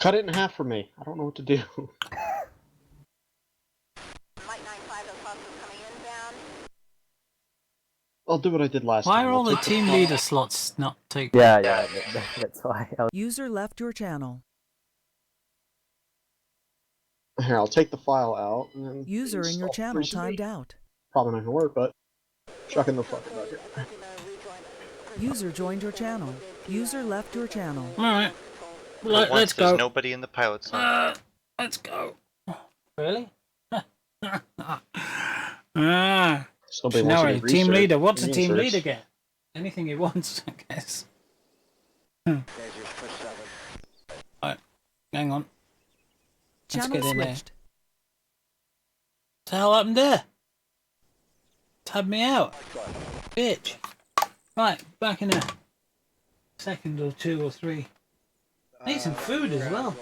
Cut it in half for me. I don't know what to do. Light 95, those hostiles coming inbound. I'll do what I did last time. Why are all the team leader slots not taken? Yeah, that's why. User left your channel. Here, I'll take the file out. And then User in your install channel 3CB. timed out. Probably not gonna work, but chucking the fucking bucket. User joined your channel. User left your channel. Alright. Once Let's there's go. nobody in the pilot slot. Let's go. Really? Nobody So wants now to we're do a team research. leader. What's a team Research. leader get? Anything he wants, I guess. Right, hang on. Let's Channel get in there. switched. What the hell happened there? Tab me out. Bitch. Right, back in a second or two or three. I need some food as well.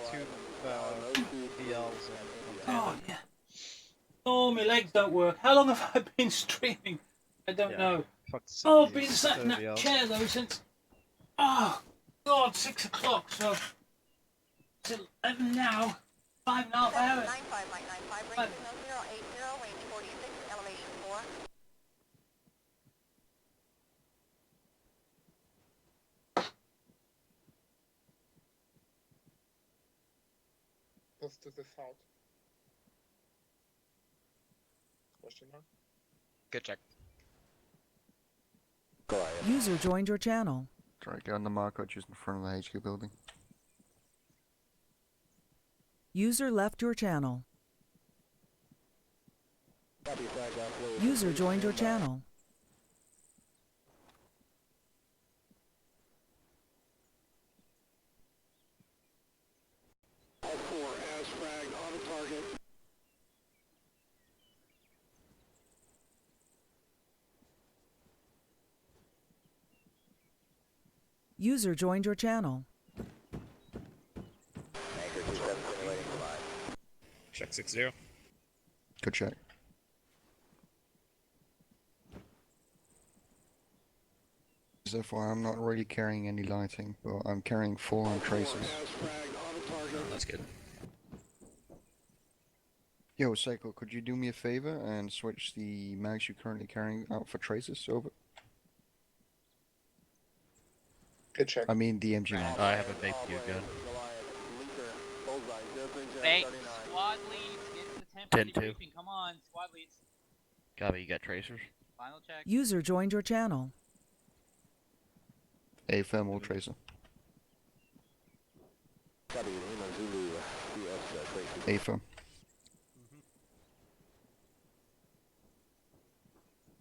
Oh, yeah. Oh, my legs don't work. How long have I been streaming? I don't know. Oh, I've been sat in that chair though since... Oh, God, 6 o'clock, so... It's 11 now. 5.5 hours. 95, Light 95, range 080, range 46, elevating 4. Let's do this out. Question mark? Good check. User joined your channel. Try to get on the marker just in front of the HQ building. User left your channel. User joined your channel. User joined your channel. Check 6-0. Good check. So far, I'm not really carrying any lighting, but I'm carrying 4 on tracers. That's good. Yo, Seiko, could you do me a favor and switch the mags you're currently carrying out for tracers over? Good check. I mean the MG line. I have a big view gun. Hey, squad leads, get to the template 10-2. briefing. Come on, squad leads. Gabby, you got tracers? Final check. User joined your channel. A thermal tracer. A firm.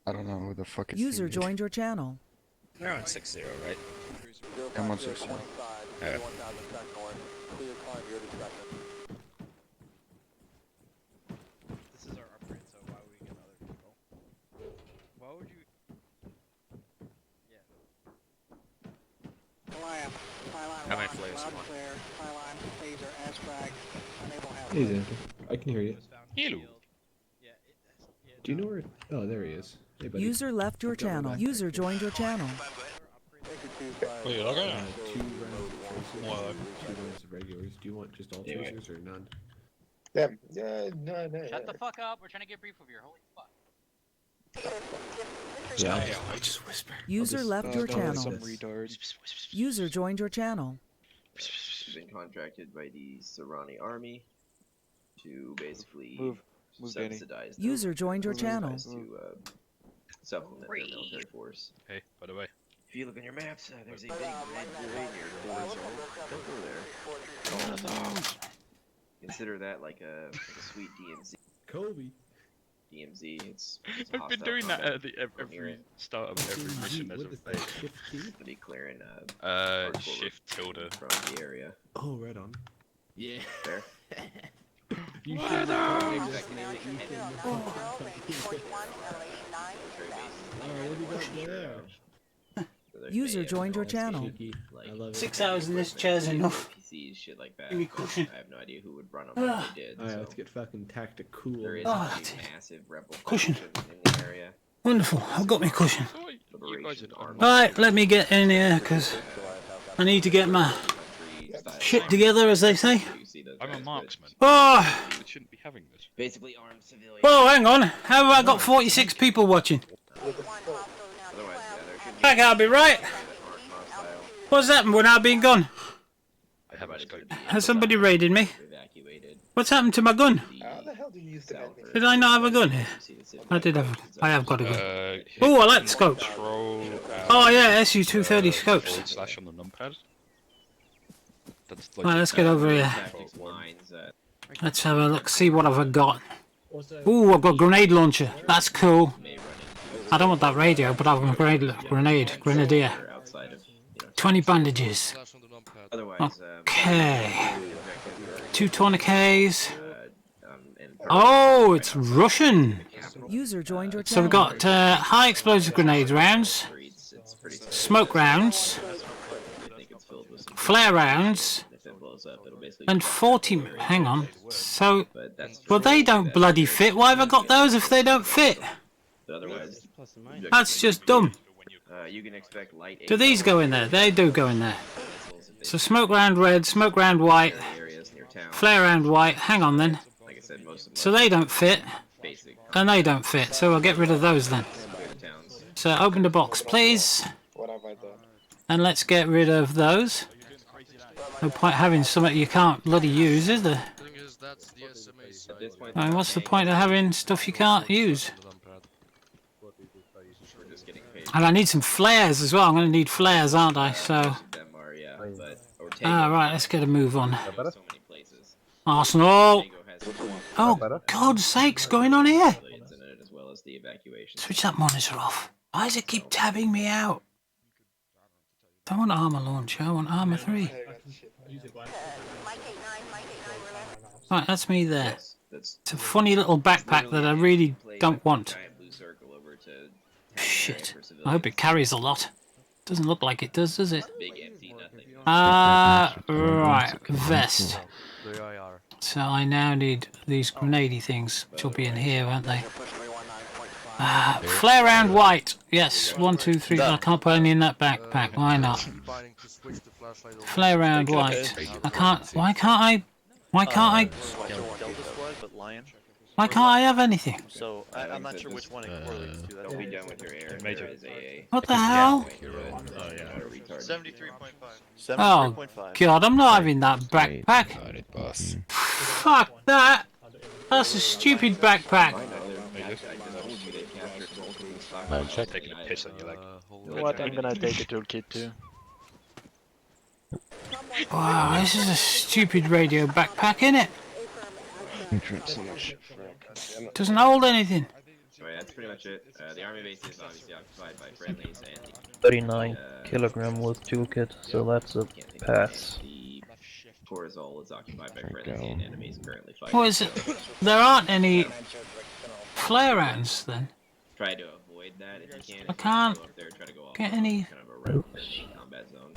I don't know who the fuck it's. User joined your channel. They're on 6-0, right? M16. Alright. This is our upgrade, so why would we get other people? Why would you... Yeah. How many flares you want? Hey Xanthi, I can hear you. Hello. Do you know where? Oh, there he is. Hey, buddy. User left your channel. User joined your channel. 2 rounds of tracers, 2 rounds of regulars. Do you want just all tracers or none? Yeah, no. Shut the fuck up. We're trying to get brief over here. Holy fuck. Yeah, I just whisper. User left your channel. User joined your channel. Been contracted by the Serrani army to basically Move subsidize them. User joined your channel. To supplement their military force. Hey, by the way. If you look on your maps, there's a big red grid near the border zone. Don't go there. Consider that like a sweet DMZ. Kobe. DMZ. It's I've been doing that at every start of every mission as of late. to be clearing Shift tilde. from the area. Oh, right on. Yeah. There. You Right should on. have. Range 41, elevating 9. Oh, what do you got there? User joined your channel. Cheeky. I love it. 6 hours in this chair's enough. PCs, shit like that. Give me cushion. I have no idea who would run them, but they did. Alright, So let's get fucking tactical. there is Oh, a that's it. massive rebel Cushion. faction in the area. Wonderful. I've got my cushion. You guys are Army. Right, let me get in here because I need to get my shit together, as they say. I'm a marksman. Oh, We shouldn't be having this. Basically armed civilians. whoa, hang on. How have I got 46 people watching? I can't be right. What's happened when I've been gone? I have a scope. Has somebody raided me? What's happened to my gun? How the hell do you use the menu? Did I not have a gun here? I did have. I have got a gun. Oh, I like the scopes. Oh yeah, SU-230 scopes. Slash on the numpad. Right, let's get over here. Let's have a look. See what I've got. Ooh, I've got a grenade launcher. That's cool. I don't want that radio, but I've got a grenadier. 20 bandages. Okay. 2 tourniquets. Oh, it's Russian. User joined your So we've channel. got high explosive grenade rounds, smoke rounds, flare rounds, and 40. Hang on. So, well, they don't bloody fit. Why have I got those if they don't fit? That's just dumb. Do these go in there? They do go in there. So smoke round red, smoke round white, flare round white. Hang on then. So they don't fit, and they don't fit. So I'll get rid of those then. So open the box, please. And let's get rid of those. No point having something you can't bloody use, is there? I mean, what's the point of having stuff you can't use? And I need some flares as well. I'm going to need flares, aren't I? So. Right, let's get a move on. Arsenal! Oh, God's sakes, going on here? Switch that monitor off. Why does it keep tabbing me out? I don't want Arma launcher, I want Arma 3. Right, that's me there. It's a funny little backpack that I really don't want. Shit. I hope it carries a lot. Doesn't look like it does it? Right, vest. So I now need these grenadey things, which will be in here, won't they? Flare round white. Yes, 1, 2, 3. I can't put any in that backpack. Why not? Flare round white. I can't. Why can't I? Why can't I? Why can't I have anything? So I'm not sure which one it correlates to. Don't be done with your air. Major. What the hell? 73.5. Oh God, I'm not having that backpack. Fuck that. That's a stupid backpack. Taking a piss on your leg. What? I'm gonna take a toolkit too. Wow, this is a stupid radio backpack, innit? Doesn't hold anything. Alright, that's pretty much it. The army base is obviously occupied by friendlies and 39 kilogram with toolkit, so that's a pass. the Torzol is occupied by friendlies and enemies currently fighting. What is it? There aren't any flare rounds then. Try to avoid that if you can. I can't Go up there, try to go off get any. kind of a route combat zone.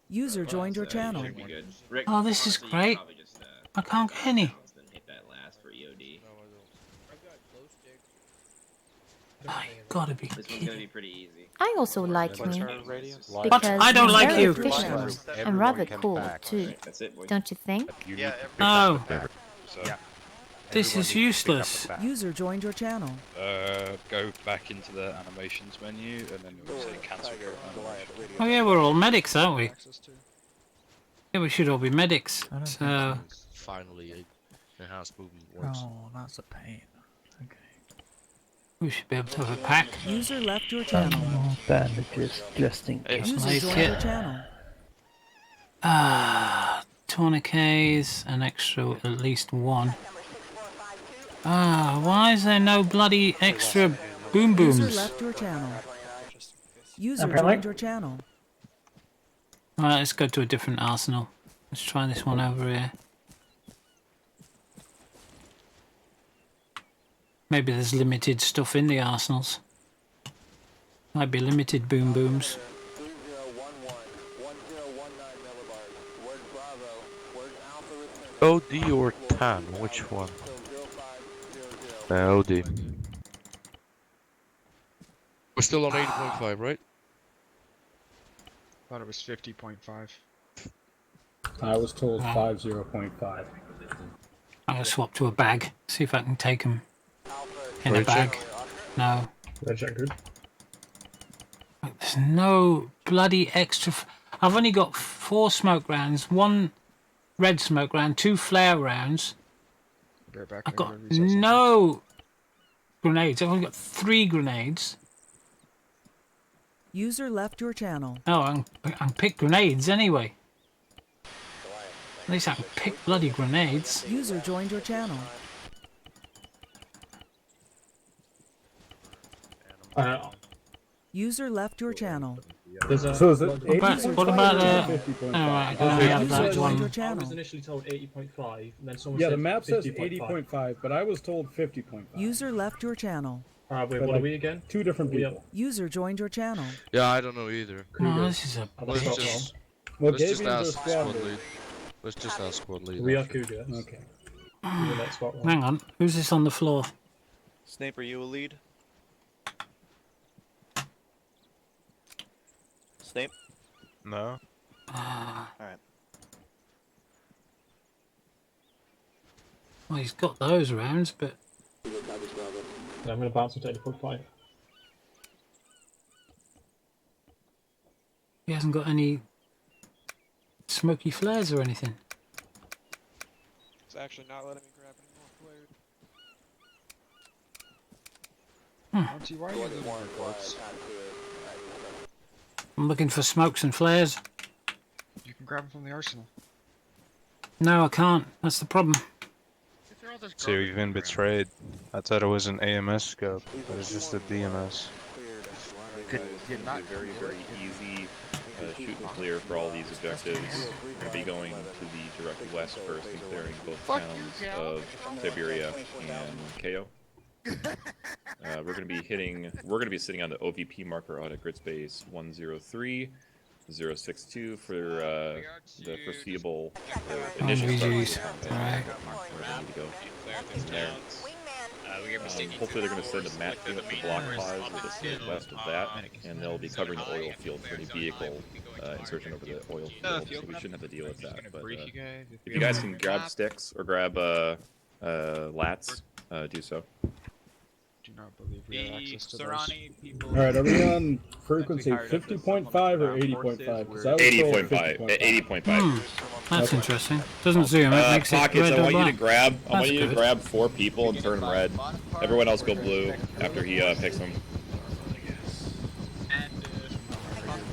User joined your channel. Should be good. Rick, Oh, this is honestly, you great. probably just, I can't get any. hit that last for EOD. Oh, you gotta be This one's gonna kidding. be pretty easy. I also like me. What? Because I don't he's like very you. efficient and rather cool too. That's it, boys. Don't you think? No. This is useless. User joined your channel. Go back into the animations menu and then you'll say cancel current animation. Oh yeah, we're all medics, aren't we? Yeah, we should all be medics. So. Finally, enhanced movement works. Oh, that's a pain. We should be able to have a pack. User left your channel. Bandages, just in case. User Like joined your it. channel. Tourniquets, an extra at least one. Why is there no bloody extra boom User booms? left your channel. User joined your channel. Alright, let's go to a different arsenal. Let's try this one over here. Maybe there's limited stuff in the arsenals. Might be limited boom booms. OD or TAN, which one? OD. We're still on 80.5, right? Thought it was 50.5. I was told Ah. 50.5. I'm gonna swap to a bag. See if I can take them in a bag. No. Red check good. There's no bloody extra. I've only got 4 smoke rounds, 1 red smoke round, 2 flare rounds. Be right back. I've got no grenades. I've only got 3 grenades. User left your channel. Oh, I can pick grenades anyway. At least I can pick bloody grenades. User joined your channel. User left your channel. So is it What about alright, I have that one. I was initially told 80.5, and then someone said the map says 80.5, but I was told 50.5. User left your channel. Wait, what are we again? 2 different people. User joined your channel. Yeah, I don't know either. No, this is a. Let's just ask squad lead. Let's just ask squad lead. We are Cougar. Okay. Hang on, who's this on the floor? Sniper, you a lead? Snape? No. Alright. Well, he's got those rounds, but. Yeah, I'm going to bounce him to 80.5. He hasn't got any smoky flares or anything. It's actually not letting me grab any more flares. Hmm. Why are you losing more reports? I'm looking for smokes and flares. You can grab them from the arsenal. No, I can't. That's the problem. So you've been betrayed. I thought it was an AMS scope, but it's just a DMS. Could not very, very easy shoot and clear for all these objectives. We're going to be going to the direct west first and clearing both towns of Siberia and KO. We're going to be sitting on the OVP marker out at grid space 103-062 for the foreseeable. Initial start. Alright. Hopefully they're going to send a mat team up to block pause to the west of that, and they'll be covering the oil field for any vehicle insertion over the oil field, so we shouldn't have to deal with that. But if you guys can grab sticks or grab lats, do so. Do not believe we have access to those. Alright, are we on frequency 50.5 or 80.5? 80.5. 80.5. That's interesting. Doesn't zoom, it makes it Pockets, red I or want you to black. grab. I want you to good. grab 4 people and turn red. Everyone else go blue after he picks them.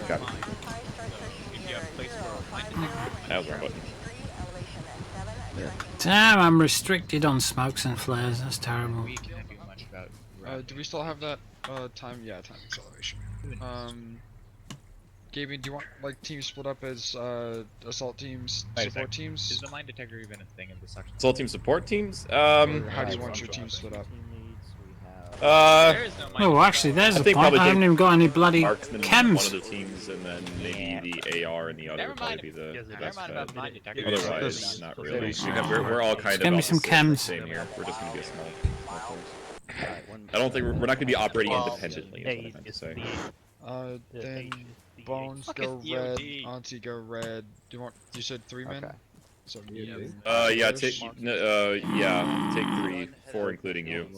Okay. That was our button. Damn, I'm restricted on smokes and flares. That's terrible. Do we still have that time? Yeah, time acceleration. Gabe, do you want like teams split up as assault teams, support teams? Is the mine detector even a thing in this section? Assault team, support teams. Or how do you want your team split up? Oh, actually, there's a point. I haven't even got any bloody Marksman chems. one of the teams, and then maybe the AR and the other would probably be the best bet. Otherwise, not really. We're all kind of Give me some the chems. same here. We're just going to be a small force. I don't think we're not going to be operating independently. Is what I meant to say. Then Bones go red, Auntie go red. Do you want? You said 3 men. So yeah, take take 3, 4 including you.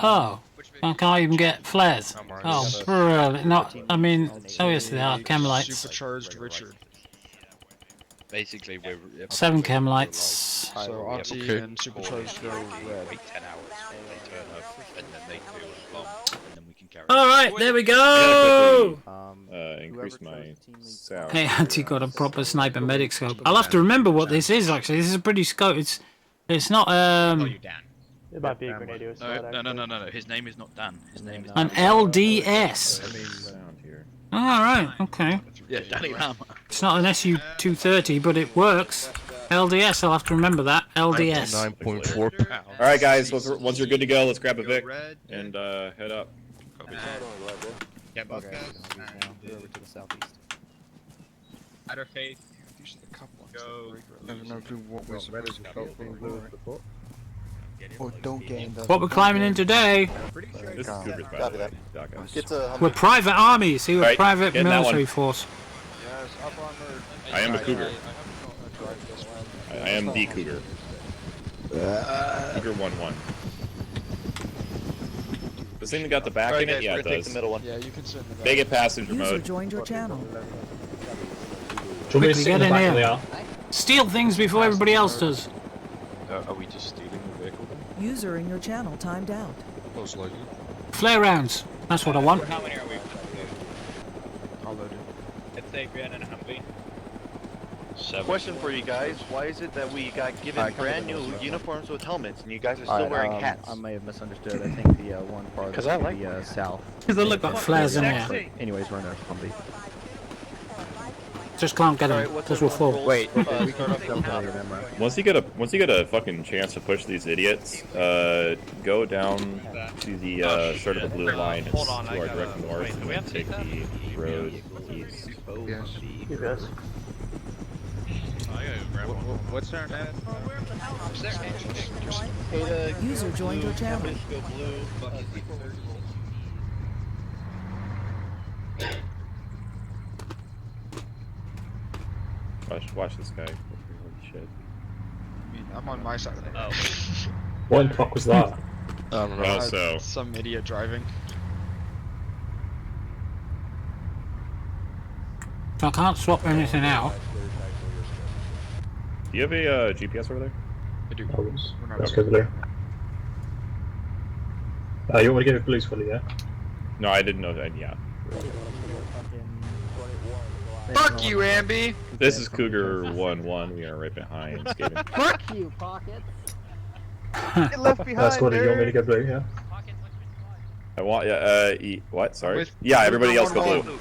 Oh, I can't even get flares. Oh, brilliant. Not, I mean, oh yes, they are chemlights. Supercharged Richard. Basically, we're 7 chemlights. So Auntie and Supercharged go red. Wait 10 hours, they turn up, and then they do a bomb, and then we can carry Alright, there we go! Increase my sound. Hey, Auntie got a proper sniper medic scope. I'll have to remember what this is actually. This is a pretty scope. It's not It might be a Grenadier squad. No. His name is not Dan. His name is an LDS. Alright, okay. Yeah, Danny Arma. It's not an SU-230, but it works. LDS, I'll have to remember that. LDS. 9.4 pounds. Alright guys, once you're good to go, let's grab a Vic and head up. Get both guys. Over to the southeast. Outer face. Usually a couple. Go. I don't know what we're supposed to go for. Or don't get in the... What we're climbing in today. This is Cougar's, by the way. Doggos. We're private army, see, we're Alright, private get in that military one. force. I am a cougar. I am the cougar. Cougar 1-1. This thing that got the back in it? Yeah, it does. the middle one. Yeah, you can sit in the back. Make it passenger User mode. joined your channel. Quickly get in here. Steal things before everybody else does. Are we just stealing the vehicle then? User in your channel timed out. Most likely. Flare rounds. That's what I want. How many are we? I'll load it. It's a grand and a Humvee. Question for you guys: why is it that we got given brand new uniforms with helmets, and you guys are still wearing hats? I may have misunderstood. I think the one part of the south. Because they look like flares in here. Anyways, we're in a Humvee. Just can't get them because we're full. Wait, Once you get a fucking chance to push these idiots, go down to the start of the blue line to our direct north and then take the road east. Yes. What's our name? User joined your channel. Watch this guy. Holy shit. I mean, I'm on my side of it. What the fuck was that? I don't know. Also, some idiot driving. I can't swap anything out. do you have a GPS over there? I do. Let's go blue. You want to give it blues fully, yeah? No, I didn't know that. Yeah. Fuck you, Ambi! This is Cougar 1-1. We are right behind. Skating. Fuck you, Pockets. Get left behind. That's what you want me to go blue, yeah? I want what? Sorry. Yeah, everybody else go blue.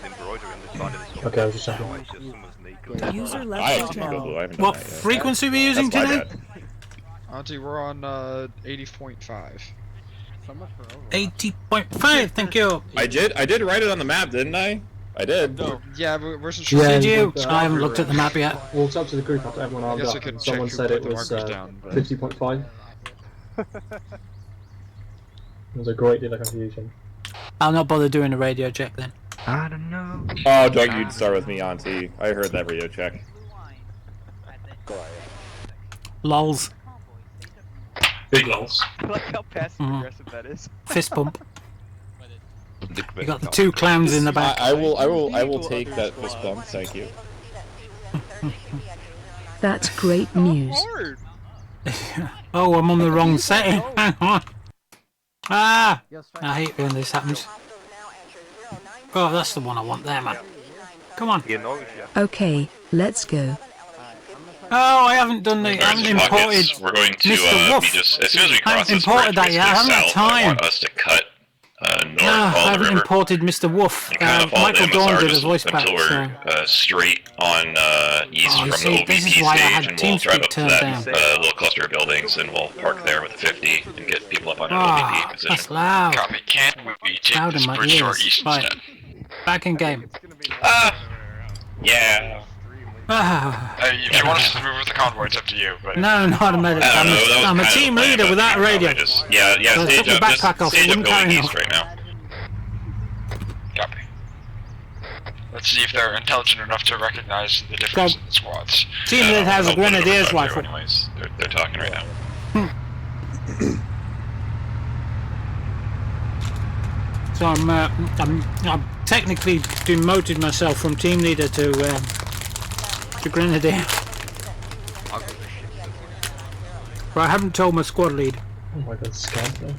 Okay, I was just checking. User I left your actually go channel. blue. I haven't done What that yet. frequency are we using That's my today? bad. Auntie, we're on 80.5. 80.5, thank you. I did write it on the map, didn't I? I did. No, yeah, but we're Yeah, did you? I haven't looked at the map yet. Well, it's up to the group after everyone armed guess I up. could Someone check who said put it the was markers down, but- 50.5. It was a great deal of confusion. I'll not bother doing a radio check then. I don't know. Oh, don't you start with me, Auntie. I heard that radio check. Lols. Big lols. I like how passive aggressive that is. Fist bump. You got the two clowns in the back. I will take that fist bump. Thank you. That's great news. Oh, I'm on the wrong setting. Hang on. Ah! I hate when this happens. Oh, that's the one I want there, man. Come on. Okay, let's go. Oh, I haven't done the. I haven't imported. We're going to Mr. Wolf. as soon as we I haven't imported that yet. I haven't had time. us to cut north No, I haven't imported Mr. Wolf. Michael Dawn did a voice back. So. Straight on east Oh, you from see, the this is OVP why I stage, had and we'll drive TeamSpeak up to turned that down. little cluster of buildings, and we'll park there with the 50 and get people up on an Ah, OVP position. that's loud. Copy, can't we take Loud this in my bridge to our ears. east Right. instead? Back in game. Yeah. Ah. If you want us to move with the convoy, it's up to you, but... No, not a medic. I'm a team leader without a radio. Yeah, So I stage took the up, backpack off, stage I up wouldn't carry going enough. east right now. Copy. Let's see if they're intelligent enough to recognize the difference in the squads. Team leader has a I'll put it over grenadier's top rifle. too anyways. They're talking right now. So I'm technically demoted myself from team leader to grenadier. But I haven't told my squad lead. Oh my god, scam though.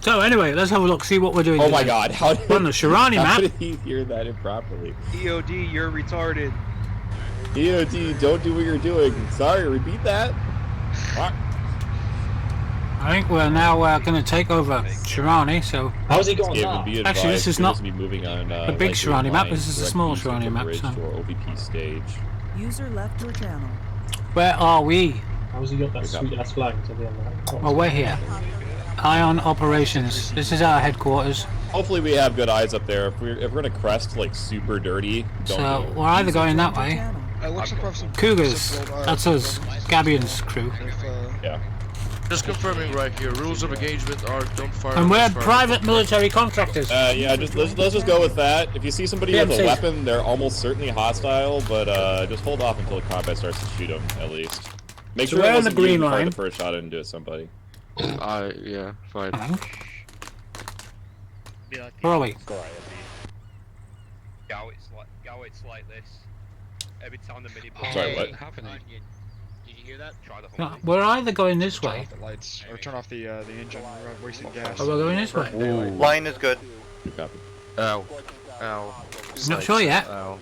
So anyway, let's have a look, see what we're doing. Oh my today. god, how did, on the Shirani how map. did he hear that improperly? EOD, you're retarded. EOD, don't do what you're doing. Sorry, repeat that. What? I think we're now going to take over Shirani. So how's he going Yeah, be advised, actually, this is we're not supposed to be moving on, a big like, Shirani map. This is a direct small east of Shirani the map. bridge So to our OVP stage. User left your channel. where are we? How's he got that sweet ass flag to the end of that? Well, we're here. Eye on operations. This is our headquarters. Hopefully we have good eyes up there. If we're gonna crest like super dirty, don't So do it. we're either going that way. Looks like we have some Cougars. That's us. Gabian's crew. Yeah. Just confirming right here. Rules of engagement are don't fire. And we're unless fired. private military contractors. Yeah, let's just go with that. If you see somebody with a weapon, they're almost certainly hostile, but just hold off until combat starts to shoot them, at least. Make So sure we're it on the wasn't you green who fired line. the first shot into somebody. Yeah, fine. Where are we? Go it's like this. Every time the mini Sorry, what? happening? Did you hear that? Try the No, we're either going this way. Off the lights, or turn off the engine. We're wasting gas. Or we're going this way. Line is good. Good copy. Ow. Ow. Not sure yet. Ow.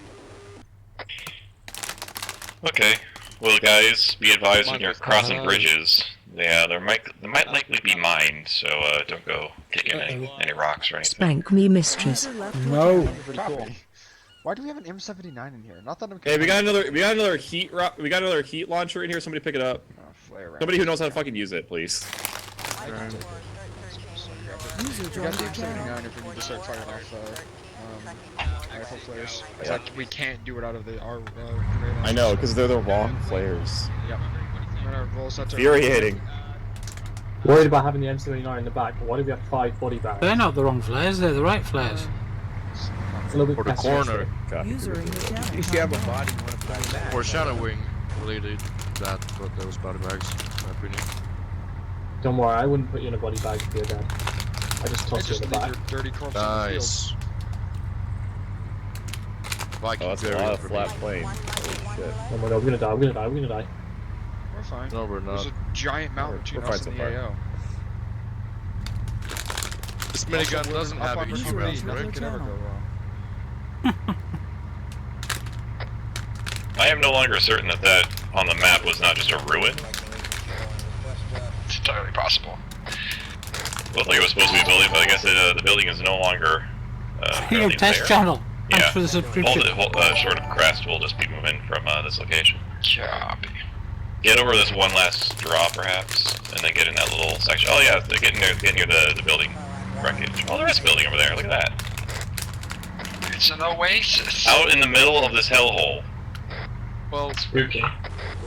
Okay. Well, guys, be advised when you're crossing bridges. Yeah, there might likely be mines, so don't go kicking any rocks or anything. Spank me, mistress. No. Why do we have an M79 in here? Not that I'm. Hey, we got another heat launcher in here. Somebody pick it up. Somebody who knows how to fucking use it, please. We got the M79 if we need to start firing off rifle flares. It's like we can't do it out of our grenade I know, because they're the wrong flares. Yep. Infuriating. Worried about having the M79 in the back, but what if we have 5 body bags? They're not the wrong flares, they're the right flares. It's a little bit For the corner. User in your channel. If you have a body, you want to put that. Or shadowing related that, but those body bags, in my opinion. Don't worry, I wouldn't put you in a body bag if you're dead. I just toss you in the back. Dirty corpse Nice. Oh, that's a lot of flat plane. Holy shit. Oh my god, we're gonna die. We're fine. No, we're not. There's a giant mountain between us and the AO. This minigun doesn't have any User rounds, in your right? channel. I am no longer certain that on the map was not just a ruin. It's entirely possible. Looked like it was supposed to be a building, but I guess the building is no longer. Your test there. channel. Thanks Yeah. for the subscription. Short of crest, we'll just be moving from this location. Copy. Get over this one last draw, perhaps, and then get in that little section. Oh yeah, get near the building wreckage. Oh, there is a building over there. Look at that. It's an oasis. Out in the middle of this hellhole. Well, spooky.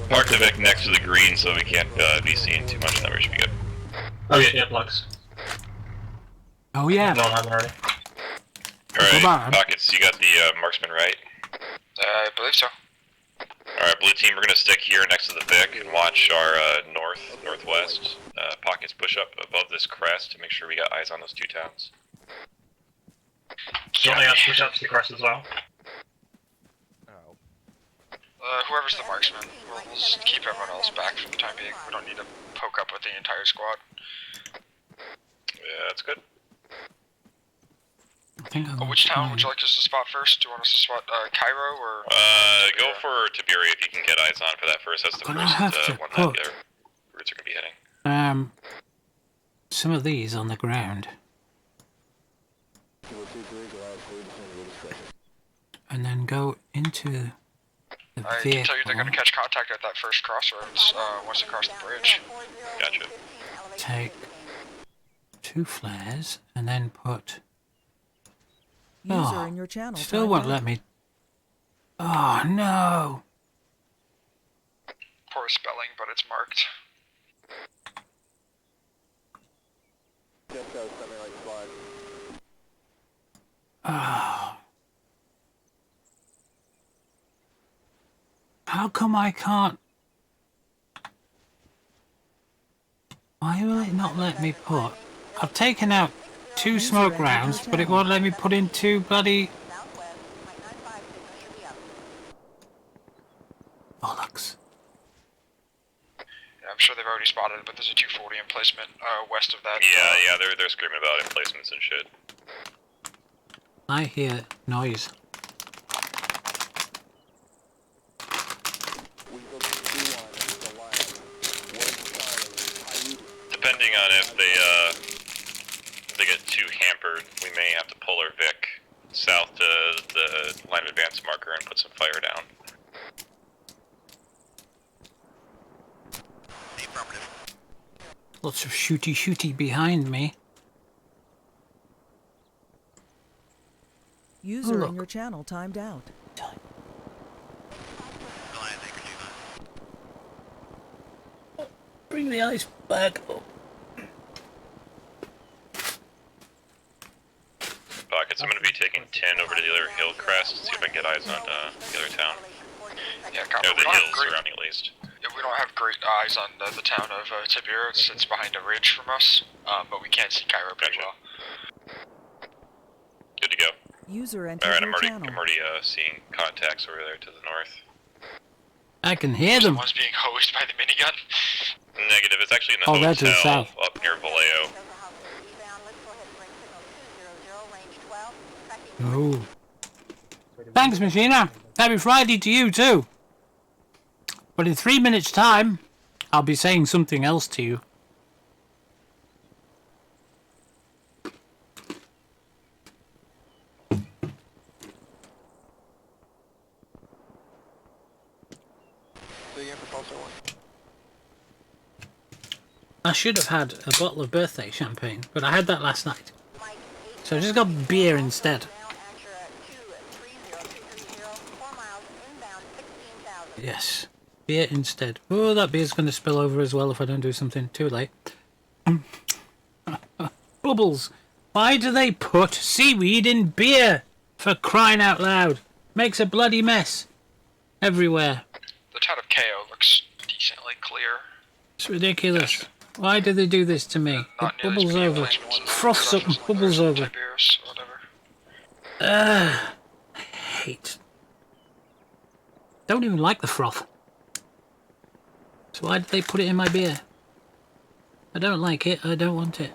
Park the Vic next to the green so we can't be seen too much, and then we should be good. Oh yeah, plugs. Oh yeah. No, I'm already. Alright, Pockets, you got the marksman right? I believe so. Alright, blue team, we're gonna stick here next to the Vic and watch our northwest. Pockets push up above this crest to make sure we got eyes on those two towns. Do you want me to push up to the crest as well? Whoever's the marksman, we'll just keep everyone else back for the time being. We don't need to poke up with the entire squad. Yeah, that's good. Which town would you like us to spot first? Do you want us to spot Cairo or? Go for Tiberi if you can get eyes on for that first. That's the Gonna have first to one that put their routes are gonna be hitting. some of these on the ground. And then go into the I vehicle. can tell you they're going to catch contact at that first crossroads once they cross the bridge. Gotcha. Take 2 flares and then put. User in your channel. Still won't let me. Oh no! Poor spelling, but it's marked. Oh. How come I can't? Why will it not let me put? I've taken out 2 smoke rounds, but it won't let me put in 2 bloody. Bollocks. Yeah, I'm sure they've already spotted it, but there's a 240 emplacement west of that. Yeah, they're screaming about emplacements and shit. I hear noise. Depending on if they get too hampered, we may have to pull our Vic south to the line of advance marker and put some fire down. Lots of shooty behind me. User look. in your channel timed out. Bring the ice back up. Pockets, I'm going to be taking 10 over to the other hill crest to see if I can get eyes on the other town. Yeah, copy. Or the hills surrounding at least. Yeah, we don't have great eyes on the town of Tiberias. It's behind a ridge from us, but we can see Cairo pretty well. Good to go. User entered Alright, your channel. I'm already seeing contacts over there to the north. I can hear them. Someone's being hosed by the minigun. Negative, it's actually in the they're to the hotel south. up near Vallejo. Oh. Thanks, Machina. Happy Friday to you too. But in 3 minutes' time, I'll be saying something else to you. I should have had a bottle of birthday champagne, but I had that last night. So I just got beer instead. Yes, beer instead. Oh, that beer's going to spill over as well if I don't do something too late. Bubbles. Why do they put seaweed in beer? For crying out loud. Makes a bloody mess. Everywhere. The town of KO looks decently clear. It's ridiculous. Why do they do this to me? It bubbles over. Froths up and bubbles over. I hate. Don't even like the froth. So why did they put it in my beer? I don't like it. I don't want it.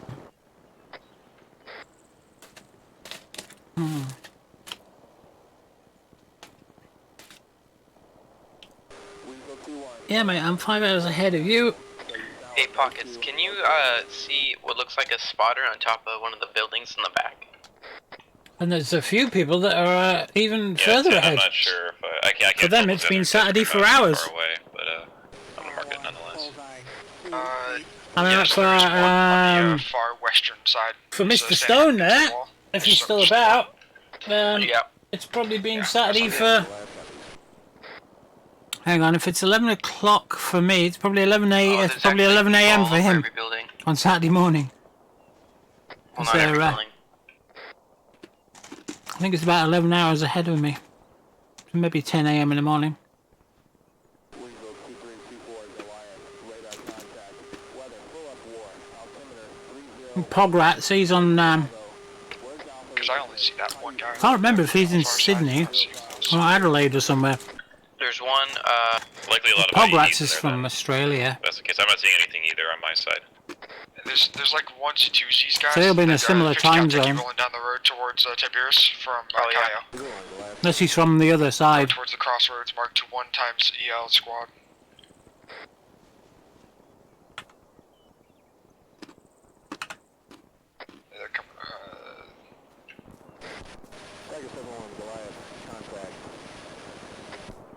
Yeah, mate, I'm 5 hours ahead of you. Hey, Pockets, can you see what looks like a spotter on top of one of the buildings in the back? And there's a few people that are even further ahead. I'm not sure if I can't For them, it's been Saturday for hours. far away, but I'm gonna mark it nonetheless. I mean, yes, for there's one on the far western side. for So Mr. standing Stone against there, the wall. if he's still about, Yeah. it's probably been Saturday for. Hang on, if it's 11 o'clock for me, it's probably 11 a. It's probably 11 a.m. for him on Saturday morning. Well, So, not every building. I think it's about 11 hours ahead of me. Maybe 10 a.m. in the morning. Pograt, so he's on. Because I only see that one guy. I can't remember if he's in Sydney or Adelaide or somewhere. There's one, Likely a lot of Pograts IEDs in is there, from Australia. If that's the case. I'm not seeing anything either on my side. There's like onesies, twosies guys. So they'll be in a that, similar 50 cal time take you zone. rolling down the road towards Tiberias from Cayo. Unless he's from the other side. Towards the crossroads marked to 1 times EL squad. They're coming.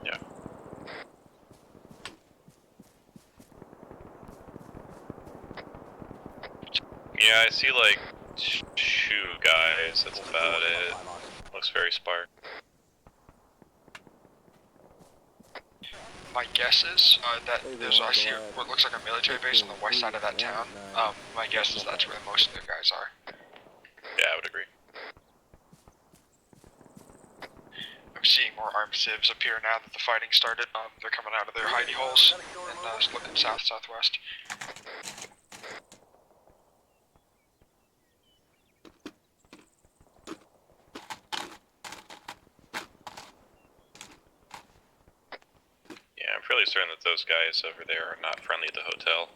Yeah. Yeah, I see like 2 guys, that's about it. Looks very sparse. My guess is that I see what looks like a military base on the west side of that town. My guess is that's where most of the guys are. Yeah, I would agree. I'm seeing more armed civs appear now that the fighting started. They're coming out of their hidey holes and looking south-southwest. Yeah, I'm fairly certain that those guys over there are not friendly at the hotel.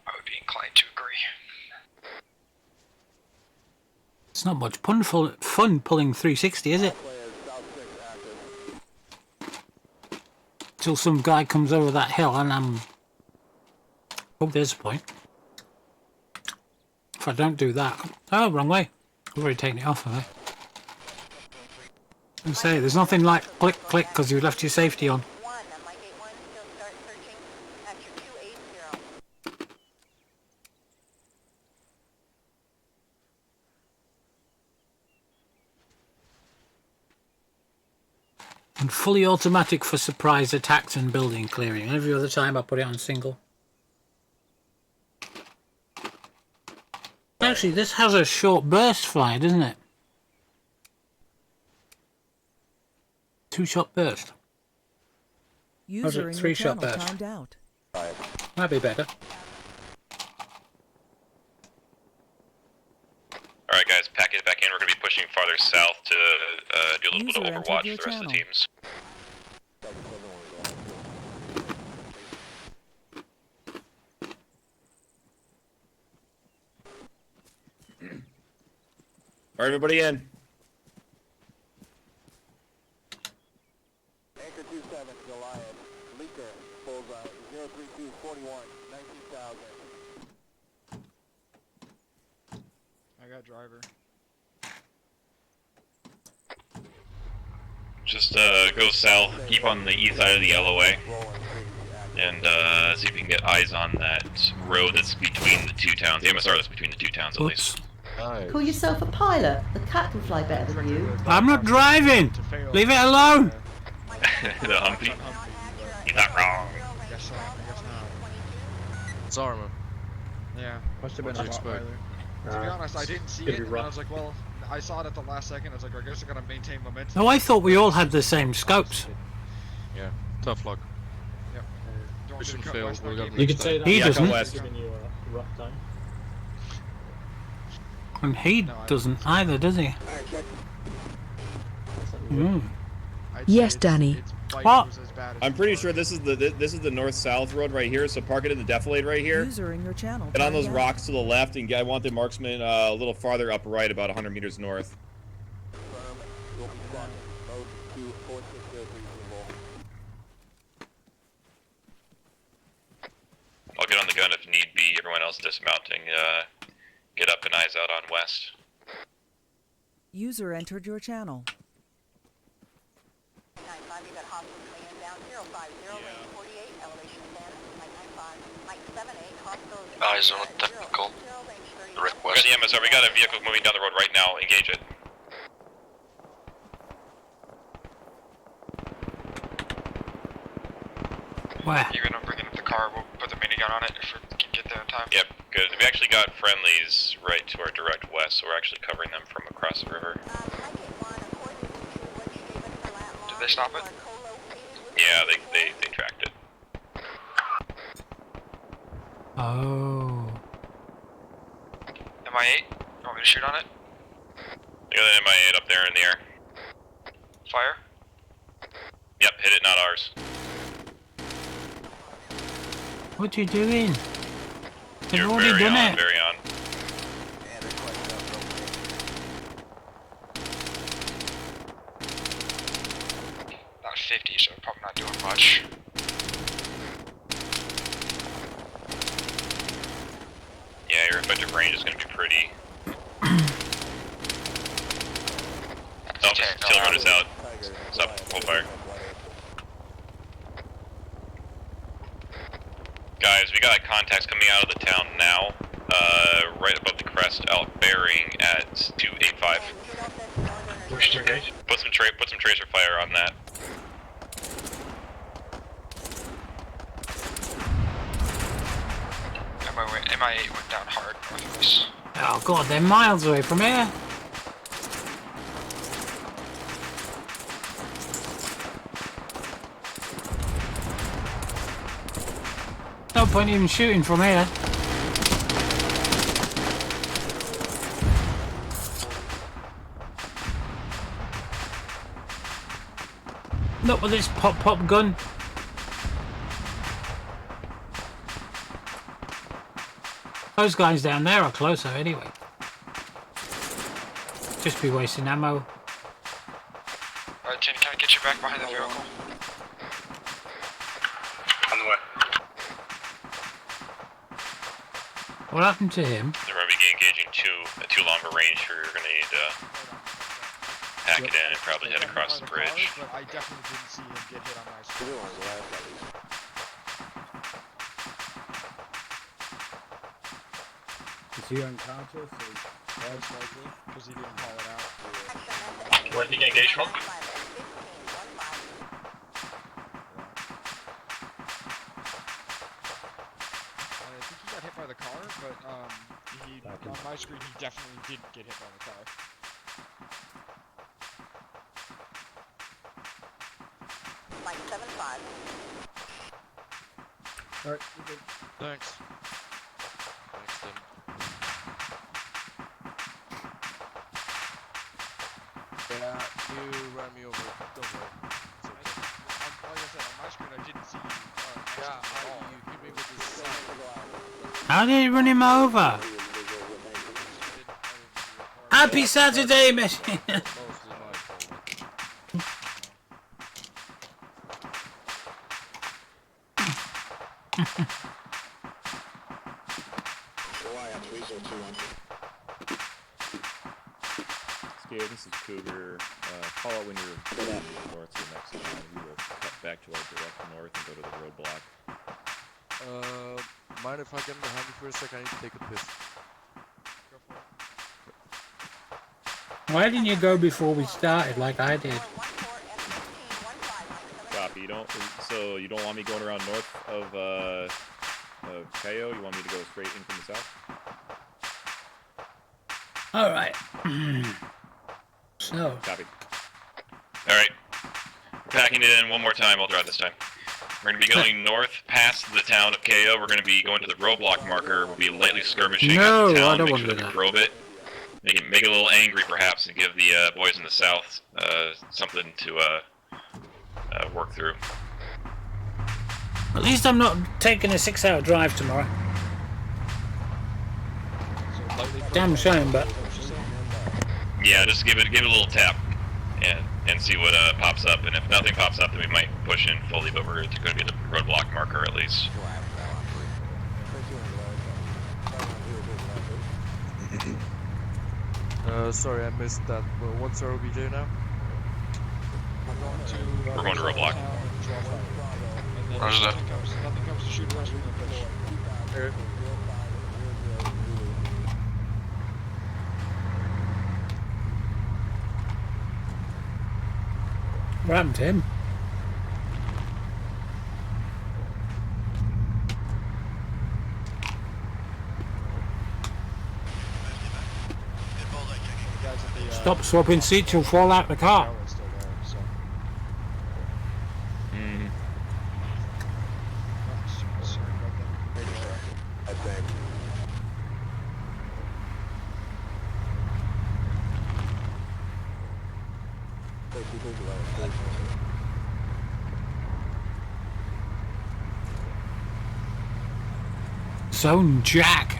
I would be inclined to agree. It's not much fun pulling 360, is it? Till some guy comes over that hill and I'm... Oh, there's a point. If I don't do that... Oh, wrong way. I've already taken it off, have I? And say, there's nothing like click, click, because you left your safety on. And fully automatic for surprise attacks and building clearing. Every other time I put it on single. Actually, this has a short burst fire, doesn't it? 2-shot burst. User in your 3-shot channel burst. timed out. Might be better. Alright guys, pack it back in. We're going to be pushing farther south to do a little User bit of entered overwatch your for the rest of the channel. teams. Alright, everybody in. Anchor 27, Goliath, Leaker, Bullseye, 03241, 19,000. I got driver. Just go south, keep on the east side of the LOA, and see if we can get eyes on that road that's between the two towns, the MSR that's between the two towns at least. Call yourself a pilot. The cat can fly better than you. I'm not driving! Leave it alone! The Humpy. He's not wrong. Guess not. It's Arma. Yeah. Must have been What a did you spot. expect? To be honest, I didn't see it, and I was like, well, I saw it at the last second. I was like, I guess I gotta maintain momentum. Oh, I thought we all had the same scopes. Yeah, tough luck. Yep. Mission failed. We're gonna You could say that. He doesn't. Giving you a rough time. And he doesn't either, does he? Mm. Yes, Danny. What? I'm pretty sure this is the north-south road right here. So park it in the defilade right here. User in your channel. Get on those timed out. rocks to the left, and I want the marksman a little farther up right, about 100 meters north. I'll get on the gun if need be. Everyone else dismounting. Get up and eyes out on west. User entered your channel. 95, you got hostiles coming in down 050, range 48, elevation 10, Mike 95, Mike 78, hostiles. Eyes on technical. We got the MSR. We got a vehicle moving down the road right now. Engage it. Where? You're gonna bring up the car. We'll put the minigun on it if we can get there in time. Yep, good. We actually got friendlies right to our direct west, so we're actually covering them from across the river. Did they stop it? Yeah, they tracked it. Oh. MI8? You want me to shoot on it? We got an MI8 up there in the air. Fire? Yep, hit it, not ours. What you doing? They've You're already very done on, it. very on. Not 50, so probably not doing much. Yeah, your effective range is going to be pretty. Oh, tail road is out. Stop, full fire. Guys, we got contacts coming out of the town now. Right above the crest, out bearing at 285. Put some tracer fire on that. MI8 went down hard north of us. Oh god, they're miles away from here. No point even shooting from here. Not with this pop gun. Those guys down there are closer anyway. Just be wasting ammo. Alright, Tin, can I get you back behind the vehicle? On the way. What happened to him? They're going to be engaging two longer range, so you're going to need hack it in and probably head across the bridge. But I definitely didn't see him get hit on my screen. Is he unconscious? Most likely, because he didn't call it out. Where did he get engaged from? I think he got hit by the car, but on my screen he definitely didn't get hit by the car. Mike 75. Alright, you're good. Thanks. Thanks, Tim. Yeah, you ran me over. Don't worry. It's okay. Like I said, on my screen I didn't see you. Yeah, you hit me with this sign. How did he run him over? Happy Saturday, Messi! Scare, this is Cougar. Call out when you're north to the next town. We will cut back to our direct north and go to the roadblock. Mind if I get behind you for a second? I need to take a piss. Why didn't you go before we started like I did? Copy. So you don't want me going around north of Cayo? You want me to go straight in from the south? Alright. So. Copy. Alright. Packing it in one more time, I'll drive this time. We're going to be going north past the town of Cayo. We're going to be going to the roadblock marker. We'll be lightly skirmishing No, at the town, I don't make want sure to do that we that. probe it. Make it a little angry, perhaps, and give the boys in the south something to work through. At least I'm not taking a 6-hour drive tomorrow. Damn shame, but Yeah, just give it a little tap and see what pops up. And if nothing pops up, then we might push in fully. But we're going to be at the roadblock marker at least. Sorry, I missed that. Well, what's our OBJ now? We're going to roadblock. Roger that. Nothing comes to shoot the rest of the fish. what happened to him? Stop swapping seats, you'll fall out the car. Zone Jack.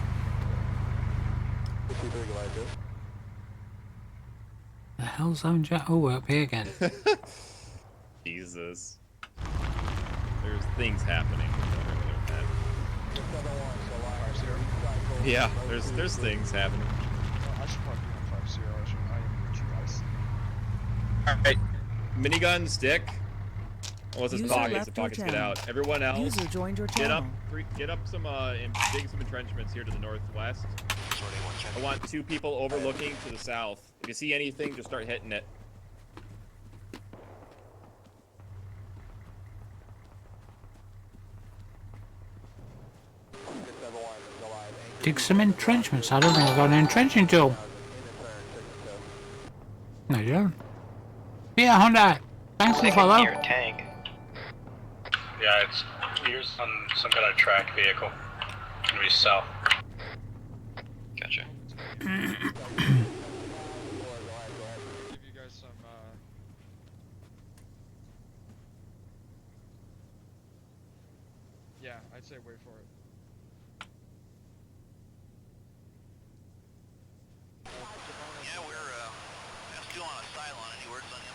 The hell's Zone Jack? Oh, we're up here again. Jesus. There's things happening. Yeah, there's things happening. I should probably be on 5-0. I am too nice. Alright. Minigun, stick. Unless it's User pockets, left the pockets your get channel. out. Everyone else, User joined your get up channel. some, dig some entrenchments here to the northwest. I want 2 people overlooking to the south. If you see anything, just start hitting it. Dig some entrenchments. I don't think I've got an entrenching tool. No, you don't. Yeah, Honda. Thanks for the follow. Tank. Yeah, it's yours on some kind of tracked vehicle. Gonna be south. Gotcha. Give you guys some, yeah, I'd say wait for it. Yeah, we're still on a Cylon. Any words on him?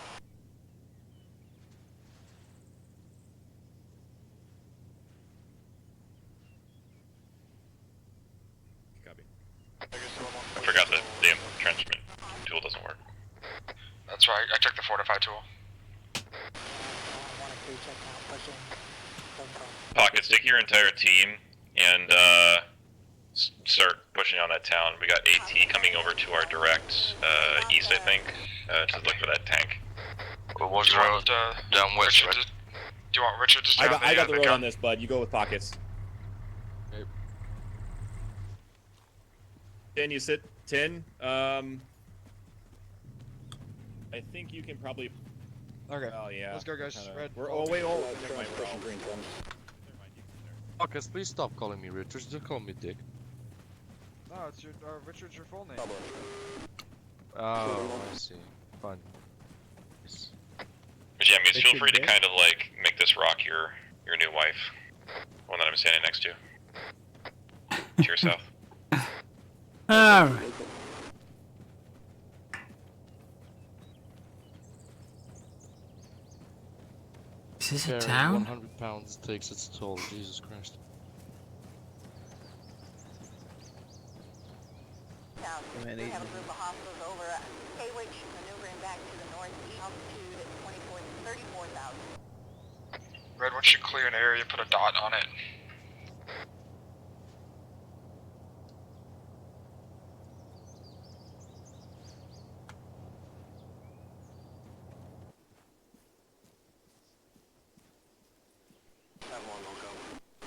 I forgot that the entrenchment tool doesn't work. That's right. I took the fortified tool. Pocket, stick your entire team and start pushing on that town. We got AT coming over to our direct east, I think, to look for that tank. What was the road? Down west, right? Do you want Richard to down I got the road gun? on this, bud. You go with pockets. Okay. 10, you sit. 10. I think you can probably. Okay. Oh yeah. Let's go, guys. Red. Oh wait. Oh, never mind. We're all. Pockets, please stop calling me Richard. Just call me Dick. No, it's your Richard's your full name. Oh, I see. Fine. Jammies, feel free to kind of like make this rock your new wife, one that I'm standing next to. To your south. Alright. Is this a town? 100 pounds takes its toll. Jesus Christ. We have a group of hostiles over at Haywich, maneuvering back to the northeast, altitude at 34,000. Red, once you clear an area, put a dot on it.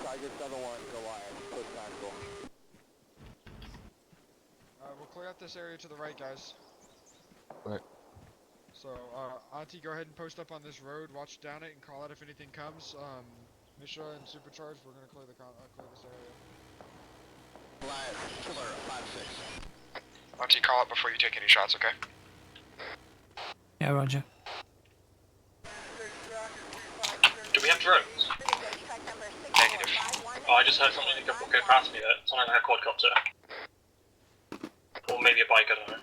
Target 7-1, Goliath, push tactical. We'll clear out this area to the right, guys. Right. So, Auntie, go ahead and post up on this road, watch down it, and call out if anything comes. Misha and Supercharged, we're gonna clear this area. Goliath, killer, 5-6. Auntie, call it before you take any shots, okay? Yeah, Roger. Do we have drones? Negative. Oh, I just heard something go past me there. Something like a quadcopter. Or maybe a bike, I don't know.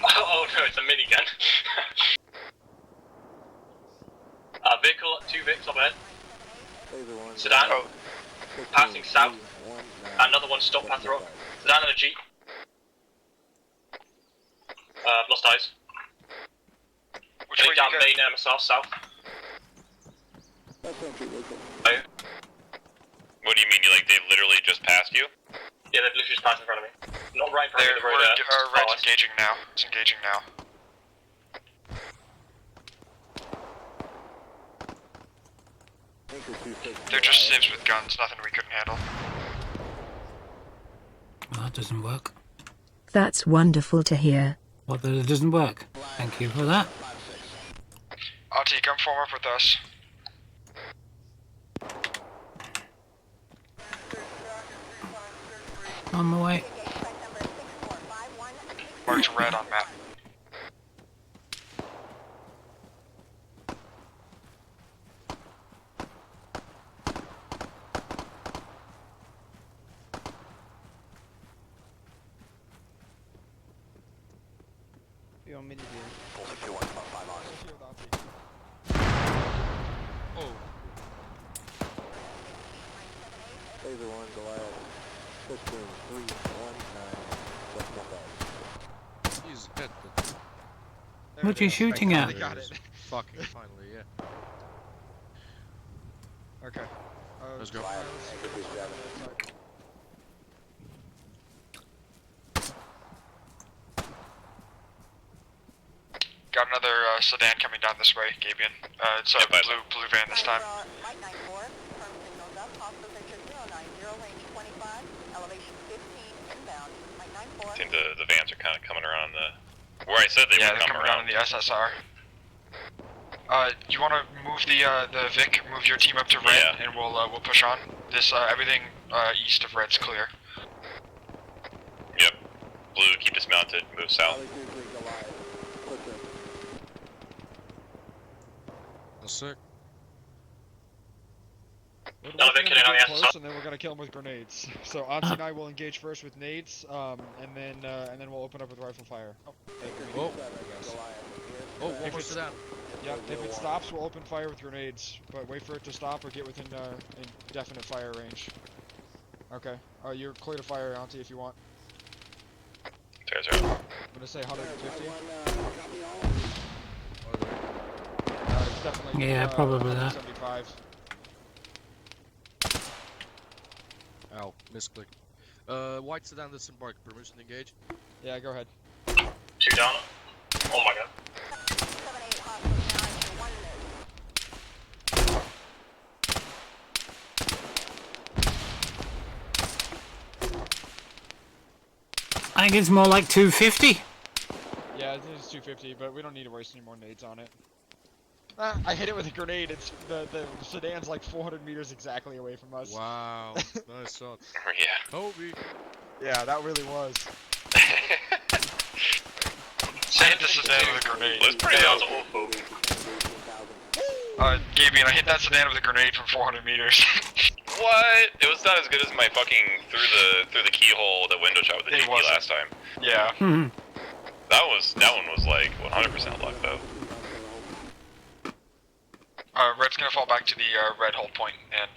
Oh no, it's a minigun. Vehicle, 2 Vics up ahead. Sedan. Oh. Passing south. Another one stopped past the road. Sedan and a Jeep. Lost eyes. Which way you down go? main MSR south. What do you mean? You like they literally just passed you? Yeah, they've literally just passed in front of me. Not right in front of me, the road. Red's engaging now. It's engaging now. They're just civs with guns, nothing we couldn't handle. Well, that doesn't work. That's wonderful to hear. What, that it doesn't work? Thank you for that. Auntie, come form up with us. On my way. Marked red on map. You want me to do? Oh. Laser 1, Goliath, 15-3-1-9, He's dead. What are you shooting at? Got it. Fucking finally, yeah. Okay. Let's go. Got another sedan coming down this way, Gabian. It's a blue van this time. Mike 94, firm signals up, hospital picture 090, range 25, elevation 15, inbound, Mike 94. I think the vans are kind of coming around the... Where I said they Yeah, were they're coming coming down around. in the SSR. You want to move the Vic, move your team up to red, and we'll push on. This everything east of red's clear. Yep. Blue, keep dismounted, move south. That's sick. We're No, they're gonna killing on get the close, SSR. and then we're gonna kill them with grenades. So Auntie and I will engage first with nades, and then we'll open up with rifle fire. Oh, one more sedan. Yep, if it stops, we'll open fire with grenades, but wait for it to stop or get within indefinite fire range. Okay. You're clear to fire, Auntie, if you want. I'm gonna say 150. It's definitely Yeah, probably that. 175. Ow, misclick. White sedan disembark. Permission to engage? Yeah, go ahead. 2 down. Oh my god. I think it's more like 250. Yeah, it is 250, but we don't need to waste any more nades on it. I hit it with a grenade. It's the sedan's like 400 meters exactly away from us. Wow, nice shot. Yeah. Kobe. Yeah, that really was. Send the sedan with a grenade. That's pretty awesome. Gabian, I hit that sedan with a grenade from 400 meters. What? It was not as good as my fucking through the keyhole, the window shot with the DP last time. Yeah. That one was like 100% luck though. Red's gonna fall back to the red hold point and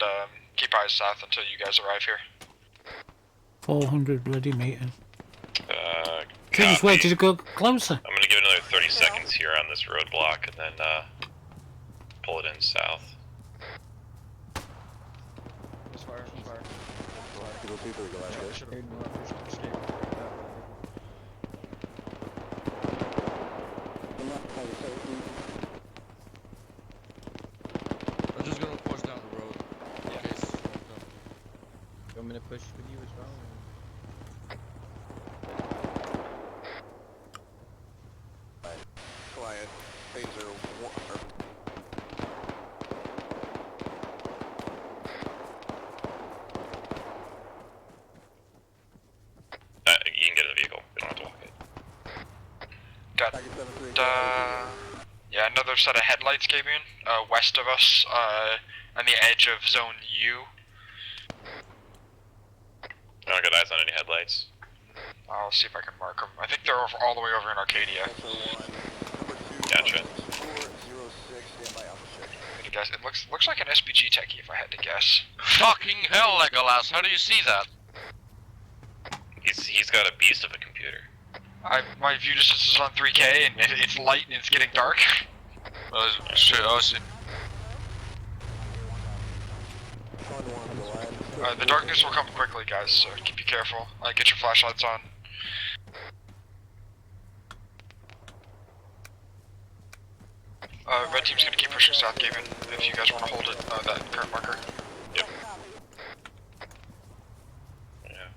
keep eyes south until you guys arrive here. 400 bloody meters. Could just waited to go closer. I'm gonna give it another 30 seconds here on this roadblock and then pull it in south. Fire. I'm just gonna push down the road. In case. You want me to push with you as well? Quiet. Phaser 1. You can get in the vehicle. We don't have to walk it. Got yeah, another set of headlights, Gabian, west of us, on the edge of zone U. I don't got eyes on any headlights. I'll see if I can mark them. I think they're all the way over in Arcadia. Gotcha. Guys, it looks like an SPG techie if I had to guess. Fucking hell, Legolas! How do you see that? He's got a beast of a computer. My view distance is on 3K and it's light and it's getting dark. Shit, I see. The darkness will come quickly, guys, so keep you careful. Get your flashlights on. Red team's gonna keep pushing south, Gaben, if you guys want to hold it, that current marker. Yep. Yeah.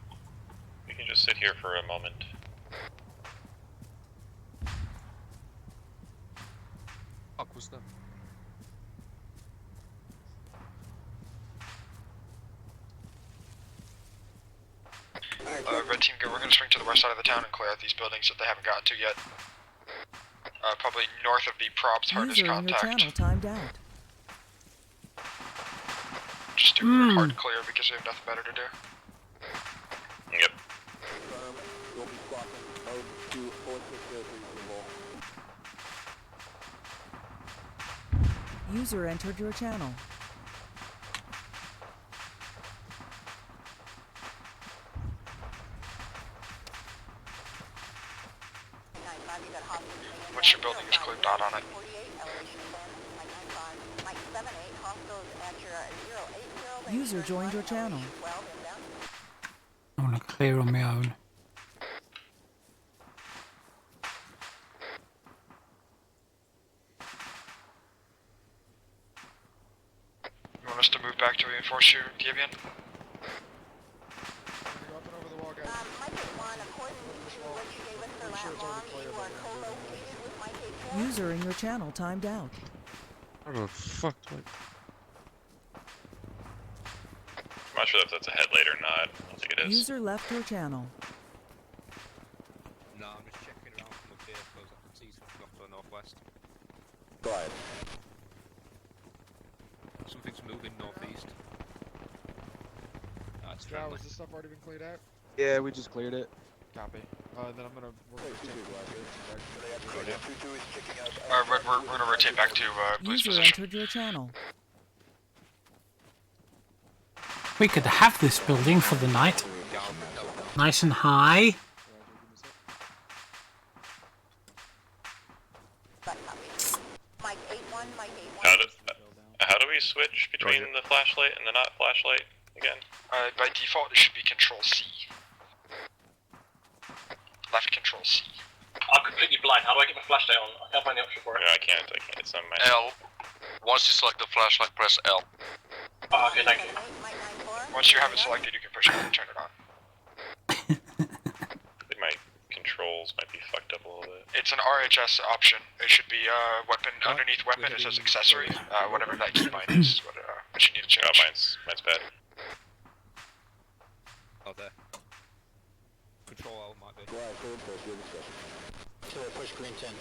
We can just sit here for a moment. Fuck was that? Red team, we're gonna swing to the west side of the town and clear out these buildings that they haven't gotten to yet. Probably north of the prob's hardest User in your contact. channel timed out. Just do hard clear because we have nothing better to do. Yep. User entered your channel. What's your building is clear dot on it? User joined your channel. I want to clear on my own. You want us to move back to reinforce you, Gibeon? User in your channel timed out. How the fuck do I'm not sure if that's a headlight or not. I don't think it is. User left your channel. No, I'm just checking around from the vehicles. I can see something off to the northwest. Go ahead. Something's moving northeast. That's Was this stuff already been cleared out? Yeah, we just cleared it. Copy. then I'm gonna work with Tim. We're gonna rotate back to police User position. entered your channel. We could have this building for the night. Nice and high. How do we switch between the flashlight and the not flashlight again? By default, it should be Control C. Left Control C. I'm completely blind. How do I get my flashlight on? I can't find the option for it. No, I can't. It's on my... L. Once you select the flashlight, press L. Oh, okay, thank you. Once you have it selected, you can push it and turn it on. My controls might be fucked up a little bit. It's an RHS option. It should be weapon underneath weapon. It says accessory. Whatever that keybind is, what you need to change. Oh, mine's bad. Oh, there. Control L might be. So push green 10.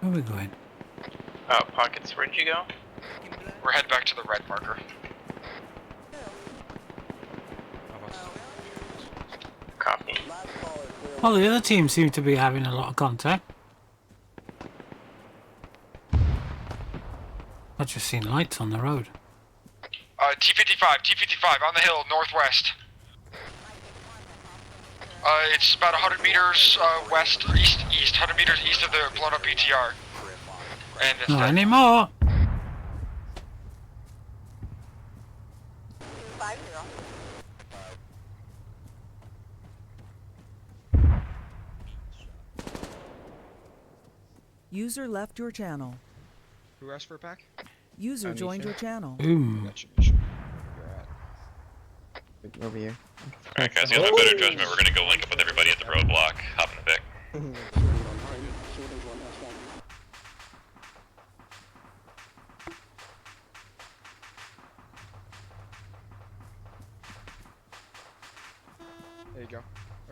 Where are we going? Pockets, where'd you go? We're heading back to the red marker. Copy. Well, the other team seem to be having a lot of contact. I've just seen lights on the road. T-55 on the hill, northwest. It's about 100 meters east, 100 meters east of the blown up BTR. And it's Not anymore. User left your channel. Who asked for a pack? User joined your channel. Boom. Over here. Alright guys, use my better judgment, we're gonna go link up with everybody at the roadblock, hop in the Vic. There you go.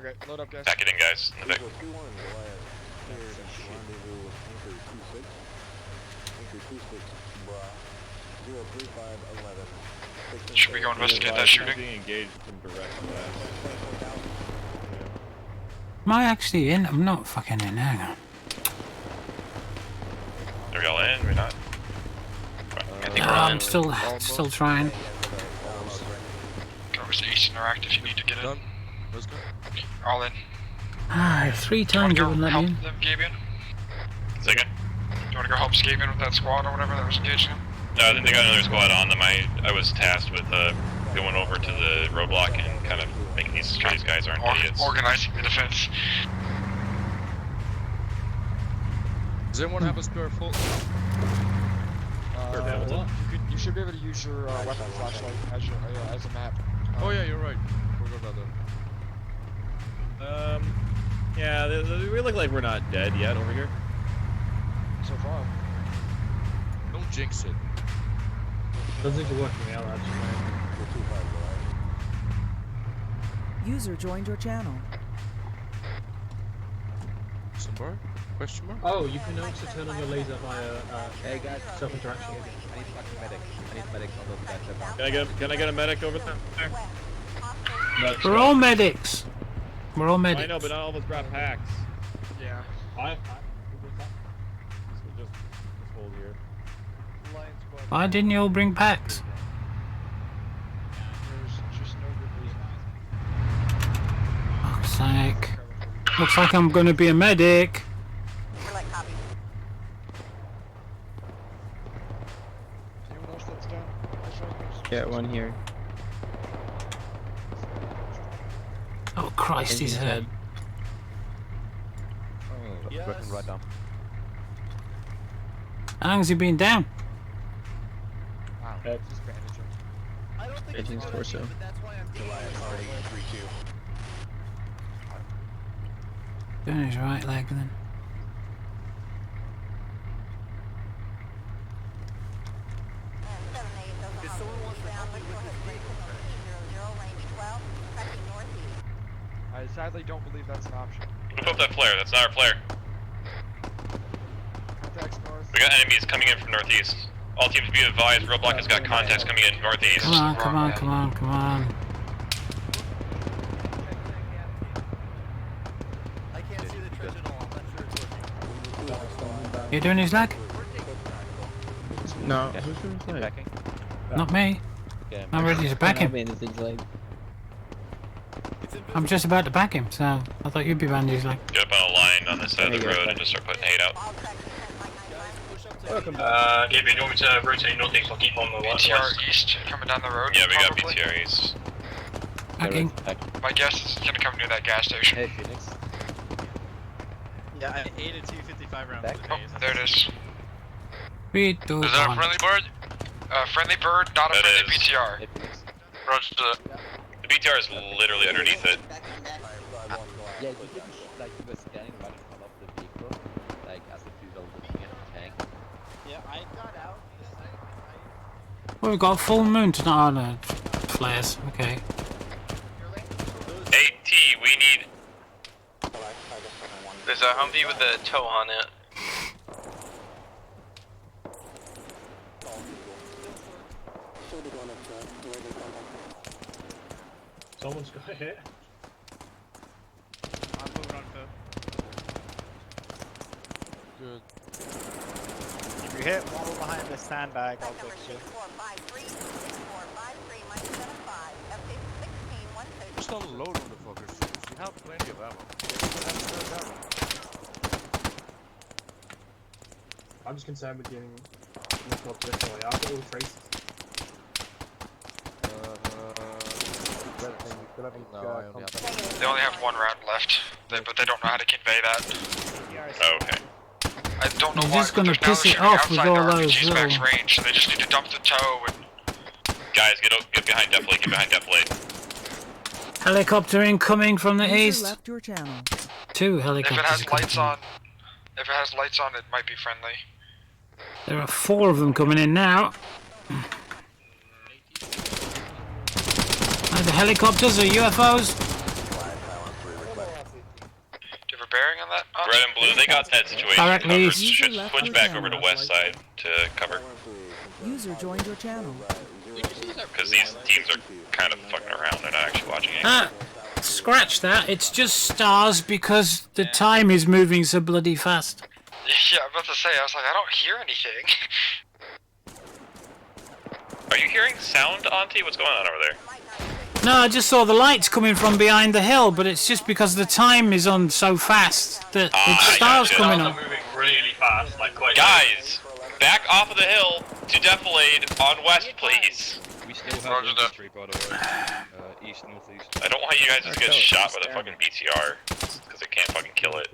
Okay, load up, guys. Pack it in, guys, in the Vic. Should we go investigate that shooting? Engaged in direct Am I actually in? I'm not fucking in. Hang on. Are we all in? We're not? I'm still trying. Covers the east interact if you need to get in. Let's go. All in. Ah, 3 times it wouldn't let me in. Them, Gabian? Say again? You wanna go help Skabian with that squad or whatever that was engaging him? No, I think they got another squad on them. I was tasked with going over to the roadblock and kind of making sure these guys aren't idiots. Organizing the defense. Does anyone have a spare full? You should be able to use your weapon flashlight as a map. Oh yeah, you're right. Forgot about that. Yeah, we look like we're not dead yet over here. So far. Don't jinx it. Doesn't think you're working out actually. User joined your channel. Some more? Question mark? Oh, you can also turn on your laser via Hey guys, self-interaction. I need fucking medic. I need medic on those guys. Can I get a medic over there? We're all medics. We're all medics. I know, but not all of us grab packs. Yeah. Just hold here. Why didn't you all bring packs? There's just no good reason. Fuck's sake. Looks like I'm gonna be a medic. Anyone else that's down? Yeah, one here. Oh Christ, he's hurt. Oh, yes. Weapon right down. How long has he been down? Wow. Just bandage him. I don't think it's torso. But that's why I'm already 3-2. Doing his right leg then. I sadly don't believe that's an option. Put up that flare, that's not our flare. We got enemies coming in from northeast. All teams be advised, Roadblock has got contacts coming in northeast. Come on, come on, come on, come on. I can't see the trench at all. I'm not sure it's working. You doing his leg? No, who's doing his leg? Not me. I'm ready to back him. I'm just about to back him, so I thought you'd be banding his leg. Get up on a line on this side of the road and just start putting hate out. Gabriel, you want me to rotate northeast or keep on the one? BTR east coming down the road. Yeah, we got probably. BTR east. Backing. My guess is it's gonna come near that gas station. Hey, Phoenix. Yeah, I ate a 255 round. Oh, there it is. Is that a friendly bird? Friendly bird, not a That friendly is. BTR. Roger that. The BTR is literally underneath it. Yeah, you didn't, like, you were standing right in front of the vehicle, like, as if you were looking at the tank. Yeah, I got out. Well, we've got a full moon tonight. Oh no, flares. Okay. Hey T, we need. There's a Humvee with a tow on it. Someone's got hit. I'm moving on, Phil. Good. If you hit wall behind the sandbag, I'll fix you. Just unload on the fuckers. We have plenty of ammo. I'm just concerned with getting knocked off this way. I've got all the traces. They only have one round left, but they don't know how to convey that. Okay. I don't know You're why. just gonna They're now piss it shooting off with outside all their those RPG's max little- range, so they just need to dump the tow and. Guys, get behind Deflate, get behind Deflate. Helicopter incoming from the User east. left your channel. 2 If helicopters. it has are coming lights from- on, it might be friendly. There are 4 of them coming in now. Either helicopters or UFOs. Do you have a bearing on that? Oh. Red and blue, they got that situation Directly covered. east. Should User left switch your back channel. over to west side to cover. User joined your channel. Because these teams are kind of fucking around, they're not actually watching it. Scratch that. It's just stars because the time is moving so bloody fast. Yeah, I'm about to say, I was like, I don't hear anything. Are you hearing sound, Auntie? What's going on over there? No, I just saw the lights coming from behind the hill, but it's just because the time is on so fast that it's stars coming on. Moving really fast, like quite. Guys, back off of the hill to Defilade on west, please. We still have infantry, by the way. East, northeast. I don't want you guys to get shot with a fucking BTR, because they can't fucking kill it.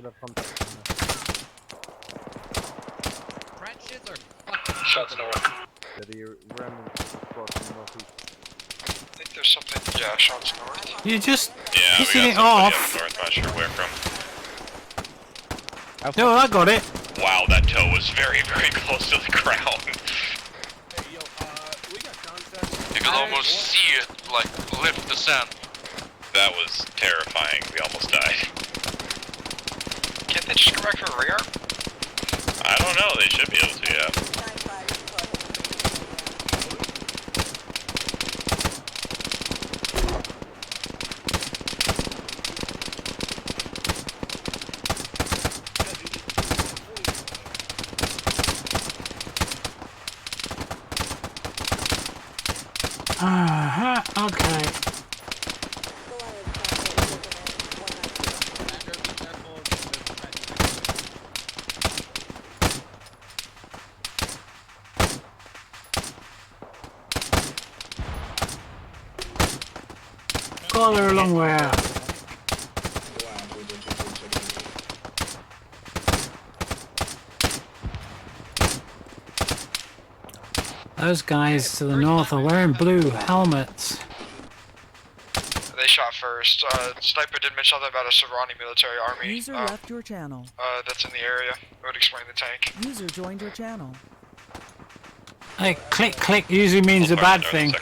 Branches are fucking. Shots north. I think there's something, yeah, shots north. You just Yeah, we pissing got it somebody off. up north, not sure where from. No, I got it. Wow, that tow was very, very close to the ground. You can almost see it, like, lift the sand. That was terrifying. We almost died. Can't they just go back for a rear? I don't know. They should be able to, yeah. Okay. God, they're a long way out. Those guys to the north are wearing blue helmets. They shot first. Sniper did mention something about a surrounding military army. User left your channel. That's in the area. It would explain the tank. User joined your channel. Hey, click, click usually means a bad thing.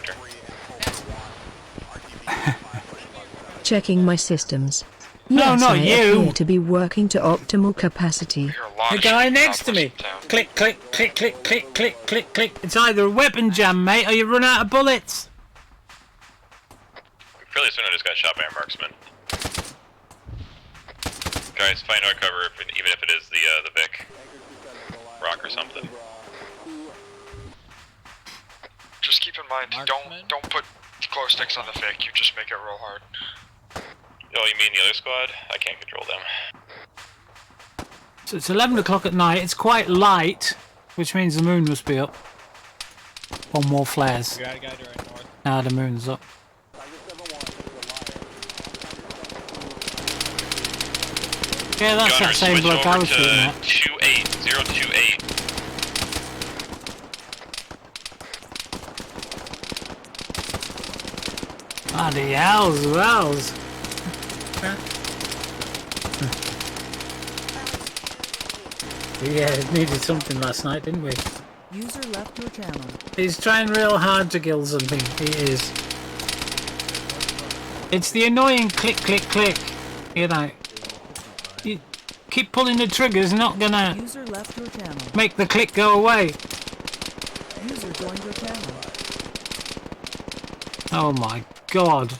Checking my systems. Yes, no, not I you. appear to be working to optimal capacity. The guy next to me. Click, click, click, click, click, click, click, click. It's either a weapon jam, mate, or you run out of bullets. Fairly soon I just got shot by a marksman. Guys, find our cover, even if it is the Vic rock or something. Just keep in mind, don't put glow sticks on the Vic. You just make it real hard. Oh, you mean the other squad? I can't control them. So it's 11 o'clock at night. It's quite light, which means the moon must be up. One more flares. We got a guy direct north. Now the moon's up. Yeah, that's that same bloke I was shooting at. 28028. Bloody hells, wells. Yeah, needed something last night, didn't we? User left your channel. He's trying real hard to kill something. He is. It's the annoying click, click, click. You know. You keep pulling the triggers, not gonna User left your channel. make the click go away. User joined your channel. Oh my god.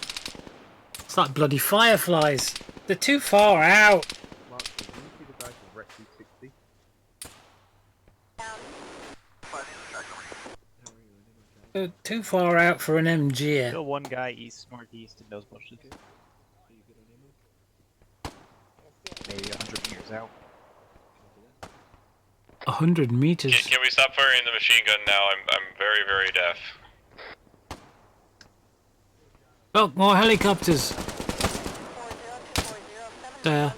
It's like bloody fireflies. They're too far out. They're too far out for an MG. Still one guy east, northeast in those bushes. Maybe 100 meters out. 100 meters. Can we stop firing the machine gun now? I'm very, very deaf. Oh, more helicopters. There.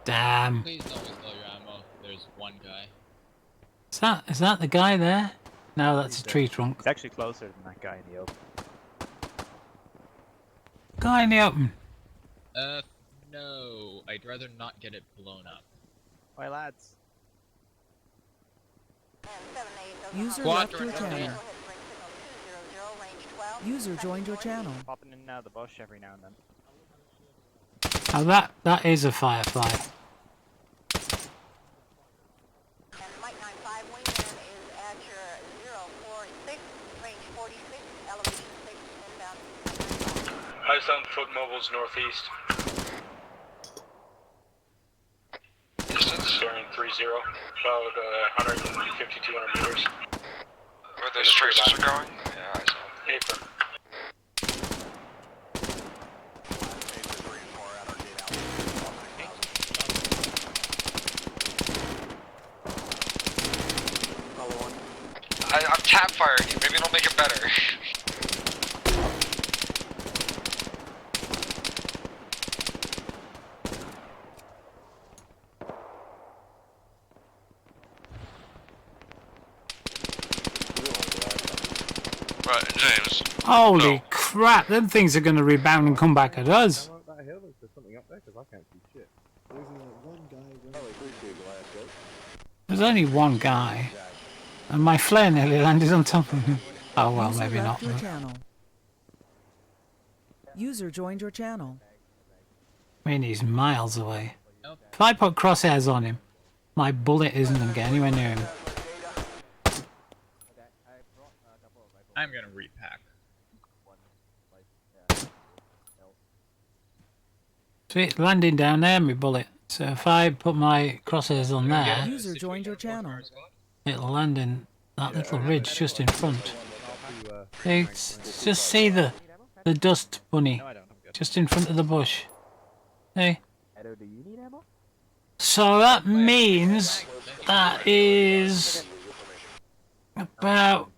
Damn. Please don't withdraw your ammo. There's one guy. Is that the guy there? No, that's a tree trunk. It's actually closer than that guy in the open. Guy in the open. No. I'd rather not get it blown up. Why, lads? User left your channel. User joined your channel. Popping in and out of the bush every now and then. Oh, that is a firefly. Eyes on foot mobiles northeast. Distance bearing 30, about 150, 200 meters. Where those tracers are going? Yeah, I saw. Apron. I'm tap firing you. Maybe it'll make it better. Right, James. Holy crap, them things are going to rebound and come back at us. There's only one guy. And my flare nearly landed on top of him. Oh well, User maybe left not. your channel. User joined your channel. I mean, he's miles away. If I put crosshairs on him, my bullet isn't going to get anywhere near him. I'm gonna repack. Sweet, landing down there, my bullet. So if I put my crosshairs on there, User joined your channel. it'll land in that little ridge just in front. Hey, just see the dust bunny just in front of the bush. Hey. So that means that is about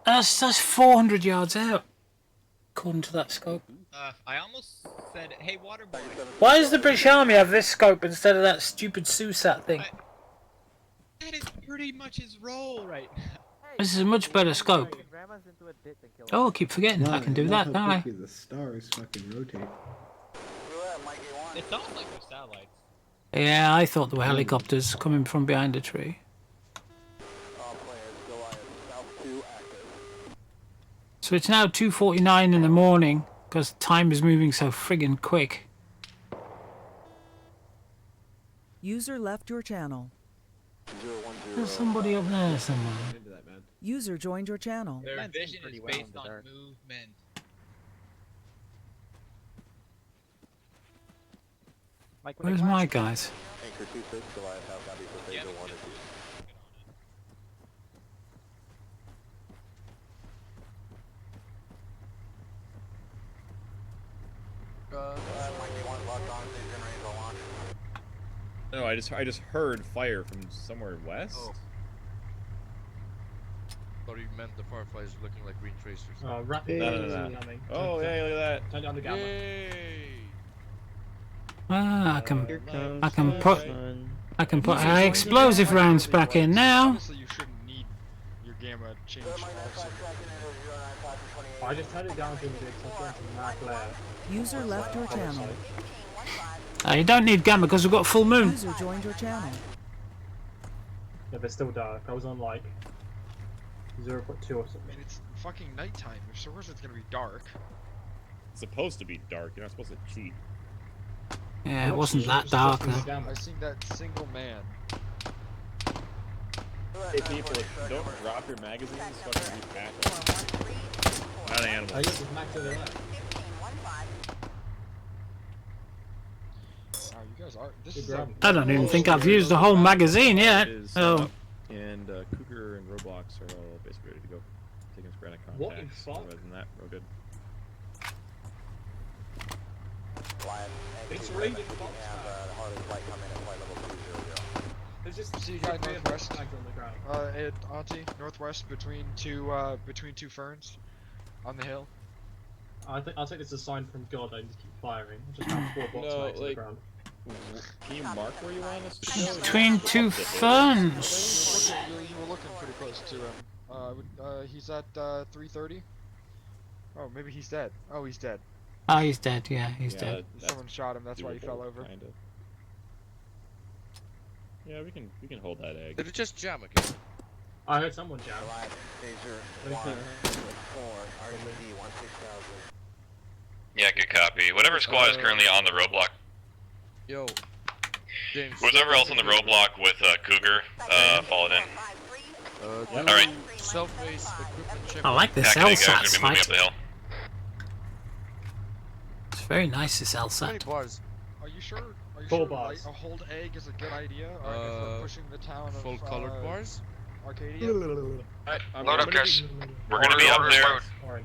that's 400 yards out, according to that scope. I almost said, hey, water boy. Why does the British Army have this scope instead of that stupid SUSAT thing? That is pretty much his role right now. This is a much better scope. Oh, I keep forgetting I can do that, don't I? The stars fucking rotate. It sounds like they're satellites. Yeah, I thought there were helicopters coming from behind a tree. So it's now 2:49 in the morning. because time is moving so friggin' quick. User left your channel. There's somebody up there somewhere. User joined your channel. Their vision is based on movement. Where's my guys? Anchor 26, Goliath House, copy for Phaser 1 and 2. No, I just heard fire from somewhere west. Oh. Thought you meant the fireflies looking like green tracers. Rapid coming. Oh, yeah, look at that. Turn down the gamma. Ah, I can put our explosive rounds back in now. Honestly, you shouldn't need your gamma changed. I just turned it down to mad glare. User left your channel. You don't need gamma because we've got full moon. User joined your channel. Yeah, they're still dark. I was on like 0.2 or something. I mean, it's fucking nighttime. Of course it's gonna be dark. It's supposed to be dark. You're not supposed to cheat. Yeah, it wasn't that dark though. I seen that single man. Hey people, don't drop your magazines. Fucking repack them. Not animals. I guess it's back to the left. Wow, you guys are. This is I don't even think I've used the whole magazine yet. Oh. And Cougar and Roblox are all basically ready to go. Taking sporadic contacts. What in fuck? Other than that, we're good. It's raining box. There's just see you guys northwest. Auntie, northwest between two ferns, on the hill. I'll take this as a sign from God. I just keep firing. I just have 4 box lights on the ground. Can you mark where you want us to go? Between two ferns. You were looking pretty close to him. He's at 330. Oh, maybe he's dead. Oh, he's dead. Oh, he's dead. Yeah, he's dead. Someone shot him. That's why he fell over. Kind of. Yeah, we can hold that egg. Did it just jam again? I heard someone jam. Yeah, good copy. Whatever squad is currently on the roadblock. Yo, James. Whatever else on the roadblock with Cougar, fall it in. Alright. I like this LSAT fight. It's very nice, this LSAT. How many bars? Are you sure? Are you 4 sure bars. a hold egg is a good idea? Or if we're pushing the town of full colored bars? Arcadia? Load up, guys. We're gonna be up there.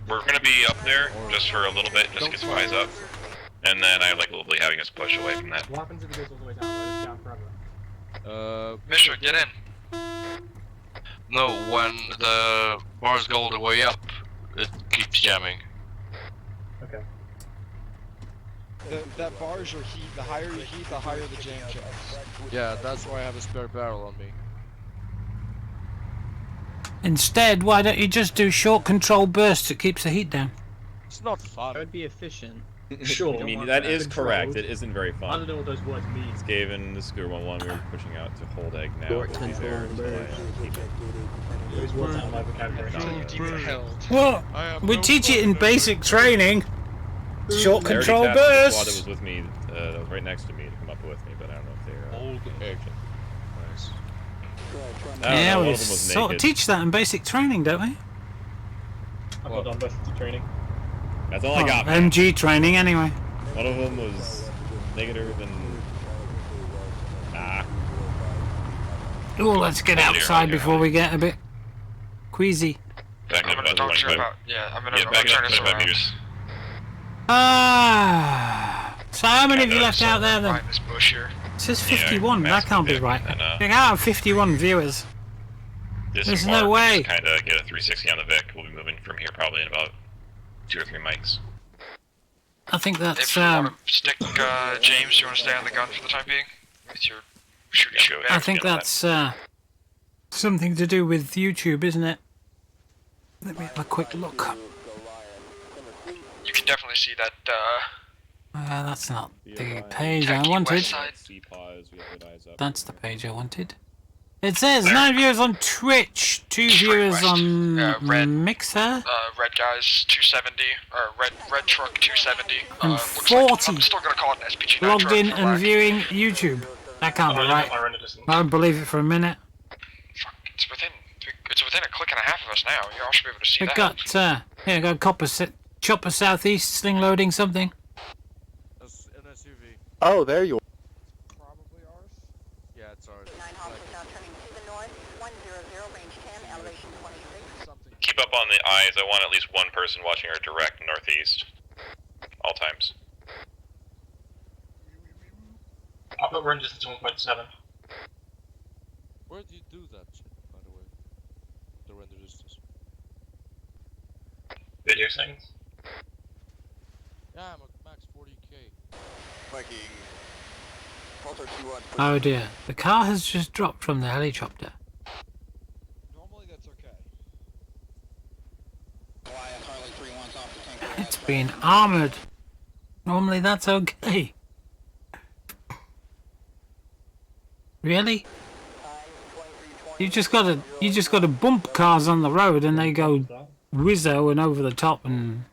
We're gonna be up there just for a little bit, just get spies up. And then I will be having us push away from that. What happens if it goes all the way down? Why is it down forever? Misha, get in. No, when the bars go all the way up, it keeps jamming. Okay. That bar's your heat. The higher you heat, the higher the jam checks. Yeah, that's why I have a spare barrel on me. Instead, why don't you just do short control bursts? It keeps the heat down. It's not fun. That would be efficient. Sure. I mean, that is correct. It isn't very fun. I don't know what those words mean. Skaven, this is Cougar 1-1. We were pushing out to hold egg now. We'll be there until I keep it. Those words out of my vocabulary. What? We teach it in basic training. Short I already control tasked the burst. squad that was with me, that was right next to me, to come up with me, but I don't know if they're Hold egg. Nice. Yeah, one we of them was sort of naked. teach that in basic training, don't we? I've not done basic training. That's all I got, man. MG training, anyway. One of them was negative and... Oh, let's get outside before we get a bit queasy. Back I'm gonna talk to you about. Yeah, I'm gonna back turn up this 25 around. meters. So how many have you left out there then? Behind this bush here. It says 51, that can't be right. Think I have 51 viewers. There's no way. Kind of get a 360 on the Vic. We'll be moving from here probably in about 2 or 3 mics. I think that's If you want to stick, James, you want to stay on the gun for the time being? With your shooting. I think that's something to do with YouTube, isn't it? Let me have a quick look. You can definitely see that. That's not the page I wanted. C-pause, we have good eyes up. That's the page I wanted. It says 9 viewers on Twitch, 2 viewers on Mixer, red guys 270 or red truck 270. and Looks 40 like, I'm still gonna call it an SPG 9 logged truck in for and lack. viewing YouTube. That can't be right. I don't believe it for a minute. It's within a click and a half of us now. You all should be able to see It that. got here, got chopper southeast, sling loading something. An SUV. Oh, there you are. Probably ours. Yeah, it's ours. 9 Hostiles now turning to the north, 100, range 10, elevation 26. Keep up on the eyes. I want at least one person watching our direct northeast. All times. I'll put run distance 1.7. Where do you do that shit, by the way? The render distance. Video settings. Yeah, I'm at max 40k. Fucking. Oh dear, the car has just dropped from the helicopter. Normally that's okay. It's been armored. Normally that's okay. Really? You just gotta bump cars on the road and they go whizzo and over the top and.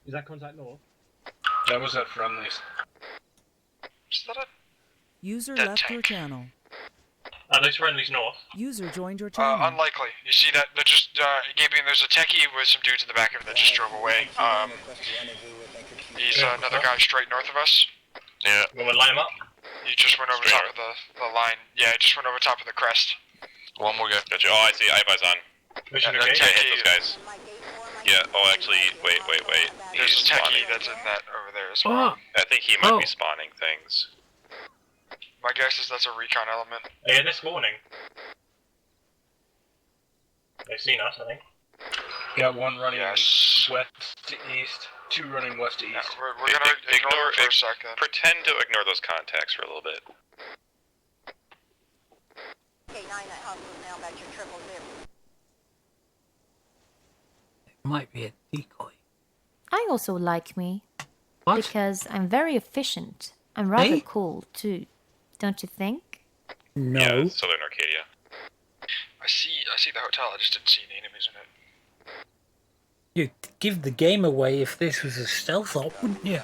Is that contact north? That was that friendlies. Is that a User Dead left tank. your channel. Are those friendlies north? User joined your channel. unlikely. You see that? They're just, Gabian, there's a techie with some dudes in the back of it that just drove away. He's another guy straight north of us. Yeah. You want to line him up? He just went over Straight top of the line. Yeah, he just went over top of the crest. One more guy. Gotcha. Oh, I see. Eyes on. Mission Yeah, okay? Yeah, hit those guys. Yeah. Oh, actually, wait. There's He's a techie spawning. that's in that over there as well. I think he might be spawning things. My guess is that's a recon element. Yeah, this morning. They've seen us, I think. Got one running Yes. west to east, 2 running west to east. Yeah, we're gonna ignore it for a second. Pretend to ignore those contacts for a little bit. Okay, 9 Hostiles now back to 000. Might be a decoy. I also like me. What? Because I'm very efficient. I'm rather Hey? cool too. Don't you think? No. Yeah, Southern Arcadia. I see the hotel. I just didn't see any enemies in it. You'd give the game away if this was a stealth op, wouldn't you?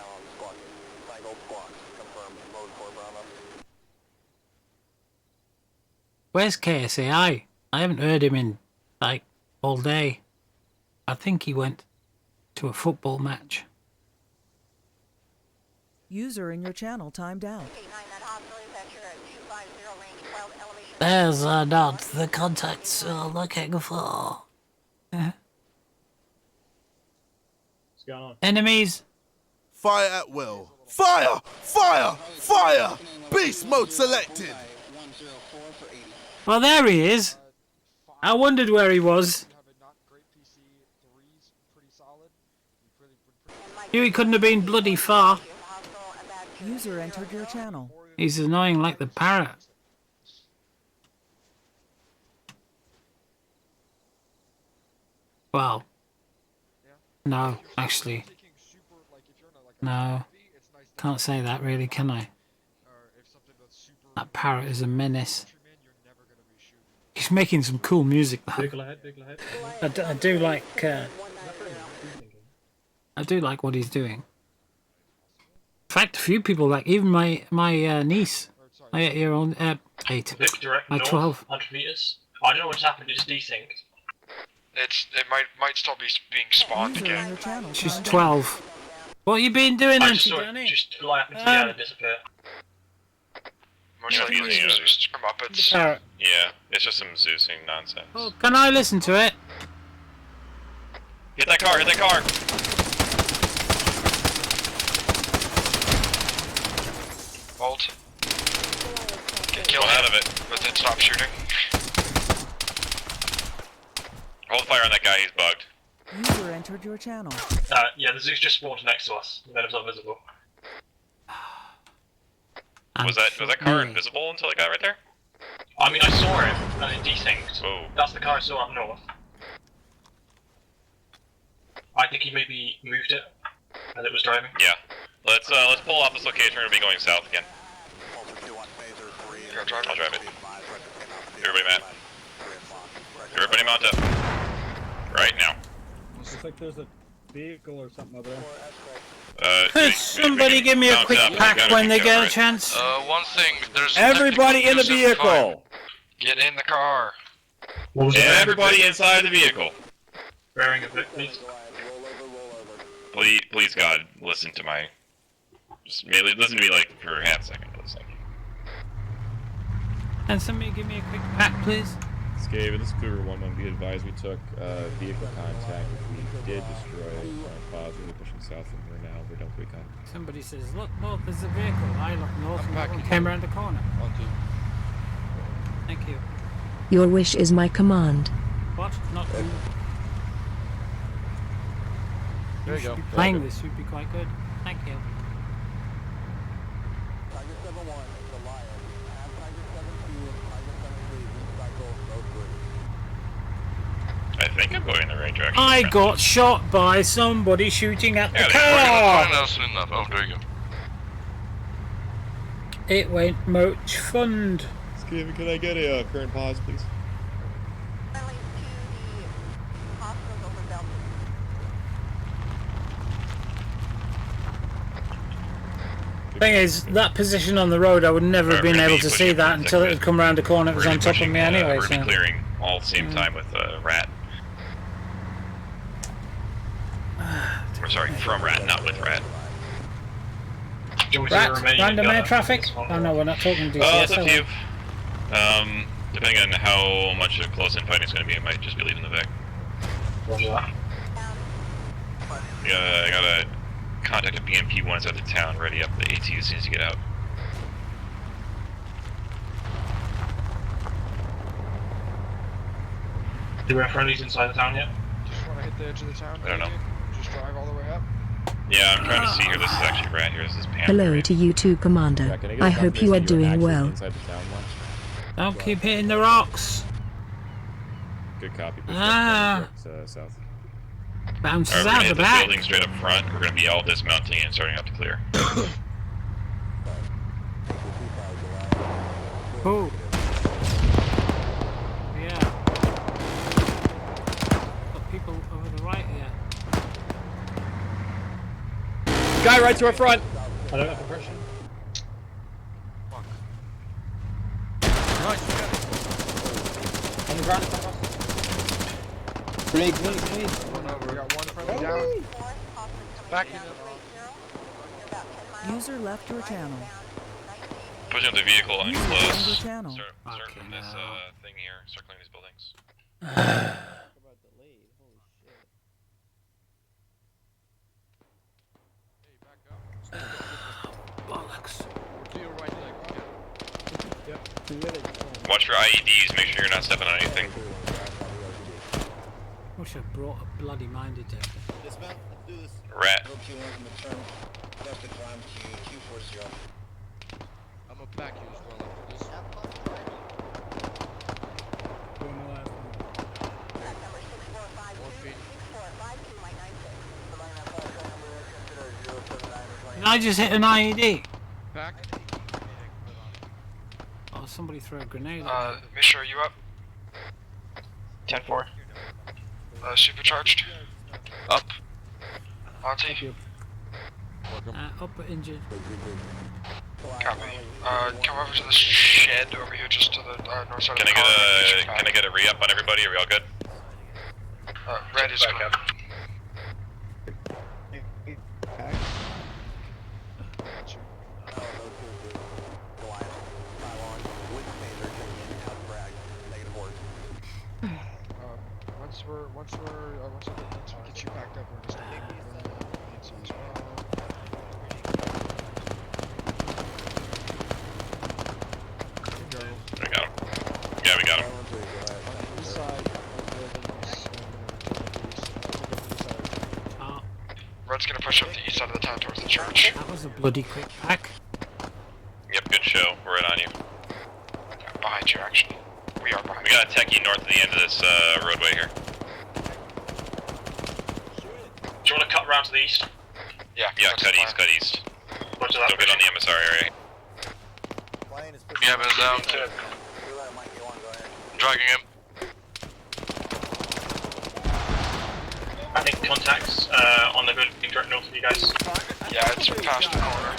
Where's KSAI? I haven't heard him in, like, all day. I think he went to a football match. User in your channel timed out. There's not the contacts we're looking for. What's going on? Enemies. Fire at will. Fire! Fire! Fire! Beast mode selected! Well, there he is. I wondered where he was. Knew he couldn't have been bloody far. User entered your channel. He's annoying like the parrot. Well, no, actually, no, can't say that really, can I? That parrot is a menace. He's making some cool music though. Vehicle ahead, vehicle ahead. I do like, I do like what he's doing. In fact, a few people like, even my niece, your own 8, Vic direct my north, 12. 100 meters. I don't know what's happened, it's desynced. It might still be being spawned again. She's 12. What you been doing, I Auntie just saw it Danny? just fly up into the air and disappear. Most likely it's just from Muppets. Parrot. Yeah, it's just some Zeusing nonsense. Oh, can I listen to it? Hit that car, hit that car! Bolt. Get killed out of it. But then stop shooting. Hold fire on that guy, he's bugged. User entered your channel. Yeah, the Zeus just spawned next to us, and then it was not visible. Was that car invisible until it got right there? I mean, I saw it, and it desynced. Oh. That's the car I saw up north. I think he maybe moved it as it was driving. Yeah. Let's pull off this location. We're gonna be going south again. I'll drive it. Everybody mount. Everybody mount up. Right now. Looks like there's a vehicle or something over there. Could somebody give me a quick pack when they get a chance? One thing, there's everybody in the vehicle! Get in the car. Everybody inside the vehicle. Bearing a bit, please. Please, God, listen to my... Just listen to me, like, for half a second, please. Thank you. Can somebody give me a quick pack, please? Scave, this is Cougar 1-1. Be advised we took vehicle contact. We did destroy files. We're pushing south from here now. We're done with recon. Somebody says, look north, there's a vehicle. I look north and came around the corner. Thank you. Your wish is my command. What? Not you. There you go. Playing this would be quite good. Thank you. I think I'm going in the right direction. I got shot by somebody shooting at the car! It went much fun. Scave, can I get a current pause, please? Thing is, that position on the road, I would never have been able to see that until it had come around the corner. It was on top of me anyway. We're clearing all at the same time with Rat. Or sorry, from Rat, not with Rat. Rat, random air traffic? Oh no, we're not talking to it's up to you. Depending on how much of close in fighting is going to be, I might just be leaving the Vic. I gotta contact a BMP once out of town, ready up the AT as soon as you get out. Do we have friendlies inside the town yet? Just want to hit the edge of the town. I don't know. Just drive all the way up. Yeah, I'm trying to see here. This is actually Rat here. This is Pam. Hello to you too, Commander. I hope you are doing well. Don't keep hitting the rocks. Good copy. South. Bounces Alright, out the we're gonna hit back. the building straight up front. We're gonna be all dismounting and starting out to clear. Oh. Yeah. Got people over the right here. Guy right to our front. I don't have impression. Fuck. Nice, you got it. On the ground in front of us. Grenade. We got one friendly down. Back in User left your channel. Pushing up the vehicle and User close. joined your channel. Circling this thing here, circling these buildings. Bollocks. Watch for IEDs, make sure you're not stepping on anything. Wish I brought a bloody mine detector. Dismount, let's do this. Rat. Q1 from the turn. Left to climb Q40. I'm gonna back you as well after this. Doing the last one. Did I just hit an IED? Back. Oh, somebody threw a grenade. Misha, are you up? 10-4. Supercharged. Up. Auntie. Up but injured. Copy. Come over to the shed over here, just to the north side Can of the car. I get a re-up on everybody? Are we all good? Red is good. Once we get you packed up, we're just gonna move as well. We got him. Yeah, we got him. This side of the Red's gonna push up the east side of the town towards the church. That was a bloody quick pack. Yep, good show. We're right on you. Behind you, actually. We are behind We got a techie north of the end of this roadway here. Do you want to cut around to the east? Yeah, cut east. Don't get on the MSR area. Yeah, but down to dragging him. I think contacts on the building direct north of you guys. Yeah, it's past the corner.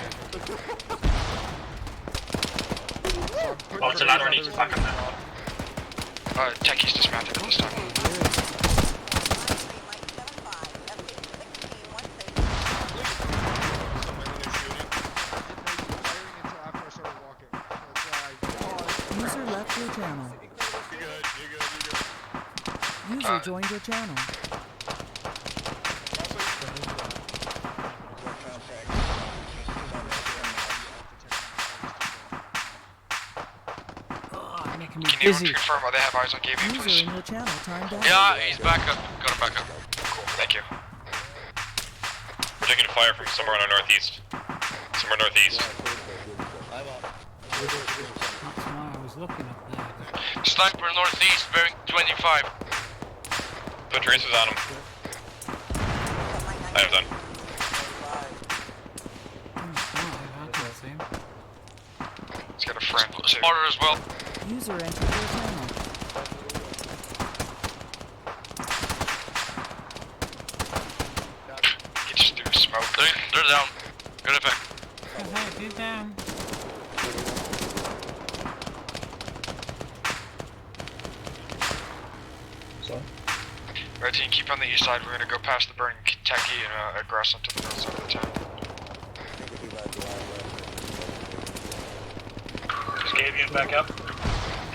Oh, it's a ladder, I need to back up now. Techie's dismounted at this time. User left your channel. User joined your channel. Can you confirm why they have eyes on Gabriel, please? User in your channel timed out. Yeah, he's back up. Got him back up. Cool, thank you. We're taking fire from somewhere on our northeast. Somewhere northeast. That's why I was looking up there. Sniper northeast, bearing 25. Put tracers on him. I have done. I can't see him. He's got a friend too. Spotter as well. User entered your channel. He just threw smoke. They're down. Good effect. Okay, he's down. Red team, keep on the east side. We're gonna go past the burning Kentucky and aggress into the north side of the town. Is Gavian back up?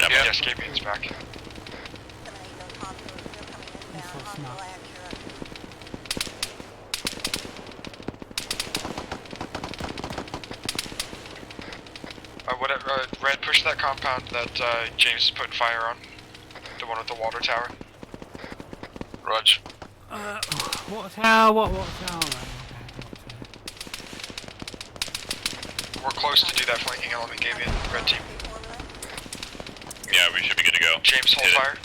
Yep. Yeah, Scapian's back. Red, push that compound that James is putting fire on. The one with the water tower. Raj. What tower? What tower? We're close to do that flanking element, Gavian. Red team. Yeah, we should be good to go. James, hold fire.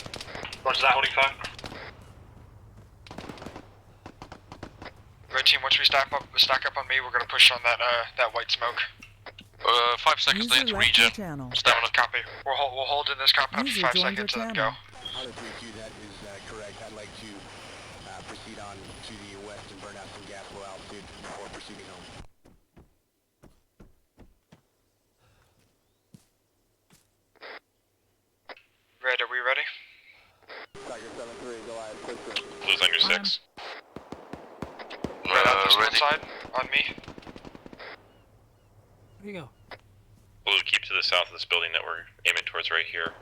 Roger that, holding fire. Red team, once we stack up on me, we're gonna push on that white smoke. 5 seconds User late to left regen. your channel. Stamina. Copy. We'll hold in this compound User for 5 joined seconds your and then go. channel. I'll agree with you, that is correct. I'd like to proceed on to the west and burn out some gas low altitude before proceeding home. Red, are we ready? Blue's on your 6. Red out this one ready. side, on me. Where you go? Blue, keep to the south of this building that we're aiming towards right here.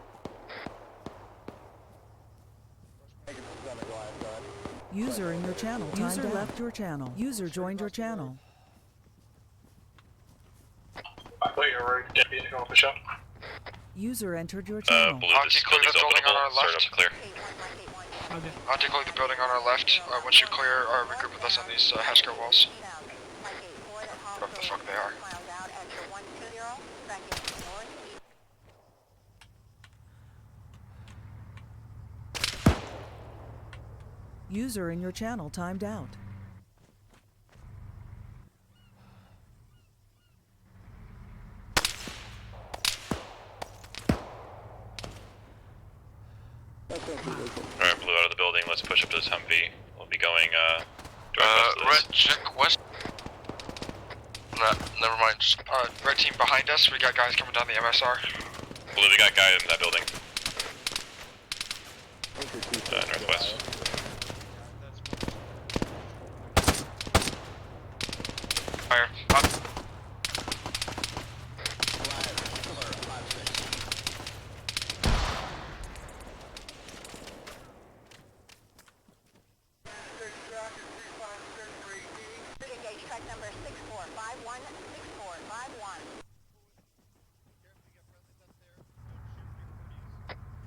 User in your channel. User left your channel. User joined your channel. I thought you were Gavian to go up a shot. User entered your channel. Blue, this building's openable. Start up clear. Auntie, clear the building on our left. Once you clear, regroup with us on these Haskell walls. Whatever the fuck they are. User in your channel timed out. Alright, Blue out of the building. Let's push up to this Humvee. We'll be going Red, check west. Nah, never mind. Red team behind us. We got guys coming down the MSR. Blue, we got guy in that building. Northwest. Fire. Up.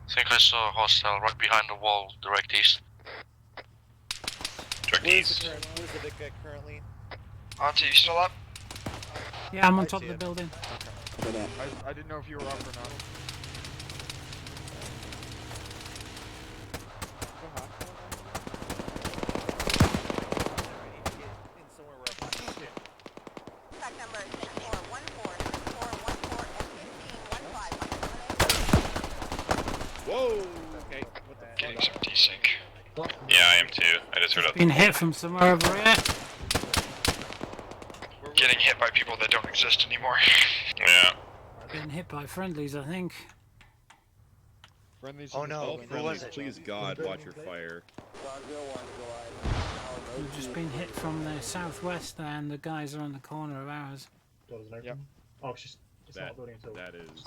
I think I saw a hostile right behind the wall, direct east. Direct east. Where's the big guy currently? Auntie, you still up? Yeah, I'm on top of the building. Okay. I didn't know if you were up or not. Whoa! Okay, what the Getting some desync. Yeah, I am too. I just heard a... Been hit from somewhere over here. Getting hit by people that don't exist anymore. Yeah. Been hit by friendlies, I think. Friendlies. Oh no, who was it? Please God, watch your fire. We've just been hit from the southwest there, and the guys are on the corner of ours. Yep. Oh, it's just, that is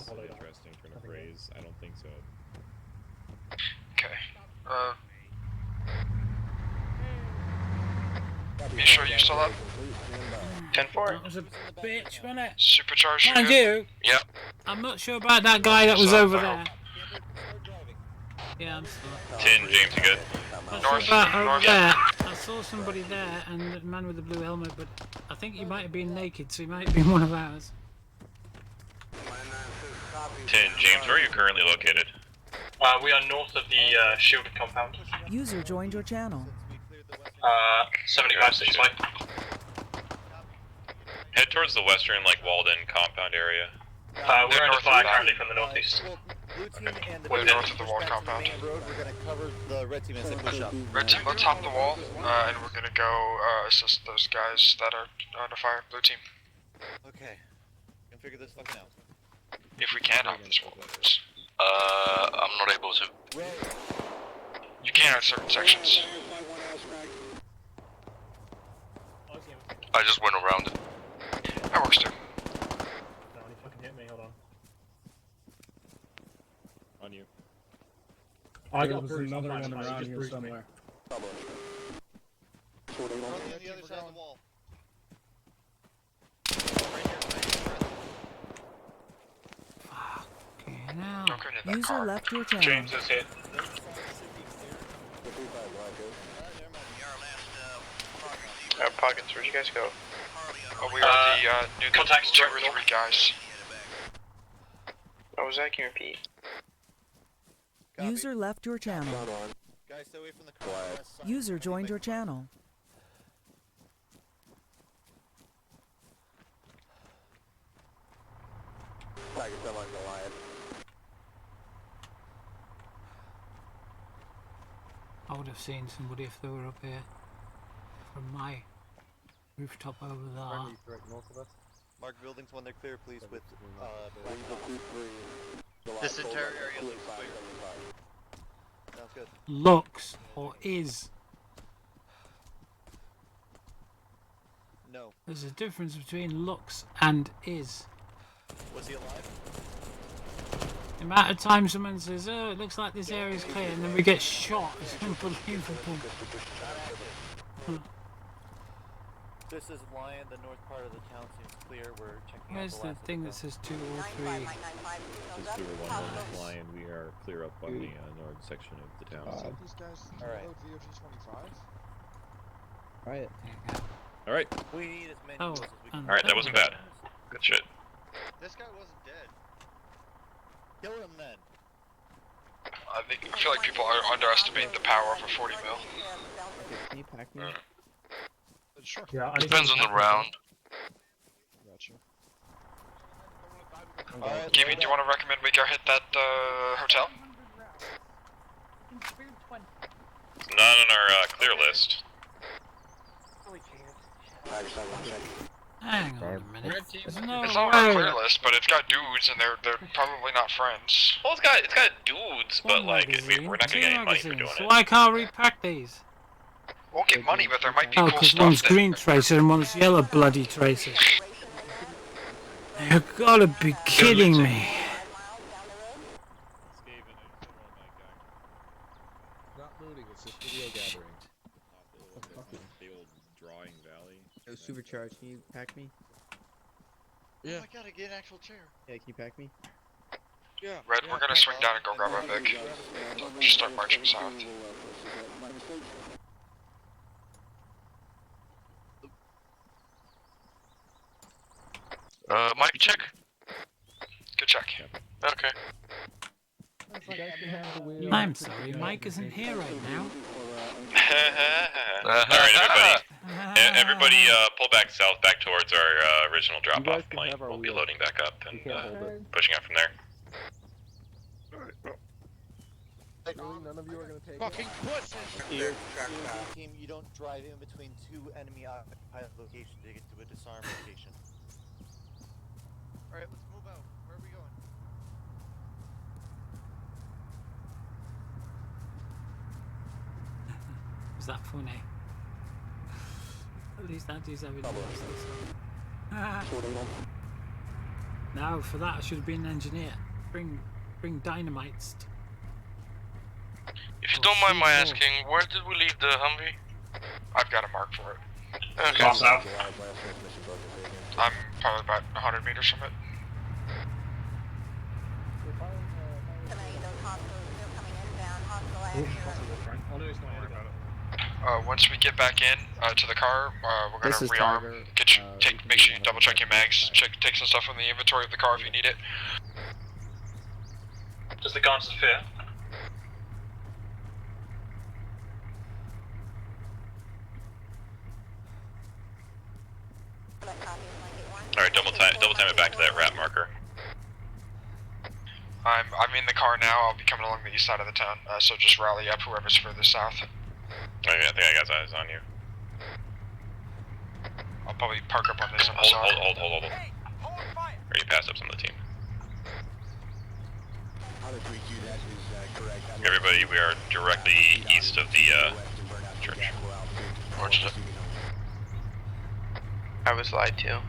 an interesting turn of phrase. I don't think so. Okay. You sure you still up? 10-4. That was a bitch, wasn't it? Supercharge. And you? Yep. I'm not sure about that guy that was over there. Yeah, I'm sorry. 10, James, you good? North, over there. I saw somebody there, and the man with the blue helmet, but I think he might have been naked, so he might have been one of ours. 10, James, where are you currently located? We are north of the shielded compound. User joined your channel. 7565. Head towards the western, like, walled-in compound area. We're under fire currently from the northeast. Blue team and the We're north of the wall compound. road, we're gonna cover the red team as they push up. Red team, let's hop the wall, and we're gonna go assist those guys that are under fire. Blue team. Okay. Can figure this fucking out. If we can hop this wall, that is. I'm not able to. You can at certain sections. I just went around it. That works too. No, he fucking hit me, hold on. On you. I got another one around here somewhere. On the other side of the wall. Now. User left your channel. James is hit. Pockets, where'd you guys go? Oh, we are the new contacts 2 or 3 guys. What was that? Can you repeat? User left your channel. Guys, stay away from the car. User joined your channel. I would have seen somebody if they were up here from my rooftop over there. Mark buildings when they're clear, please, with This entire area looks clear. Sounds good. Looks or is. No. There's a difference between looks and is. Was he alive? The amount of time someone says, oh, it looks like this area's clear, and then we get shot. It's unbelievable. This is Lion, the north part of the town seems clear. We're checking Where's out the last thing that says 2 or 3? This is 2-1-1 Lion. We are clear up on the north section of the town. These guys Alright. VOG 25. Alright. Alright. We need as many Oh, votes as we can. Alright, that wasn't bad. Good shit. This guy wasn't dead. Kill him then. I feel like people are underestimating the power of a 40 mil. Can you pack me? Sure. Yeah, Depends on the round. Gotcha. Gamey, do you want to recommend we go hit that hotel? It's not on our clear list. Hang on a minute. There's no It's not on our way. clear list, but it's got dudes, and they're probably not friends. Well, it's got dudes, but One like magazine, we're not gonna get any money for magazines. doing So it. why can't we pack these? Won't get money, but there might be Oh, cool because stuff one's there. green tracer and one's yellow bloody tracer. You gotta be kidding me. Not looting, it's just video gathering. The old drawing valley. Oh, supercharge, can you pack me? Yeah. Oh my god, I get an actual chair. Yeah, can you pack me? Yeah. Red, we're gonna swing down and go grab our Vic. Just start marching south. Mike, check. Good check. Okay. I'm sorry, Mike isn't here right now. Alright, everybody pull back south, back towards our original drop-off point. We'll be loading back up and pushing out from there. Really, none of you are gonna take Fucking it? push it! Team, you don't drive in between two enemy occupied locations to get to a disarm location. Alright, let's move out. Where are we going? Was that funny? At least Andy's having a No, for that I should have been an engineer. Bring dynamites. If you don't mind my asking, where did we leave the Humvee? I've got a mark for it. Okay. I'm probably about 100 meters from it. Once we get back in to the car, we're gonna rearm. Make sure you double check your mags. Take some stuff from the inventory of the car if you need it. Does the guns fit? Alright, double time it back to that rat marker. I'm in the car now. I'll be coming along the east side of the town, so just rally up whoever's further south. Okay, I think I got eyes on you. I'll probably park up on this on the side. Hold. Or you pass up some of the team. Everybody, we are directly east of the church. Roger. I was lied to.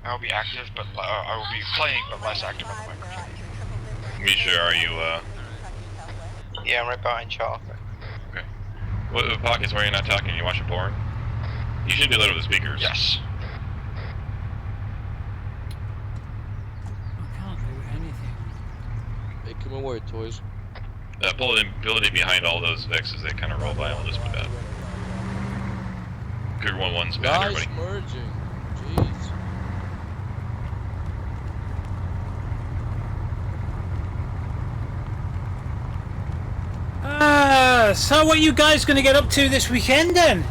I'll be active, but I will be playing, but less active on the microphone. Misha, are you, Yeah, I'm right behind Chalk. Okay. What pockets where you're not talking? You watching porn? You should be louder with the speakers. Yes. I can't do anything. Hey, come away, toys. Pull it in behind all those Vicks as they kind of roll by. I'll just put that. Crew 1-1's back, everybody. Merging. Jeez. So what are you guys going to get up to this weekend then?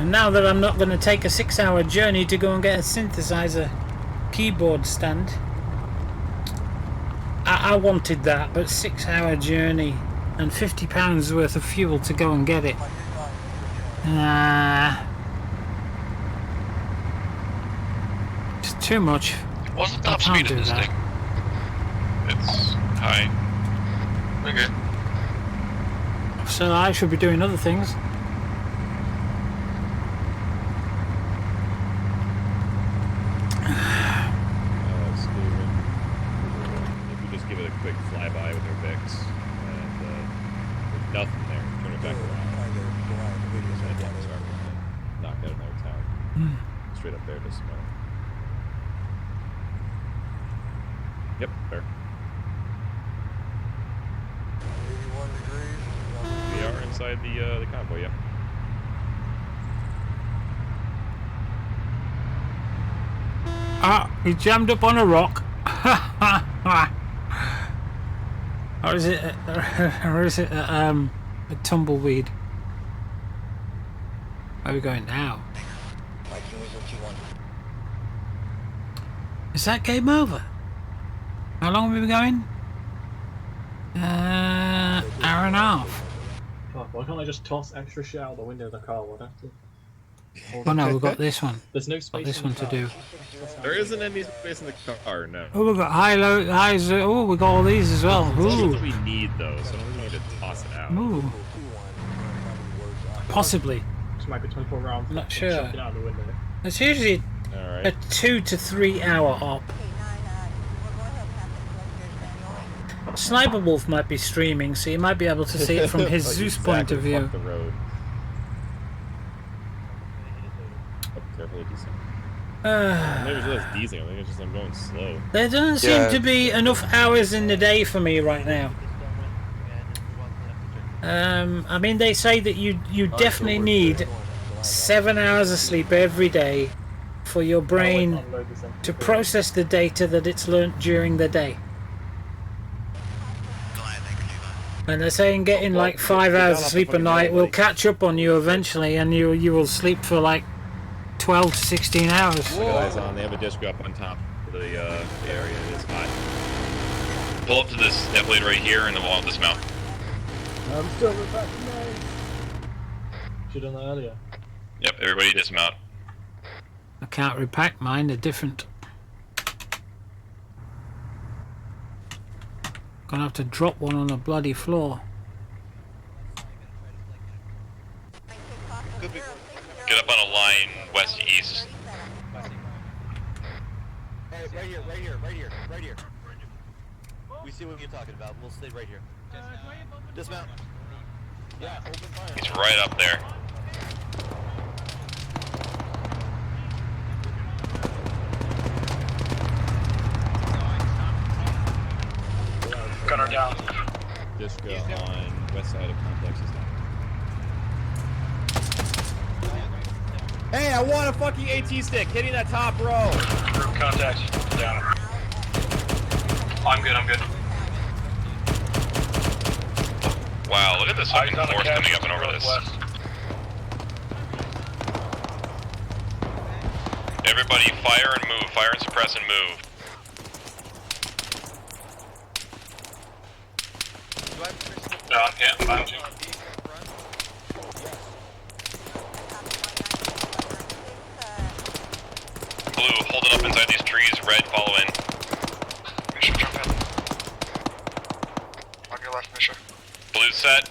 Now that I'm not going to take a 6-hour journey to go and get a synthesizer keyboard stand. I wanted that, but 6-hour journey and £50 worth of fuel to go and get it. It's too much. What's the top speed of this thing? It's high. Okay. So I should be doing other things. If you just give it a quick flyby with your Vicks, and there's nothing there, turn it back around. Knock out another town. Straight up there, just Yep, fair. 81 degrees. We are inside the convoy, yep. He jammed up on a rock. Or is it a tumbleweed? Where are we going now? Is that game over? How long have we been going? Hour and a half. Oh, why can't I just toss extra shit out the window of the car? What have to? Oh no, we've got this one. There's no space. Got this one to do. There isn't any space in the car, no. Oh, we've got high, low, highs. Oh, we got all these as well. That's Ooh. what we need, though, so I don't need to toss it out. Ooh. Possibly. This might be 24 rounds. I'm not sure. Chuck it out the window. It's usually a 2 to 3 hour op. Sniperwolf might be streaming, so you might be able to see it from his Zeus point of view. The road. Oh, careful with descent. Maybe it's just descent. I think it's just I'm going slow. There doesn't seem to be enough hours in the day for me right now. I mean, they say that you definitely need 7 hours of sleep every day for your brain to process the data that it's learnt during the day. And they're saying getting like 5 hours of sleep a night will catch up on you eventually, and you will sleep for like 12 to 16 hours. Look at eyes on. They have a disc up on top of the area. It's hot. Pull up to this definitely right here, and then we'll all dismount. I'm still back tonight. Should have done that earlier. Yep, everybody dismount. I can't repack mine, they're different. Gonna have to drop one on the bloody floor. Get up on a line west to east. Hey, right here. We see what you're talking about. We'll stay right here. Dismount. Yeah, open fire. He's right up there. Gunner down. Disco on west side of complex is down. Hey, I want a fucking AT stick hitting that top row. Group contact down. I'm good. Wow, look at this fucking force coming up and over this. Everybody fire and move. Fire and suppress and move. Yeah, I'm bound to. Blue, hold it up inside these trees. Red, follow in. Misha, jump in. On your left, Misha. Blue set.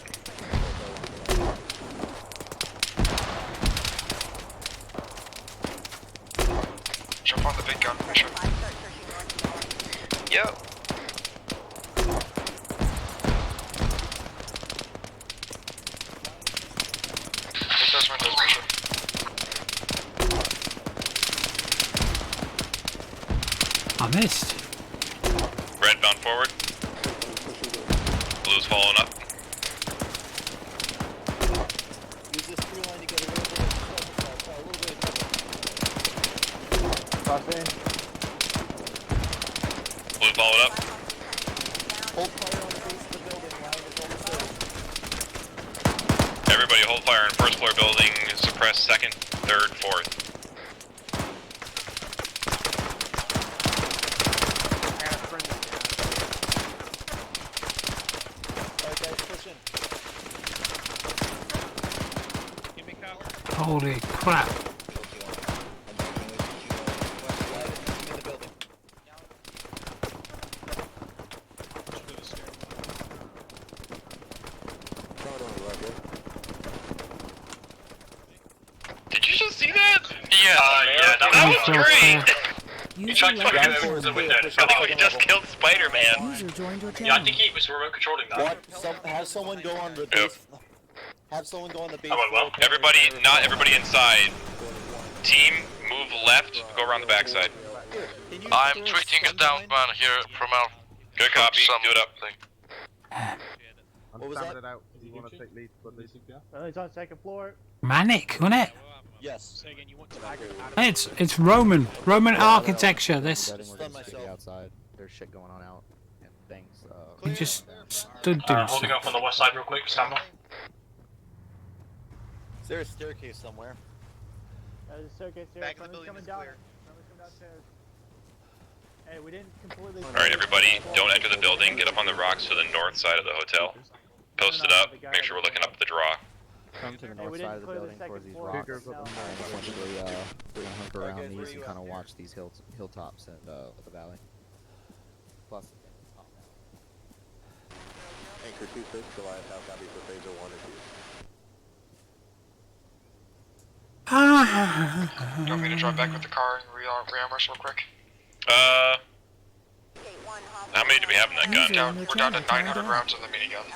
Jump on the big gun, Misha. Yep. Hit those windows, Misha. I missed. Red bound forward. Blue's following up. Use this through line to get a little bit of cover. Blue followed up. Hold fire on the base of the building. Line is almost over. Everybody hold fire in first floor building. Suppress second, third, fourth. Holy crap. Did you just see that? Yeah, that was great! He tried to fucking over the window. Oh, he just killed Spider-Man. User joined your Yeah, I channel. think he was remote controlling that. Have someone go on the base. Have someone go on the base. Well, everybody, not everybody inside. Team, move left, go around the backside. I'm tweeting it down, man, here from our... Good copy, do it up. What was that? It's on second floor. Manic, wasn't it? Yes. It's Roman architecture. This. Outside. There's shit going on out and things. He just stood doing Holding stuff. up on the west side real quick, stand by. Is there a staircase somewhere? There's a staircase here. Back of the building Coming is down. clear. Someone's coming downstairs. Hey, we didn't completely. Alright, everybody, don't enter the building. Get up on the rocks to the north side of the hotel. Post it up. Make sure we're looking up at the draw. Come to the north side of the building towards these rocks. Essentially, we're gonna hunker around these and kind of watch these hilltops and the valley. Plus. Anchor 2-6, Goliath, how copies for phase 1 or 2? You want me to drive back with the car and re-armor real quick? How many do we have in that gun? We're down to 900 rounds in the minigun.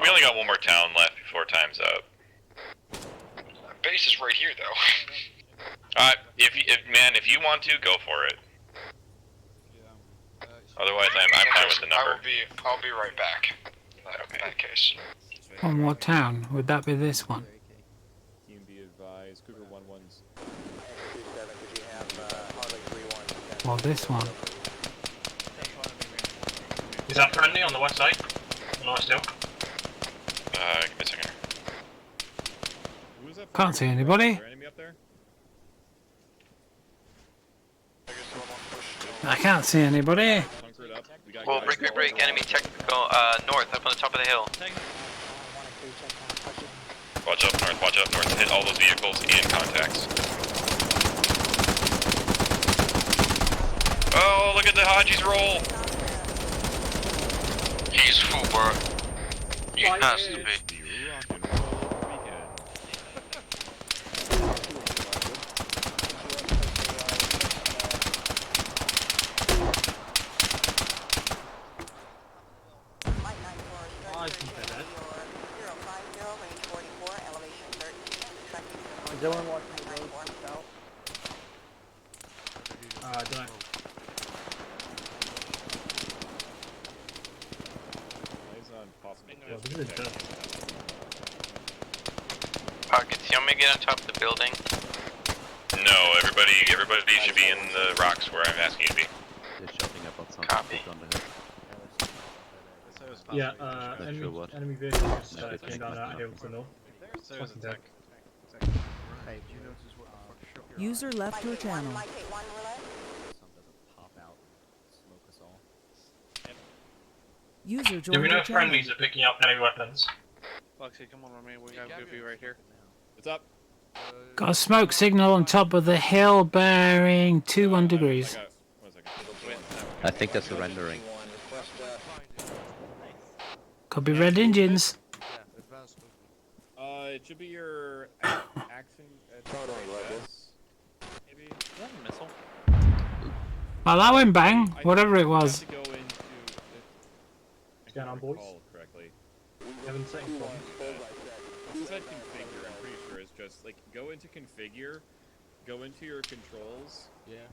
We only got one more town left before time's up. Base is right here, though. If you want to, go for it. Otherwise, I'm fine with the number. I'll be right back. In that case. One more town. Would that be this one? Team be advised, Cougar 1-1's. Or this one? Is that friendly on the west side? Nice still. Give me a second. Can't see anybody. Enemy up there? I can't see anybody. Well, break. Enemy technical, north, up on the top of the hill. Watch up north. Hit all those vehicles and contacts. Oh, look at the Haji's roll! He's full, bro. He has to be. Is anyone watching the road south? I don't know. Pockets, you want me to get on top of the building? No, everybody should be in the rocks where I'm asking you to be. They're shoving up on something. Copy. Yeah, enemy vehicle just came down that hill to the north. Fucking dead. User left your channel. User Do joined we your know channel. friendlies are picking up enemy weapons? Foxy, come on, man. We gotta be right here. What's up? Got a smoke signal on top of the hill bearing 21 degrees. I think that's surrendering. Could be red engines. It should be your action. Maybe. Is that a missile? Well, that went bang, whatever it was. What's going on, boys? Correctly. Haven't seen one. It said configure, I'm pretty sure it's just like go into configure, go into your controls. Yeah.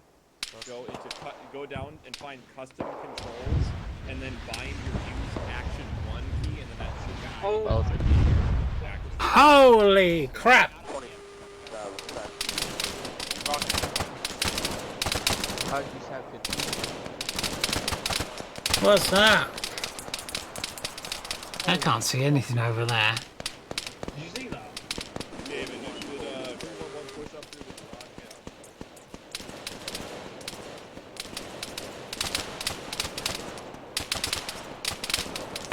Go down and find custom controls, and then bind your use action 1 key, and then that should be Holy crap! What's that? I can't see anything over there. Did you see that? David, did 311 push up through the garage?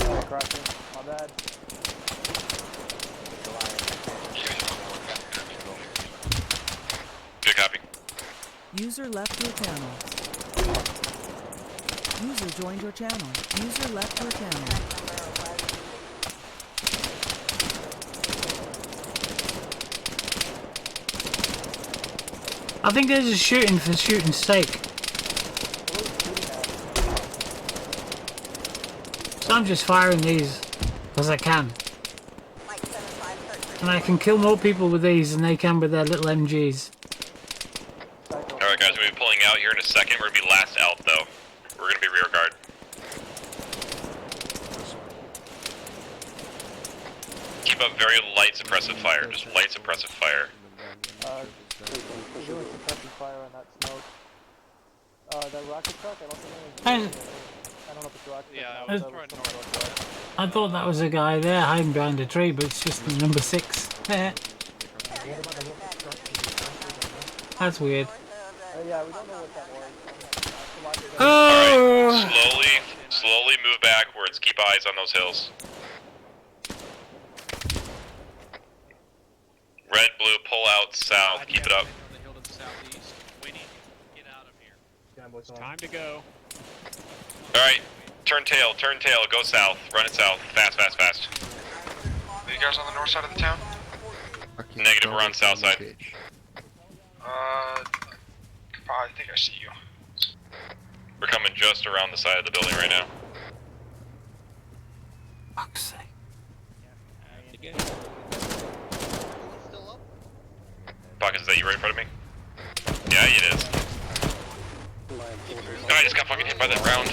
Sorry, crashing. My bad. Good copy. User left your channel. User joined your channel. User left your channel. I think they're just shooting for shooting's sake. So I'm just firing these as I can. And I can kill more people with these than they can with their little MGs. Alright guys, we'll be pulling out here in a second. We're going to be last out though. We're going to be rear guard. Keep up very light suppressive fire, just light suppressive fire. We're doing suppressive fire on that smoke. That rocket truck, I don't think I don't know if it's rocket. Yeah, I was trying to I thought that was a guy there hiding behind a tree, but it's just number 6. That's weird. yeah, we don't know what that was. Oh! Alright, slowly move backwards. Keep eyes on those hills. Red, blue, pull out south. Keep it up. Time to go. Alright, turn tail, go south. Run it south. Fast. Are you guys on the north side of the town? Negative, we're on the south side. I think I see you. We're coming just around the side of the building right now. Fuck's sake. Pockets, is that you right in front of me? Yeah, it is. God, I just got fucking hit by that round.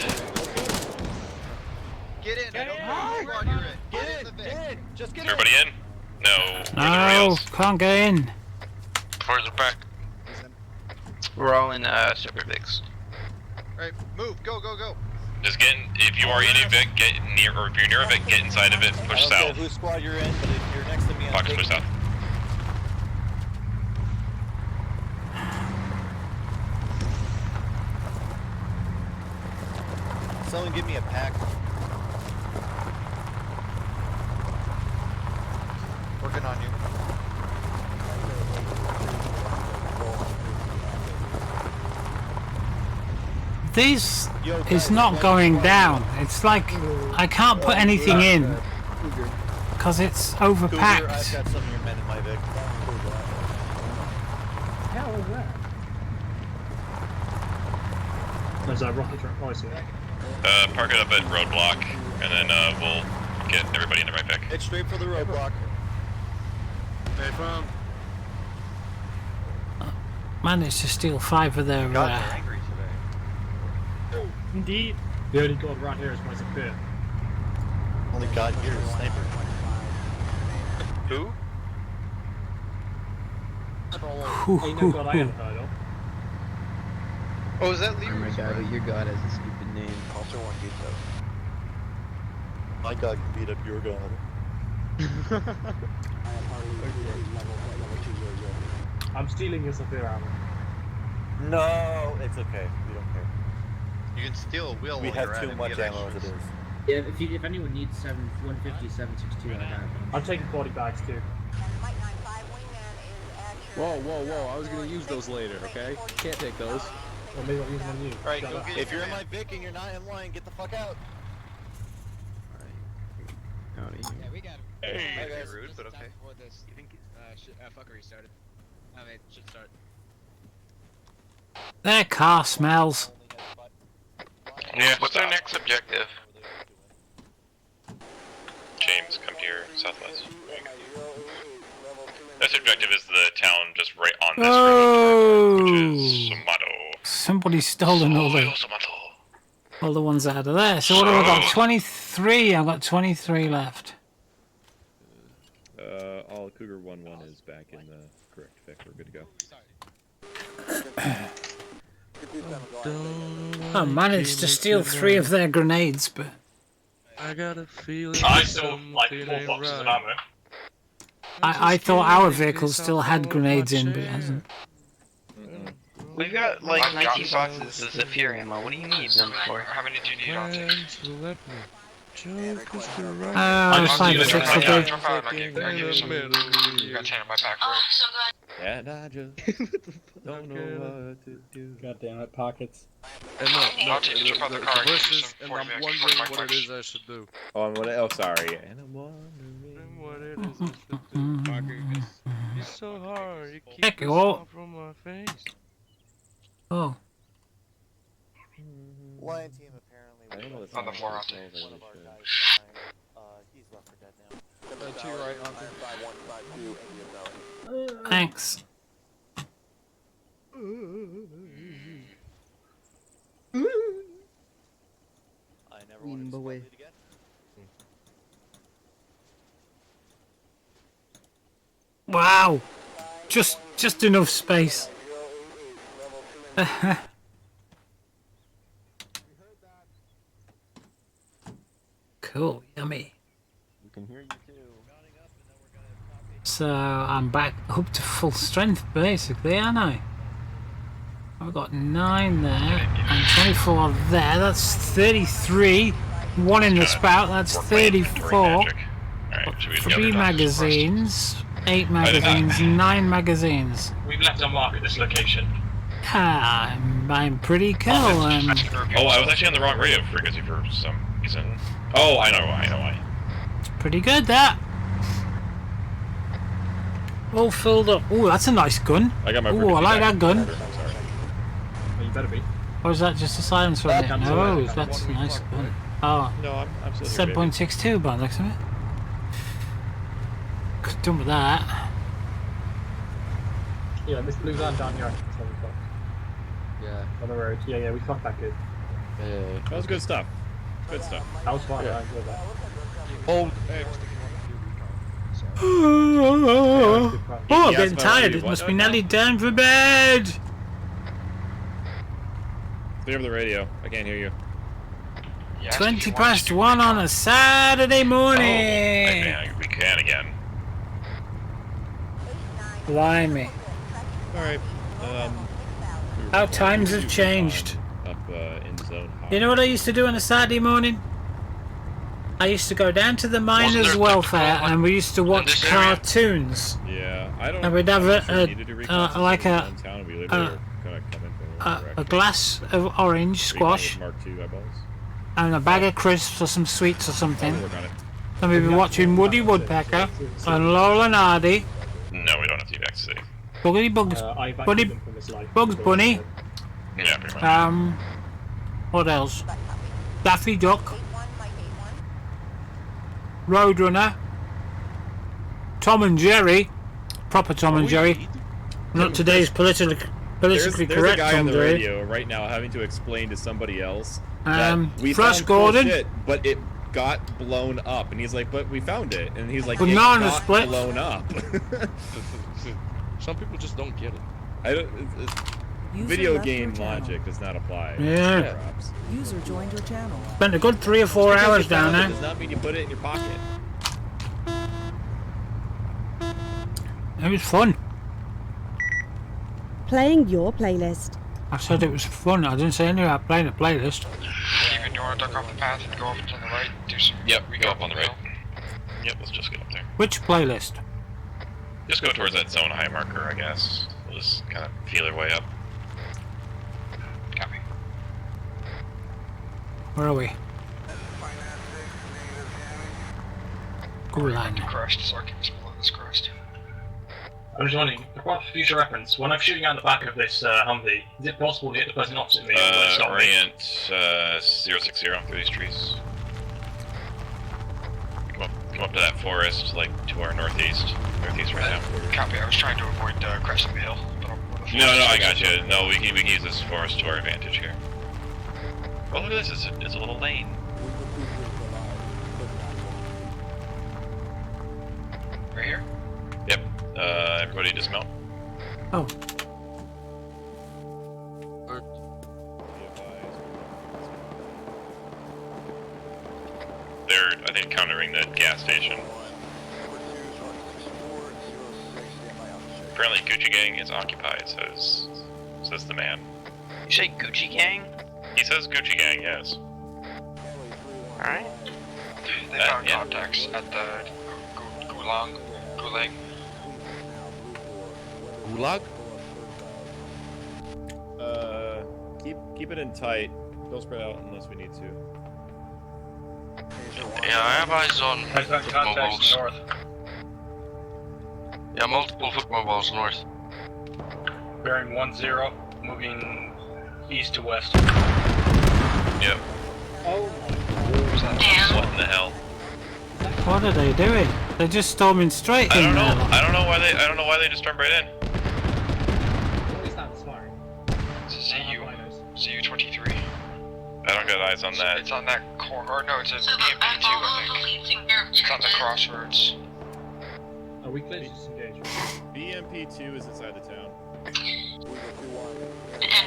Get in. I don't know which squad you're in. Get in. Just get in. Everybody in? No. No, can't get in. Further back. We're all in separate bigs. Alright, move. Go. Just get in, if you are in a Vic, get near, or if you're near a Vic, get inside of it, push I don't care south. whose squad you're in, but if you're next to me, I'm Fox, taking push south. Someone give me a pack. Working on you. This is not going down. It's like I can't put anything in because it's Cougar, I've overpacked. got some of your men in my Vic. How was that? Is that rocket truck? Oh, I see it. Park it up at roadblock, and then we'll get everybody in the right Vic. Head straight for the roadblock. Hey, from. Managed to steal 5 of their. Angry today. Indeed. The only god around here is my superior. Only god here is Sniper. Who? Ain't no god I ever heard of. Oh, is that Leroy's? Oh my god, but your god has a stupid name. Also one pizza. My god can beat up your god. I'm stealing your superior armor. No, it's okay. We don't care. You can steal a wheel. We while have you're at too it, much get ammo as it extras. is. Yeah, if anyone needs 150, 762, I got it. I'm taking 40 bags too. Whoa, whoa, whoa! I was gonna use those later. Okay, can't take those. Well, maybe I'll use one of you. Alright, go get if you're in my Vic and you're not in line, get the fuck out. Howdy. Yeah, we got him. Hey, Hey, guys. rude, but okay. Before this, you think fuckery started? I mean, it should start. Their car smells. Yeah, what's our next objective? James, come here, southwest. This objective is the town just right on this road, which is Sumato. Somebody's stolen all the ones out of there. So what have I got? 23. I've got 23 left. All Cougar 1-1 is back in the correct Vic. We're good to go. I managed to steal 3 of their grenades, but I got a feeling. I stole like 4 boxes of ammo. I thought our vehicle still had grenades in, but it hasn't. We've got like 19 boxes of Zephyr ammo. What do you need them for? How many do you need on take? I'll find the 6 of them. You got 10 in my back row. And I just don't know what to do. Goddamn it, pockets. And no, I'll take you jump out the car and give you versus, some and 40 I'm minutes wondering before my what it punch. is I should do. Oh, and what? Oh, sorry. And I'm wondering What it is I should do. It's so hard. You keep Heck, it oh. from my face. Oh. Lion team apparently. On the floor, I'll take. One of our guys behind, he's left for dead now. To your right, Hunter. 5152, Thanks. I never wanted to split it again. Wow. Just enough space. Cool, yummy. We can hear you too. So I'm back up to full strength basically, aren't I? I've got 9 there and 24 there. That's 33. 1 in the spout. That's 34. 3 magazines. 8 magazines. 9 magazines. We've left our mark at this location. Ah, I'm pretty cool. Oh, I was actually on the wrong radio frequency for some reason. Oh, I know why. It's pretty good, that. All filled up. Oh, that's a nice gun. I got my. Oh, I like that gun. I'm sorry. Well, you better be. Or is that just a silencer on it? No, that's a nice gun. Oh, No, I'm still here. 7.62 by the looks of it. Could done with that. Yeah, this blue van down here. That's what we got. Yeah. On the road. Yeah, we clocked that good. That was good stuff. Good stuff. That was fun. I enjoyed that. Hold. Oh, I'm getting tired. It must be nearly time for bed. Clear up the radio. I can't hear you. Yes, 20 past 1 on a Saturday morning. Oh, we can again. Blimey. Alright. How times have changed. Up in zone high. You know what I used to do on a Saturday morning? I used to go down to the miners' welfare and we used to watch cartoons. Yeah, I don't. And we'd have like a glass of orange squash Mark II eyeballs. and a bag of crisps or some sweets or something. And we'd be watching Woody Woodpecker and Laurel and Hardy. No, we don't have to access city. Bugs Bunny. Yeah, pretty much. What else? Daffy Duck. Roadrunner. Tom and Jerry. Proper Tom and Jerry. Not today's politically There's correct a guy Tom on the Jerry. radio right now having to explain to somebody else that we Flash found Gordon. cool shit, but it got blown up, and he's like, "But we found it," and he's like, Banana "It got split. blown up." Some people just don't get it. I don't. Video game logic does not apply. Yeah. User joined your channel. Spent a good 3 or 4 hours down there. Does not mean you put it in your pocket. It was fun. Playing your playlist. I said it was fun. I didn't say anything about playing a playlist. Steven, do you want to duck off the path and go off to the right? Do some. Yep, we go up on the right. Yep, let's just get up there. Which playlist? Just go towards that zone high marker, I guess. We'll just kind of feel our way up. Copy. Where are we? Gulag. Crest, so I can just below this crest. I'm just wondering, for future reference, when I'm shooting out the back of this Humvee, is it possible to hit the person opposite me? Orient 060 through these trees. Come up to that forest, like to our northeast right now. Copy, I was trying to avoid cresting the hill. But No, I got you. No, we can use this forest to our advantage here. Oh, look at this, it's a little lane. Right here? Yep. Everybody dismount. Oh. They're, I think, countering the gas station. Apparently Gucci Gang is occupied, says the man. You say Gucci Gang? He says Gucci Gang, yes. Alright. They found contacts at the Gulag. Gulag? Keep it in tight. Don't spread out unless we need to. Yeah, I have eyes on foot mobiles. North. Yeah, multiple foot mobiles north. Bearing 10, moving east to west. Yep. Oh What in the hell? What are they doing? They're just storming straight in. I don't know why they just stormed right in. CU-23. I don't got eyes on that. It's on that corner. No, it's a BMP2, I think. It's on the crossroads. Are we clear to disengage? BMP2 is inside the town.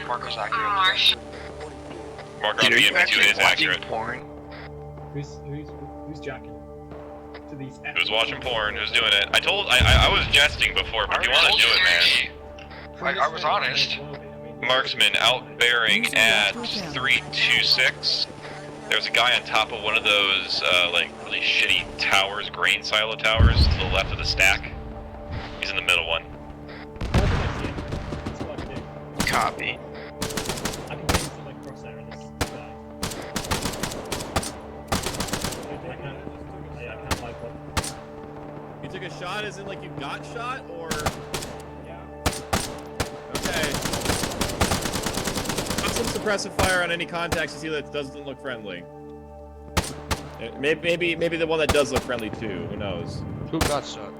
Marco's accurate. Marco, BMP2 is accurate. Porn? Who's jacking? To these. Who's watching porn? Who's doing it? I was jesting before, but if you want to do it, man. I was honest. Marksman outbearing at 326. There's a guy on top of one of those like really shitty towers, grain silo towers, to the left of the stack. He's in the middle one. Copy. I can see some like crosshair in this guy. I can't like one. You took a shot as in like you got shot, or? Yeah. Okay. Put some suppressive fire on any contacts you see that doesn't look friendly. Maybe the one that does look friendly too. Who knows? Who got shot?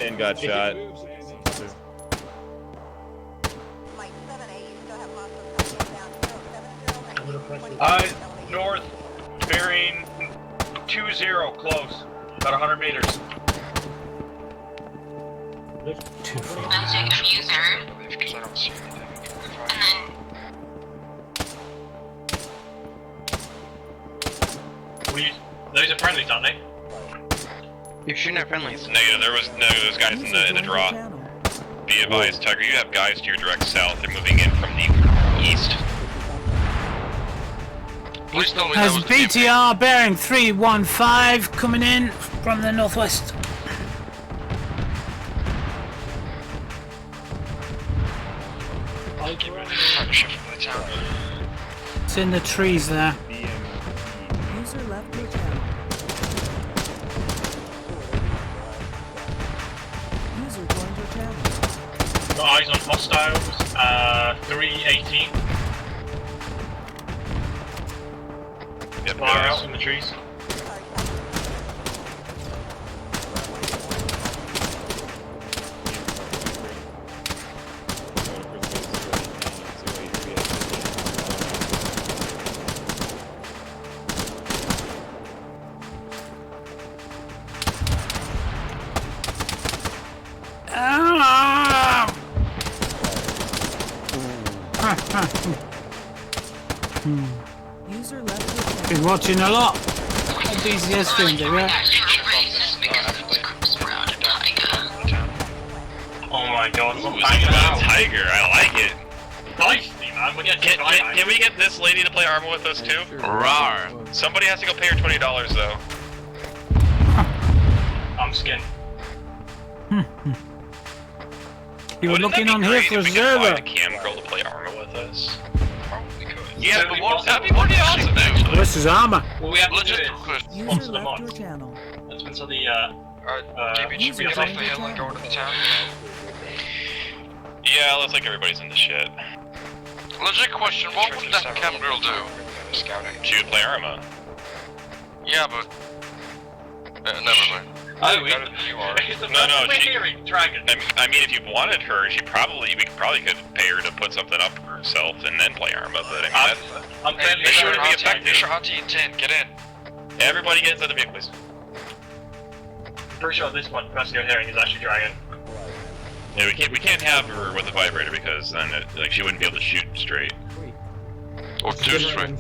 And got shot. North, bearing 20, close. About 100 meters. I'm taking a user. Because I don't see anything. Those are friendlies, aren't they? You're shooting at friendlies. Negative, there was no those guys in the draw. Be advised, Tiger, you have guys to your direct south. They're moving in from the east. Has BTR bearing 315 coming in from the northwest. It's in the trees there. User left your channel. User joined your channel. Got eyes on hostiles. 318. Yep, Far out in the trees. User left your channel. Been watching a lot of DCS streams, have you? Oh my god, Ooh, Tiger, I like it. Feisty, man. Can we get this lady to play Arma with us too? Rawr. Somebody has to go pay her $20 though. I'm skinned. You were looking on here for a server. Find a cam girl to play Arma with us. Yeah, but that'd be pretty awesome actually. This is Arma. Well, we have to do it. User left your channel. Let's sponsor the should we get off the hill and go into the town? Yeah, looks like everybody's in the shit. Legit question, what would that cam girl do? Scouting. She would play Arma. Yeah, but... never mind. No, she... Dragon. I mean, if you wanted her, we probably could pay her to put something up for herself and then play Arma, but I mean, I'm fairly sure it'd be effective. Sure, Auntie and 10, get in. Everybody get inside the vehicle, please. Pretty sure at this point, the person you're hearing is actually Dragon. Yeah, we can't have her with a vibrator because then she wouldn't be able to shoot straight. Or two straight.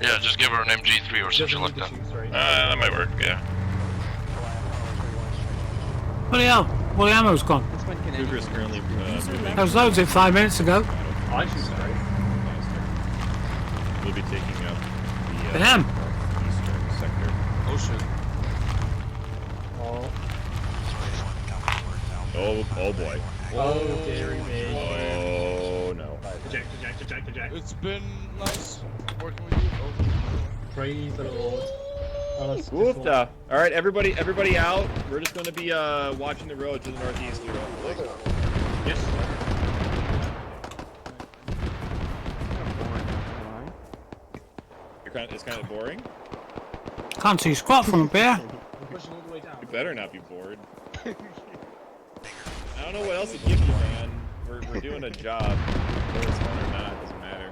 Yeah, just give her an MG3 or something like that. That might work, yeah. Bloody hell, all the ammo's gone. Cougar's currently There was loads of it 5 minutes ago. I shoot straight. We'll be taking up the Damn. eastern sector. Oh shit. Oh boy. Oh, dearie me. Oh no. Eject. It's been nice working with you. Praise the Lord. Woofda. Alright, everybody out. We're just going to be watching the road to the northeast here. Yes. It's kind of boring. Can't see squat from up here. You better not be bored. I don't know what else to give you, man. We're doing a job. Whether it's fun or not, it doesn't matter.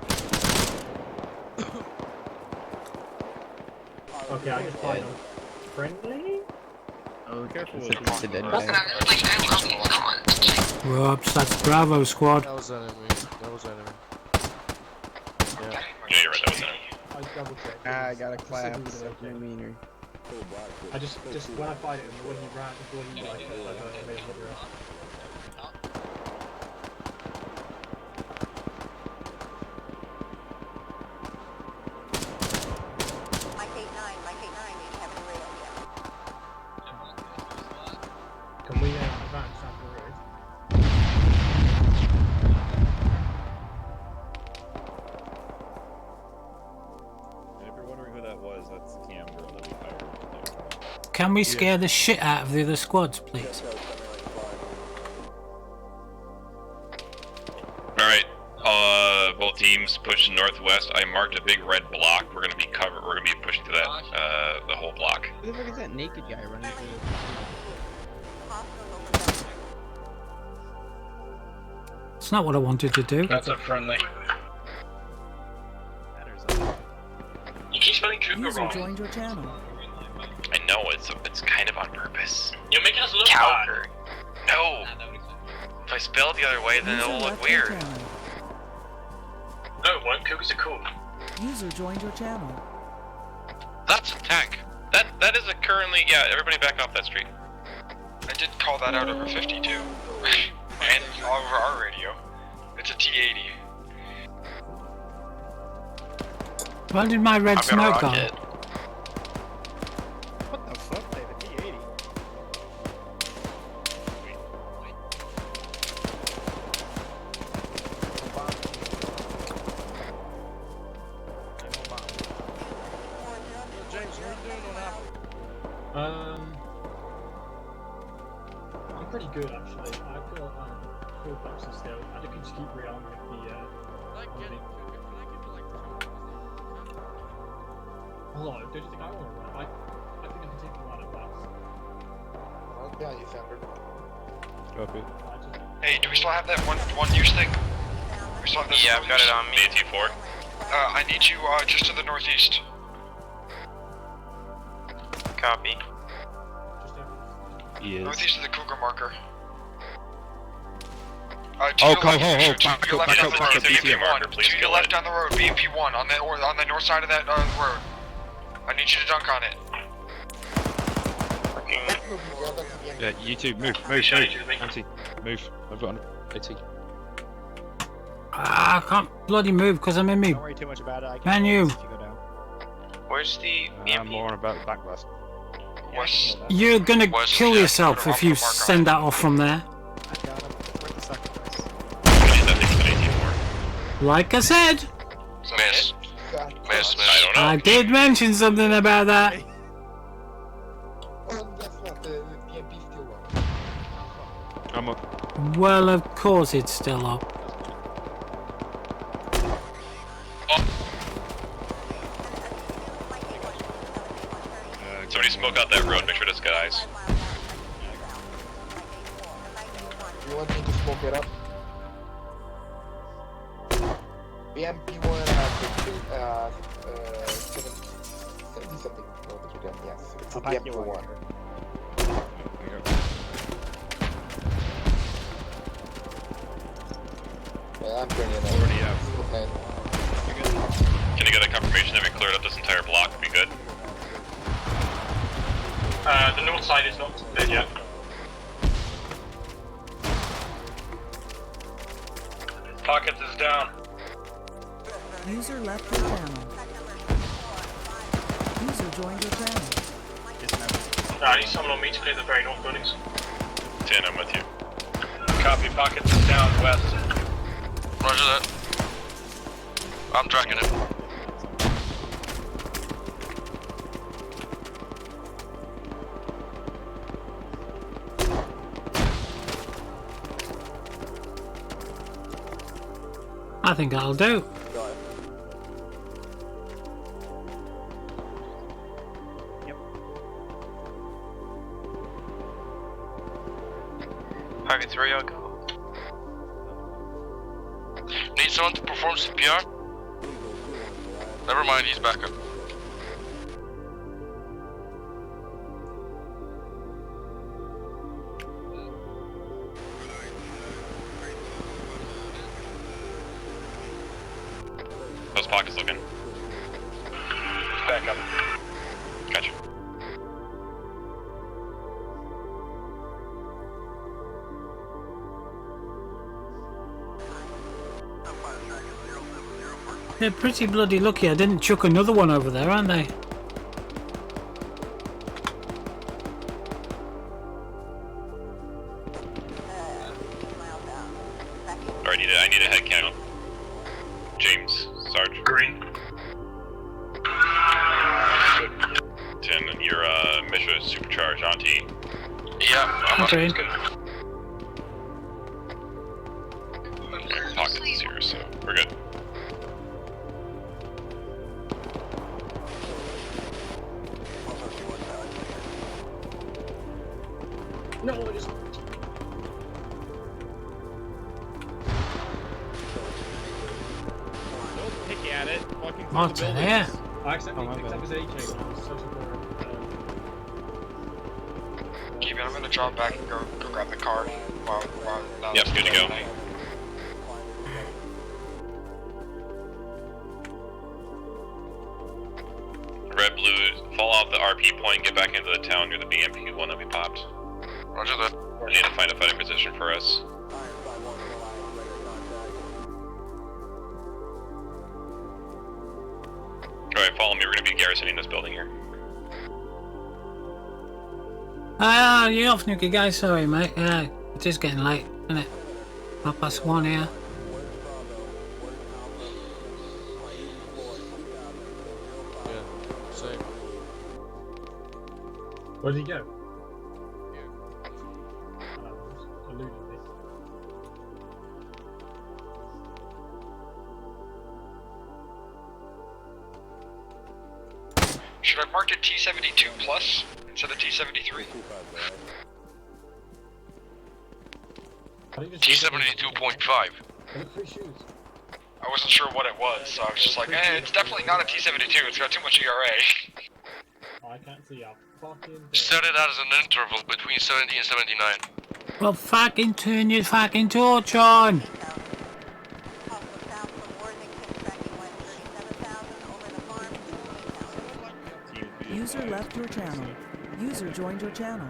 Okay, I can find them. Friendly? Oh, careful with it. It's a dead guy. Whoops, that's Bravo squad. That was enemy. Yeah, you're right, that was enemy. I double checked. I got a clap. Meaner. I just when I fight him, when he ran, when he like, can we advance down the road? And if you're wondering who that was, that's the cam girl that we hired. Can we scare the shit out of the other squads, please? Alright, both teams push northwest. I marked a big red block. We're gonna be pushing to that, the whole block. Who the fuck is that naked guy running through the... It's not what I wanted to do. That's a friendly. You keep spelling Cougar User wrong. joined your channel. I know, it's kind of on purpose. You're making us look Cowger. No! If I spell it the other way, then User it'll look left your weird. channel. No, it won't. Cougars are cool. User joined your channel. That's a tank. That is a currently, yeah, everybody back off that street. I did call that out over 52. And over our radio. It's a T-80. Where did my red smoke go? What the fuck, David? T-80. James, what are you doing on Apple? I'm pretty good actually. I've got 4 boxes still. I can just keep rearming the Hello, don't you think I want to run? I think I can take the line at fast. Yeah, you Fender. Copy. Hey, do we still have that one use thing? We still have that. Yeah, I've got it on me. AT4. I need you just to the northeast. Copy. Northeast of the Cougar marker. To Oh, your come left, hold, to back your up, left back down up, the back road, up, BMP1. please To your kill left it. down the road, BMP1 on the north side of that road. I need you to dunk on it. Yeah, you two, move. Anti, move. I've got an AT. I can't bloody move because I'm in me. Don't worry too much about it. I can Menu. if you go down. Where's the I'm more on about the backlast. West. You're gonna West, kill yeah, yourself put if a you mark on send it. that off from there. I got him. Worth the sacrifice. Like I said, Miss. Miss. I don't know. I did mention something about that. I'm up. Well, of course it's still up. Somebody smoke out that road, make sure it doesn't get eyes. You want me to smoke it up? BMP1 70 something kilometers again, yes. It's a BMP1. Yeah, I'm turning it Already up. Can you get a confirmation that we cleared up this entire block? Be good. The north side is not cleared yet. Pockets is down. User left your channel. User joined your channel. I need someone on me to clear the very north buildings. 10, I'm with you. Copy, pockets is down west. Roger that. I'm tracking it. I think that'll do. Target 3, I'll go. Need someone to perform CPR? Never mind, he's back up. How's pockets looking? Back up. Gotcha. They're pretty bloody lucky I didn't chuck another one over there, aren't they? Alright, I need a head count. James, Sarge. Green. 10, and you're Misha supercharged, Auntie. Yeah, I'm Okay. up. Pockets is here, so we're good. No, I just. Don't pick at it. Fucking through What's the buildings. there? I accidentally picked up his AK when I was searching for Keep it, I'm gonna drop back and go grab the car while Yep, good to go. Red Blue, fall off the RP point, get back into the town near the BMP one that we popped. Roger that. I need to find a fighting position for us. Alright, follow me, we're gonna be garrisoning this building here. You're off, Nuki guys, sorry mate. Yeah, it is getting late, isn't it? 1:30 here. Yeah, same. Where did he go? Eluding me. Should I mark it T72 plus instead of T73? T72.5. I wasn't sure what it was, so I was just like, it's definitely not a T72, it's got too much ERA. Oh, I can't see. Set it as an interval between 70 and 79. Well, fucking turn your fucking torch on! User left your channel. User joined your channel.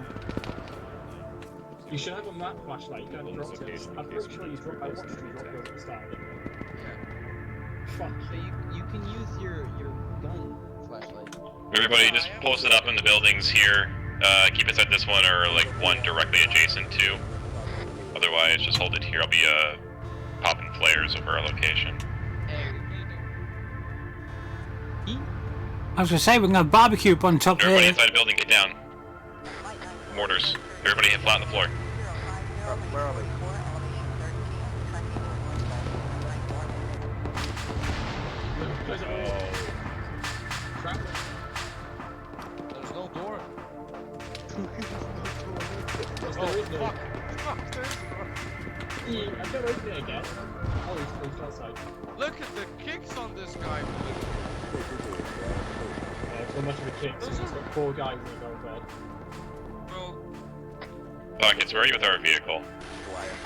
You should have a map flashlight. You can't drop it. I'm pretty sure you dropped. I watched you drop it at the start. Fuck. So you can use your gun flashlight. Everybody just post it up in the buildings here. Keep it at this one or like one directly adjacent to. Otherwise, just hold it here. I'll be popping flares over our location. I was gonna say, we can have barbecue up on top Everybody here. inside the building, get down. Mortars. Everybody hit flat on the floor. Where are we? There's no door. Fuck, there's I'm gonna open it again. Oh, he's outside. Look at the kicks on this guy. So much of a kick, so he's got 4 guys in the go bed. Pockets, where are you with our vehicle?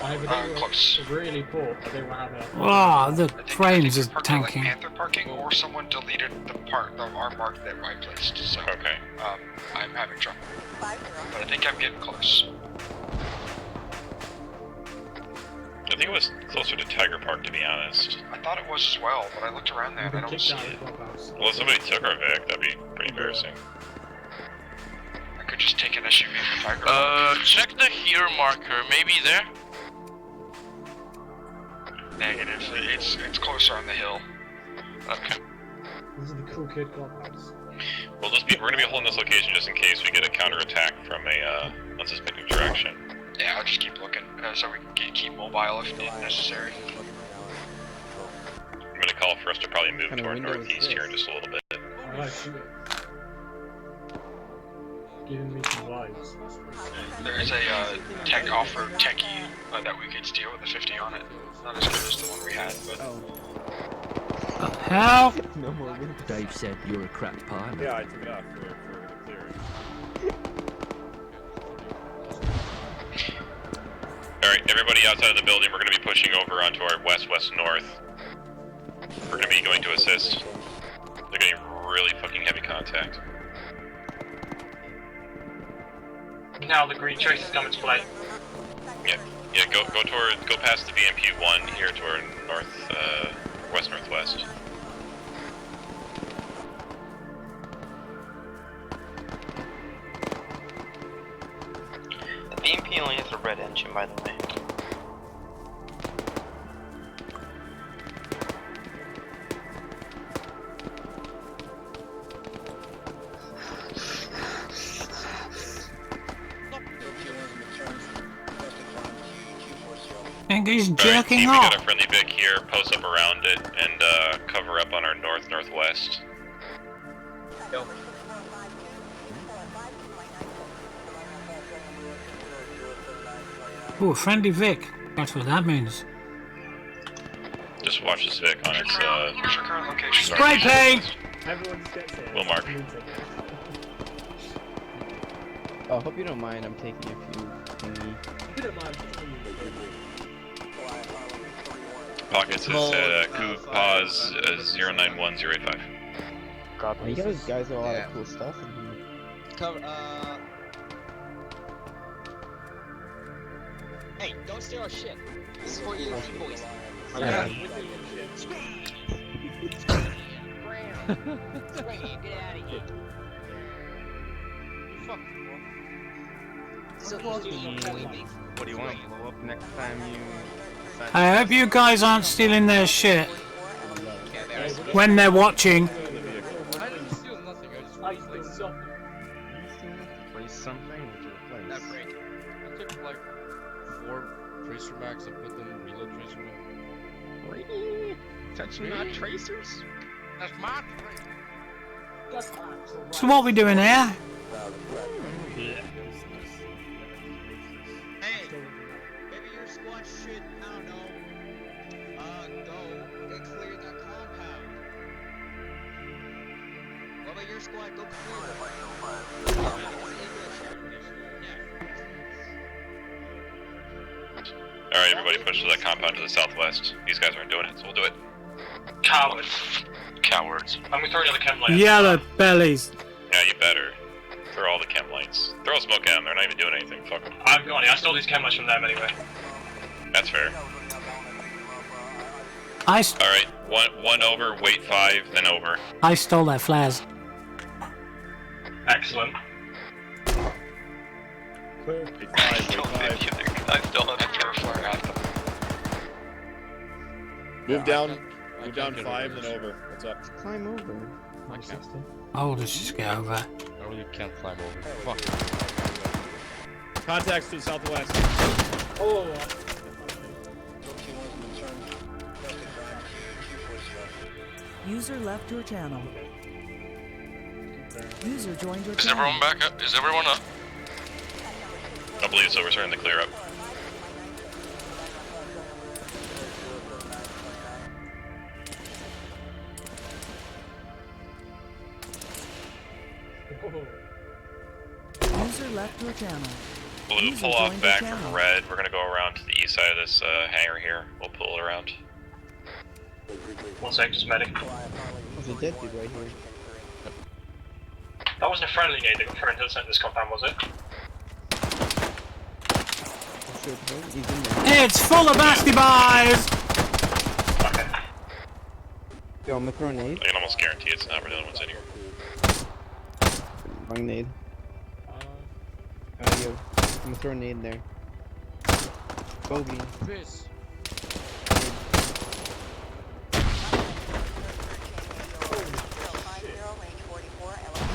I have a close. Really poor, but they will have a... Oh, the frames are tanking. Panther parking, or someone deleted the our mark that I placed, so... Okay. I'm having trouble. But I think I'm getting close. I think it was closer to Tiger Park, to be honest. I thought it was as well, but I looked around there and I don't see it. Well, if somebody took our Vic, that'd be pretty embarrassing. I could just take an SUV for Tiger Park. Check the here marker, maybe there? Negative, it's closer on the hill. Okay. This is the cool kid clubhouse. We're gonna be holding this location just in case we get a counterattack from a unsuspected direction. Yeah, I'll just keep looking, so we can keep mobile if necessary. I'm gonna call for us to probably move toward northeast here in just a little bit. Alright, shoot it. Giving me some vibes. There's a tech offer techie that we could steal with a 50 on it. Not as good as the one we had, but... How? No more Dave said you're a crap pilot. Yeah, I took it off for clearing. Alright, everybody outside of the building, we're going to be pushing over onto our west-west-north. We're going to be going to assist. They're getting really fucking heavy contact. Now the green trace is coming to play. Yeah, go past the BMP-1 here to our north, west-northwest. The BMP only has a red engine, by the way. And he's Alright, jerking team, off. we got a friendly Vic here, post up around it, and cover up on our north-northwest. Go. Ooh, friendly Vic. That's what that means. Just watch this Vic on its, Where's your current location? Spray paint! Everyone just gets it. Will mark. Oh, hope you don't mind, I'm taking a few thingy. You don't mind. Pockets is at coup pause 091085. You guys have a lot of cool stuff in here. Cover, Hey, don't steal our shit. This is for you, boys. Yeah. Get out of here. What do you want? Blow up next time you... I hope you guys aren't stealing their shit when they're watching. I didn't steal nothing, I just replaced something. Replace something with your place. That break. I took like 4 tracer mags and put them in reload tracer mag. Really? Touching my tracers? That's my tracer. So what we doing here? Hey, maybe your squad should, I don't know, go and clear the compound. What about your squad go clear the Alright, everybody push to that compound to the southwest. These guys aren't doing it, so we'll do it. Cowards. Cowards. I'm gonna throw you the chem light. Yellow bellies. Yeah, you better. Throw all the chem lights. Throw smoke at them, they're not even doing anything, fuck them. I've got it, I stole these chem lights from them anyway. That's fair. Alright, one over, wait 5, then over. I stole their flares. Excellent. Wait 5, wait 5. I still have a flare out. Move down 5, then over. What's up? Climb over. Oh, let's just get over. I really can't climb over. Fuck. Contacts to the southwest. Oh. User left your channel. User joined your Is channel. everyone back up? Is everyone up? I believe so, we're starting to clear up. User left your channel. Blue, User pull off joined back your from channel. red. We're gonna go around to the east side of this hangar here. We'll pull it around. 1 sec, just medic. There's a dead dude right here. That wasn't a friendly nade that got thrown into the center of this compound, was it? He's in there. It's full of basti boys! Okay. Yo, I'm gonna throw a nade. I can almost guarantee it's not. We're the only ones in here. Wrong nade. Yo, I'm gonna throw a nade in there. Bogey. Piss.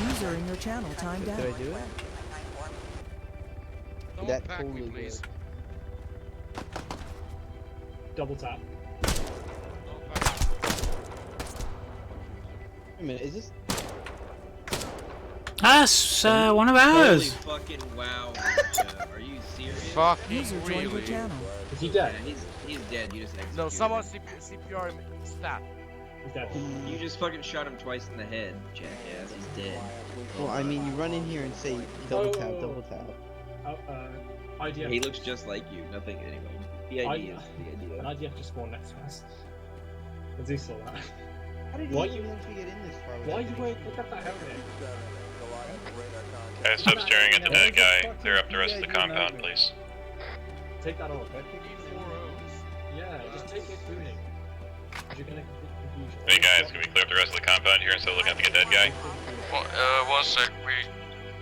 User in your channel timed out. Did I do it? Don't That back totally me, please. Double tap. Wait a minute, is this? That's one of ours. Holy fucking wow. Are you serious? Fucking User joined your really? channel. Is he dead? Yeah, he's dead. You just executed No, someone him. CPR him. Stat. He's dead. You just fucking shot him twice in the head, jackass. He's dead. Well, I mean, you run in here and say double tap, double tap. IDF. He looks just like you. Nothing anyway. The idea is the idea. An IDF just spawned next to us. I do saw that. How did Why you you- even actually get in this far? Why you wait? Look at that helmet. Guys, stop staring at the dead guy. Clear up the rest of the compound, please. Take that off. Yeah, just take it booting. You're gonna confuse you. Hey guys, can we clear up the rest of the compound here instead of looking at the dead guy? Well, 1 sec, we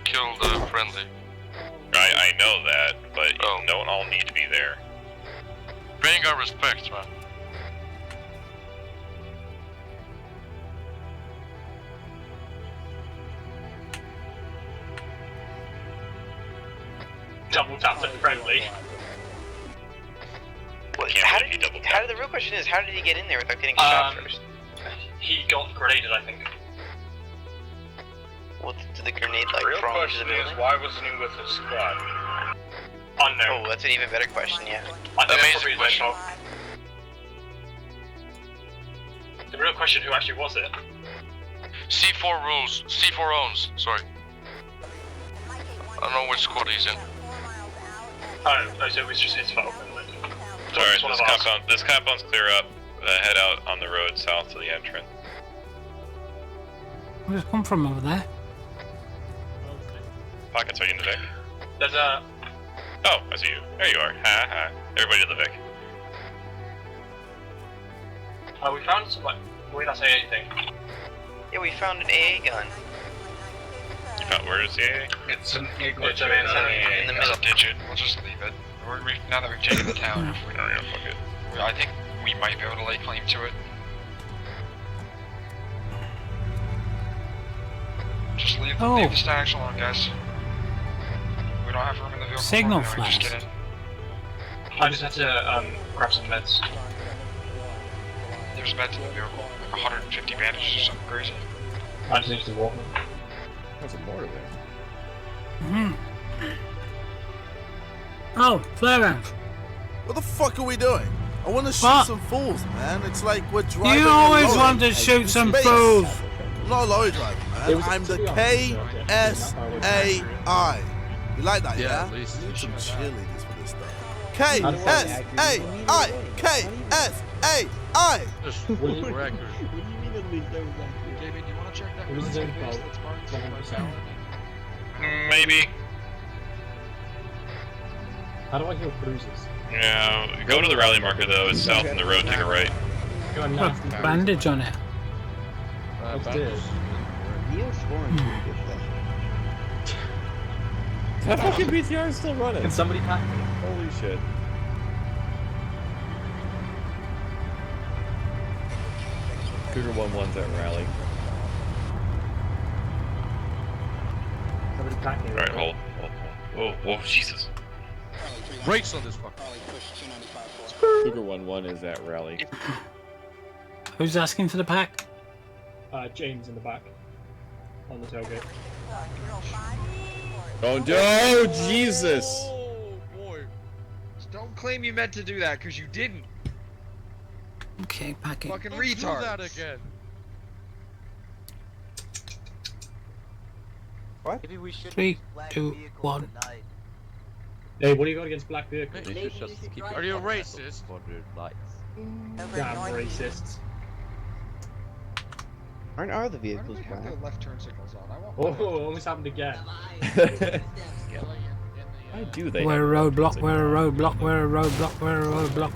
killed a friendly. I know that, but you don't all need to be there. Paying our respects, man. Double tap and friendly. How did the real question is, how did he get in there without getting shot first? He got grenaded, I think. Well, did the grenade like Real crawl into the question is, building? why wasn't he with his squad? Unknown. Oh, that's an even better question, yeah. I think that's Amazing probably his question. fault. The real question, who actually was it? C4 rules. C4 owns. Sorry. I don't know which squad he's in. Oh, so it was just his fault. Alright, this compound's clear up. Head out on the road south to the entrance. Where's it come from over there? Pockets, are you in the Vic? There's a... Oh, I see you. There you are. Ha ha. Everybody to the Vic. We found some, like... Wait, not say anything. Yeah, we found an AA gun. Where is the AA? It's in the middle. digit. We'll just leave it. Now that we've taken the town, if we, yeah, fuck it. I think we might be able to lay claim to it. Just leave the stacks alone, guys. We don't have room in the vehicle. Signal Just flash. get in. I just had to grab some meds. There's meds in the vehicle. Like 150 bandages or something crazy. I just need to walk. There's some more there. Oh, flare rounds. What the fuck are we doing? I want to shoot some fools, man. It's like we're driving. You always want to shoot some fools. I'm not a lorry driver, man. I'm the KSAI. You like that, yeah? At least. Need some cheerleaders for this stuff. KSAI. KSAI. Just record. What do you mean at least those? David, do you want to check that cruising base that's marked by Salad? Maybe. How do I heal cruises? Yeah, go to the rally marker though. It's south on the road. Take a right. Got a bandage on it. Upstairs. That fucking BTR is still running. Can somebody pack me? Holy shit. Cougar 1-1's at rally. Somebody pack me. Alright, hold. Whoa, Jesus. Brakes on this fucker. Cougar 1-1 is at rally. Who's asking for the pack? James in the back. On the tailgate. Oh, Jesus! Oh, boy. Don't claim you meant to do that, because you didn't. Okay, packing. Fucking Don't retard. do that again. What? Maybe we should 3, 2, 1. Hey, what do you got against black vehicles? Are you a racist? Damn racists. Aren't our the vehicles Why do they have their left turn signals on? I want Oh, almost happened again. Why do they? We're a roadblock, we're a roadblock, we're a roadblock, we're a roadblock.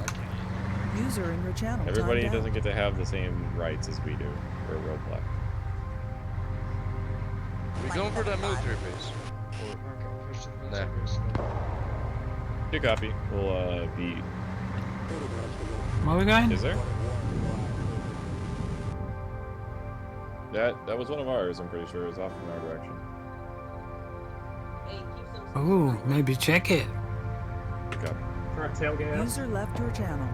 User in your channel. Everybody timed out. doesn't get to have the same rights as we do for a roadblock. We going for that military base? Or Good copy. We'll be. Where are we going? Is there? That was one of ours. I'm pretty sure it's off in our direction. Oh, maybe check it. Good copy. Correct tailgate. User left your channel.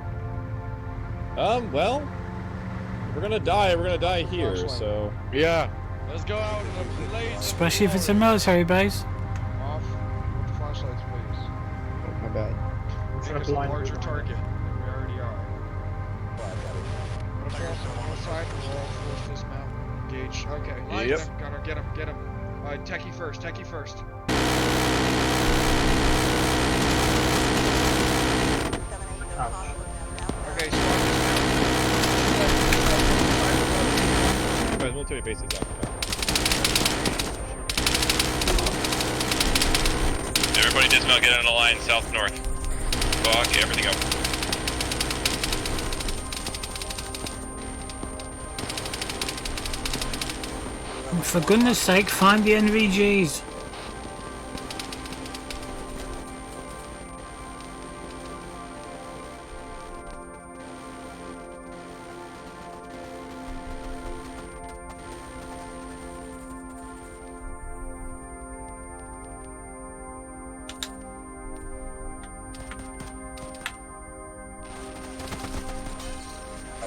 Well, if we're gonna die. We're gonna die here. So yeah, let's go out in the blaze. Especially if it's a military base. Off with the flashlights, please. Oh, my bad. Make us a larger target than we already are. I'm gonna pull on the side and we'll all force dismount. Engage. Okay. Yep. Gunner, get him. Alright, techie first. Ouch. Okay, squad dismount. military base is off. Everybody dismount, get on a line south-north. Fuck, everything up. For goodness sake, find the NVGs.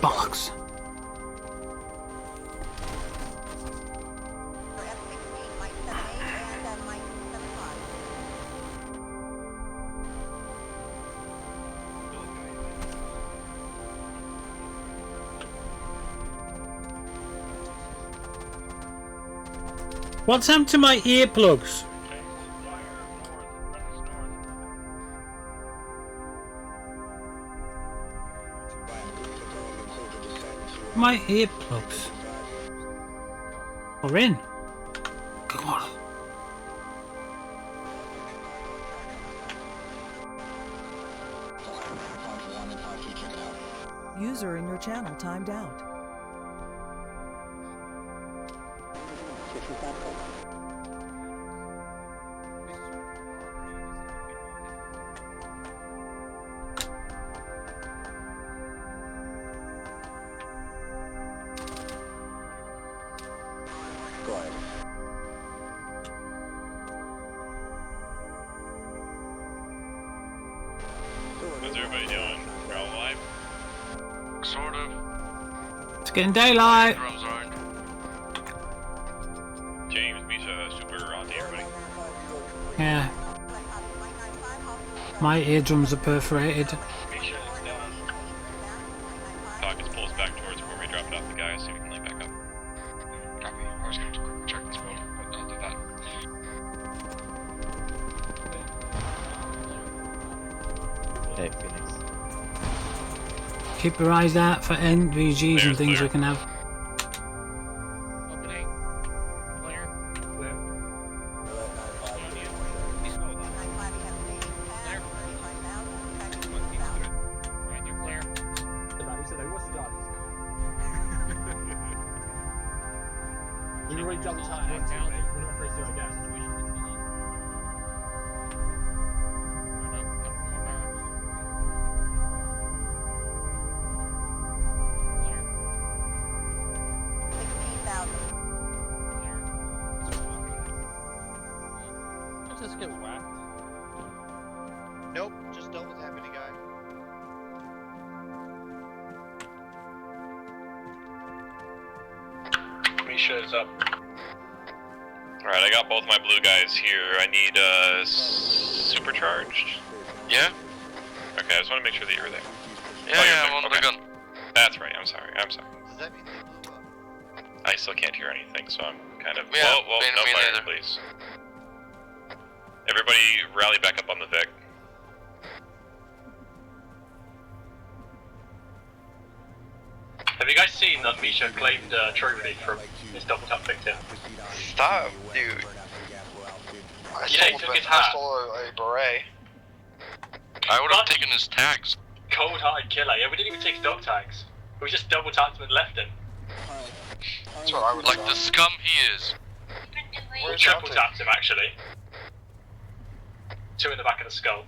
Bollocks. What's happened to my earplugs? My earplugs. We're in. God. User in your channel timed out. How's everybody doing? We're all alive? Sort of. It's getting daylight. James, Misha, Super, Auntie, everybody. Yeah. My eardrums are perforated. Misha is down. Pockets pulls back towards where we dropped off the guy, so we can lay back up. Copy. I was going to quickly check this building, but I'll do that. Hey, Phoenix. Keep your eyes out for NVGs and things we can have. Opening. Clear. Clear. Right, you're clear. We already double tapped once, mate. We're not afraid to do it again. Just get whacked. Nope, just double tapping a guy. Misha is up. Alright, I got both my blue guys here. I need, supercharged? Yeah? Okay, I just want to make sure that you were there. Yeah, I'm on the gun. That's right, I'm sorry. Does that mean they blew up? I still can't hear anything, so I'm kind of... Yeah, whoa, no fire, please. Everybody rally back up on the Vic. Have you guys seen that Misha claimed a trophy from his double tap victim? Stop, dude. I Yeah, he took his hat. stole a beret. I would have taken his tags. Cold-hearted killer. Yeah, we didn't even take his dog tags. We just double tapped him and left him. That's what I would like the scum he is. We triple tapped him actually. 2 in the back of the skull.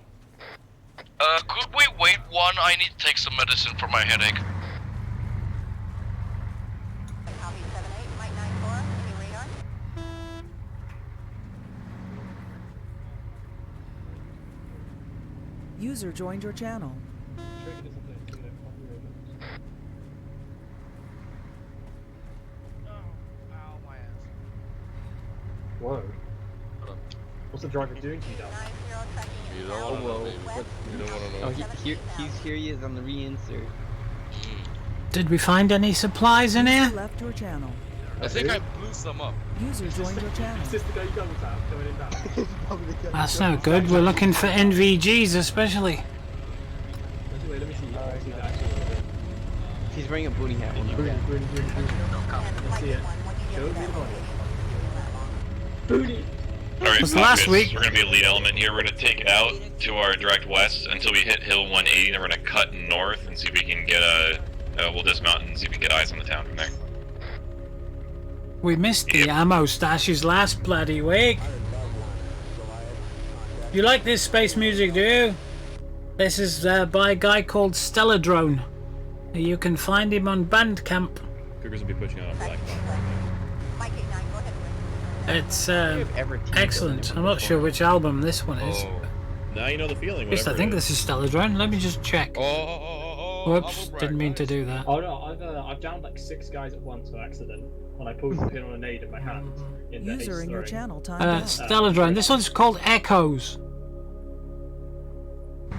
Could we wait one? I need to take some medicine for my headache. User joined your channel. Whoa. What's the driver doing to you, Dad? You don't want to know, baby. You don't want to know. Oh, here he is on the reinsert. Did we find any supplies in here? Left your channel. I think I blew some up. User joined your channel. Is this the guy you double tap going in down? That's no good. We're looking for NVGs especially. Wait, let me see. He's wearing a booty hat. Booty. Let's see it. Show me the booty. Alright, Was last week. We're gonna be a lead element here. We're gonna take it out to our direct west until we hit hill 180, then we're gonna cut north and see if we can get we'll dismount and see if we can get eyes on the town from there. We missed the ammo stashes last bloody week. You like this space music, do you? This is by a guy called Stellar Drone. You can find him on Bandcamp. Cougars will be pushing on a black line. It's excellent. I'm not sure which album this one is. Now you know the feeling. Just I think this is Stellar Drone. Let me just check. Whoops, didn't mean to do that. Oh no, I've downed like 6 guys at once by accident when I pulled the pin on a nade in my hand. User in your channel timed out. Stellar Drone. This one's called Echoes.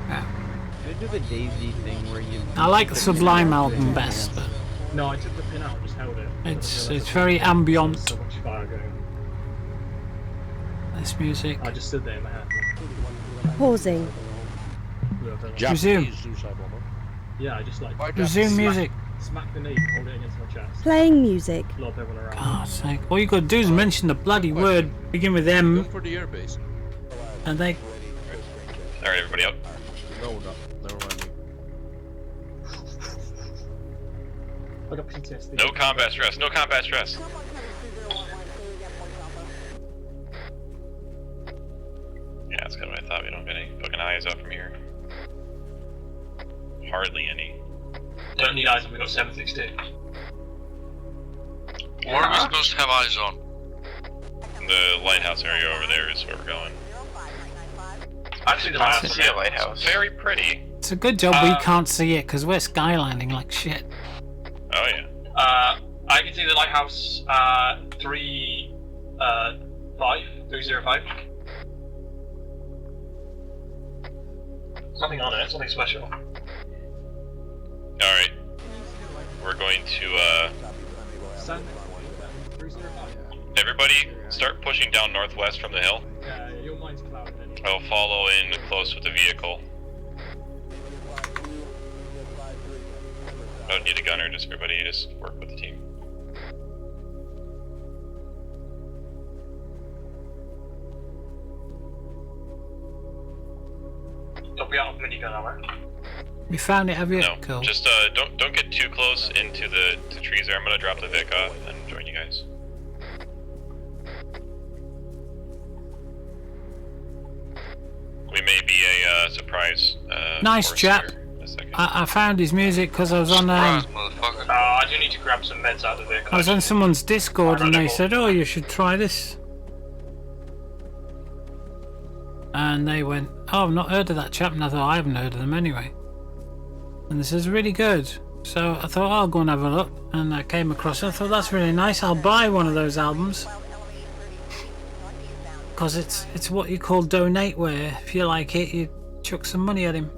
Can you do the Daisy thing where you... I like the Sublime album best, but No, I took the pin out and just held it. it's very ambient. So much fire going. This music. I just stood there in my hand. Pausing. Resume. Yeah, I just like... Resume music. smack the knee, hold it against my chest. Playing music. Lob everyone around. God's sake. All you gotta do is mention the bloody word, begin with M. Go for the airbase. And they... Alright, everybody up. No, never mind. I got PTSD. No combat stress, no combat stress. Yeah, that's kind of what I thought. We don't get any fucking eyes up from here. Hardly any. Don't need eyes on, we got 762. What are we supposed to have eyes on? The lighthouse area over there is where we're going. Actually, the lighthouse. Very pretty. It's a good job we can't see it, because we're skylining like shit. Oh yeah. I can see the lighthouse 305. Something on it, something special. Alright. We're going to everybody start pushing down northwest from the hill. Yeah, your mind's clouded anyway. I'll follow in close with the vehicle. I don't need a gunner, just everybody just work with the team. Don't be out of minigun armor. We found it, have you? No, Cool. just don't get too close into the trees there. I'm gonna drop the Vic off and join you guys. We may be a surprise. Nice force chap. here in a second. I found his music because I was on I do need to grab some meds out of the vehicle. I was on someone's Discord and they said, "Oh, you should try this." And they went, "Oh, I've not heard of that chap," and I thought, I haven't heard of them anyway. And this is really good. So I thought, I'll go and have a look. And I came across it. I thought, that's really nice. I'll buy one of those albums. Because it's what you call donate, where if you like it, you chuck some money at him.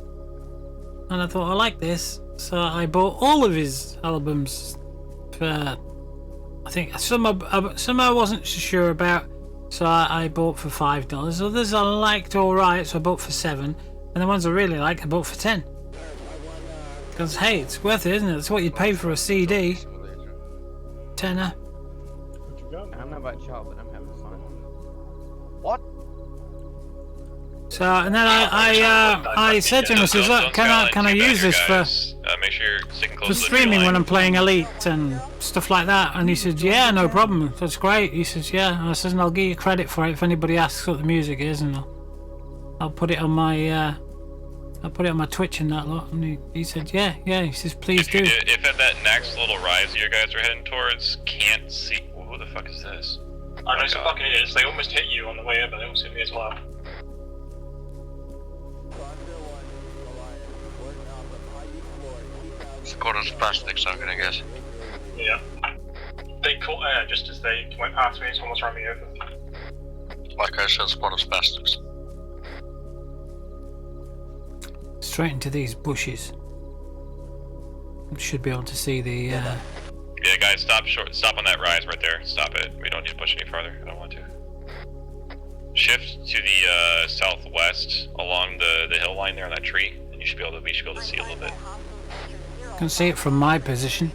And I thought, I like this. So I bought all of his albums for, I think, some I wasn't sure about. So I bought for $5. Others I liked alright, so I bought for $7. And the ones I really liked, I bought for $10. Because, hey, it's worth it, isn't it? It's what you'd pay for a CD. Tenner. I don't know about y'all, but I'm having fun. What? So, and then I said to him, I says, look, can I use this for make sure you're sticking close to the streaming tree when line. I'm playing Elite and stuff like that? And he said, yeah, no problem. That's great. He says, yeah. And I says, and I'll give you credit for it if anybody asks what the music is, and I'll put it on my Twitch and that lot. And he said, yeah. He says, please do. If at that next little rise you guys are heading towards can't see, who the fuck is this? I know some fucking idiots. They almost hit you on the way up, but they almost hit me as well. Quarters plastics, I'm gonna guess. Yeah. They caught air just as they went past me, and almost ran me over. Like I said, spot of spastics. Straight into these bushes. Should be able to see the. Yeah, guys, stop on that rise right there. Stop it. We don't need to push any farther. I don't want to. Shift to the southwest along the hill line there on that tree, and we should be able to see a little bit. Can see it from my position.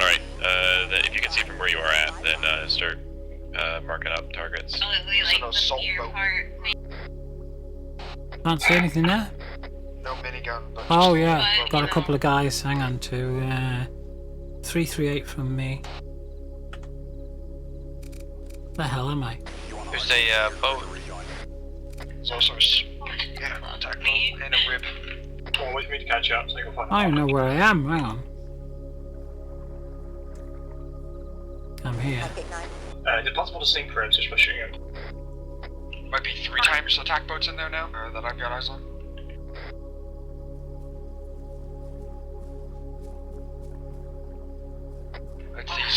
All right. If you can see from where you are at, then start marking up targets. Can't see anything there. No minigun. Oh yeah, got a couple of guys. Hang on to 338 from me. The hell am I? There's a boat. There's also a attack boat and a rib. Come on, wait for me to catch up so you can find I don't know where I am. Hang on. I'm here. Is it possible to sink cribs just by shooting them? Might be 3 times attack boats in there now, that I've got eyes on.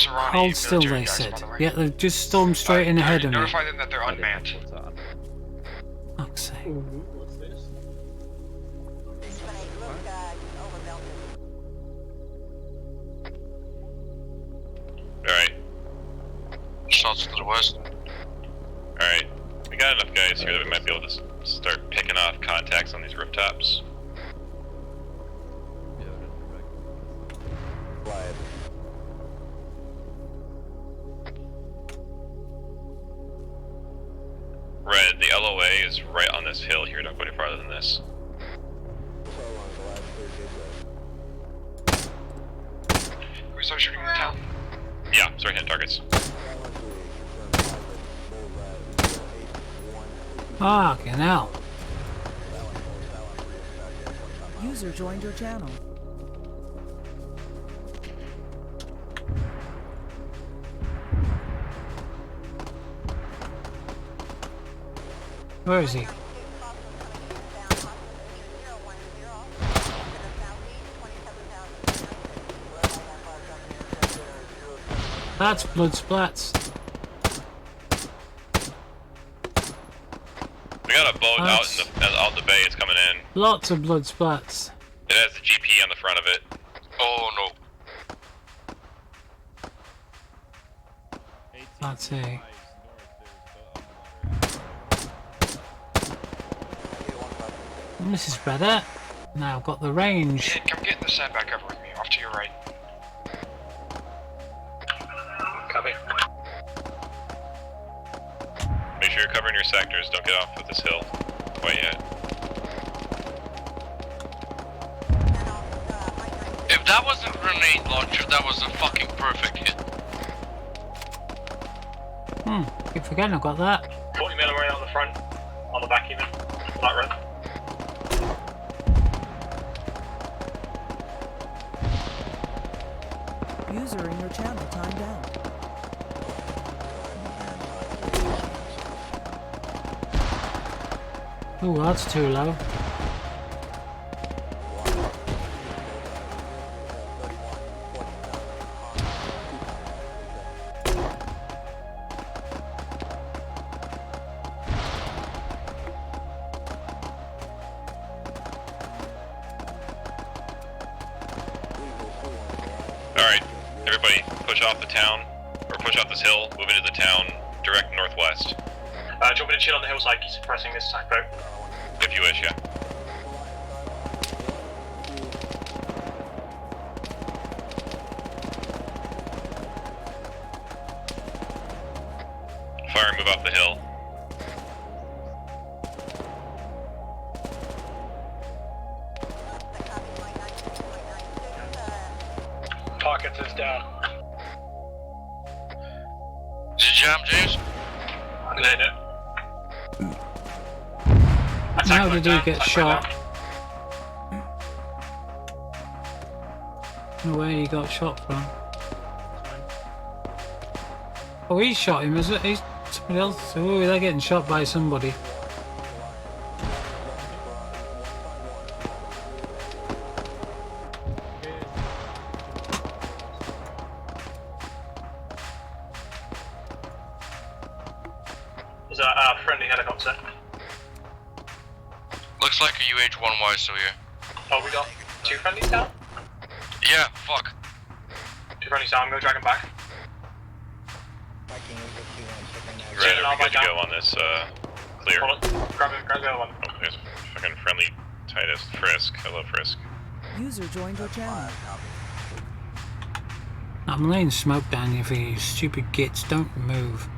Hold still, they said. Yeah, they've just stormed straight in ahead of me. Notify them that they're unmanned. Fuck's sake. What's this? Alright. Shots to the west. Alright. We got enough guys here that we might be able to start picking off contacts on these rooftops. LOA is right on this hill here, don't go any farther than this. We start shooting in the town. Yeah, start hitting targets. Fucking hell. User joined your channel. Where is he? That's blood splats. We got a boat out in the bay. It's coming in. Lots of blood splats. It has the GP on the front of it. Oh no. That's a. This is better. Now I've got the range. Kid, come get in the sandbag cover with me. Off to your right. Copy. Make sure you're covering your sectors. Don't get off of this hill quite yet. If that wasn't a grenade launcher, that was a fucking perfect hit. Keep forgetting I've got that. 40 mm on the front, on the back even. Flat red. User in your channel timed out. Oh, that's too low. Alright, everybody push off the town, or push off this hill, move into the town, direct northwest. Do you want me to chill on the hillside, keep suppressing this attack boat? If you wish, yeah. Fire and move up the hill. Pockets is down. Did you jam, James? I laid it. How did he get shot? Where he got shot from? Oh, he shot him, is it? He's somebody else. Oh, they're getting shot by somebody. Is that a friendly helicopter? Looks like a UH-1Y still here. Oh, we got two friendlies down? Yeah, fuck. Two friendlies down, I'm gonna drag them back. Right, are we good to go on this, clear? Grab the other one. Oh, there's a fucking friendly Titus. Frisk. Hello, Frisk. User joined your channel. I'm laying smoke down here for you stupid gits. Don't move.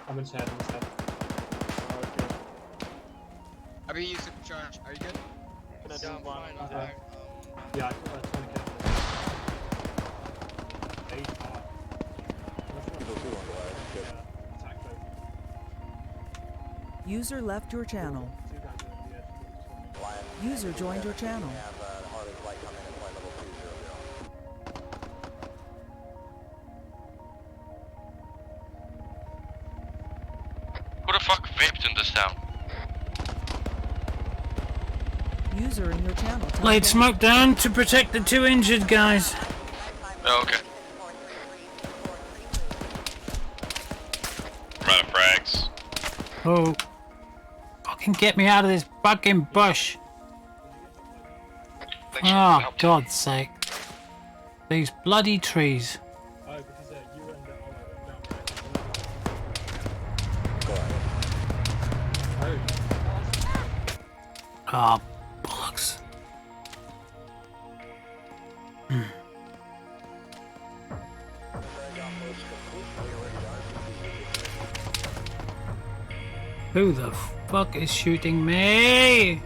I'm in head, Okay. I mean, you supercharge. Are you good? Can I do I'm one? fine, I'm fine. Yeah, I got that 20 User left your channel. User joined your channel. Who the fuck vaped in this town? User in your channel. Laid smoke down to protect the two injured guys. Oh, okay. I'm out of frags. Oh. Fucking get me out of this fucking bush. Oh, God's sake. These bloody trees. Oh, because you and down there. Oh, bollocks. Who the fuck is shooting me?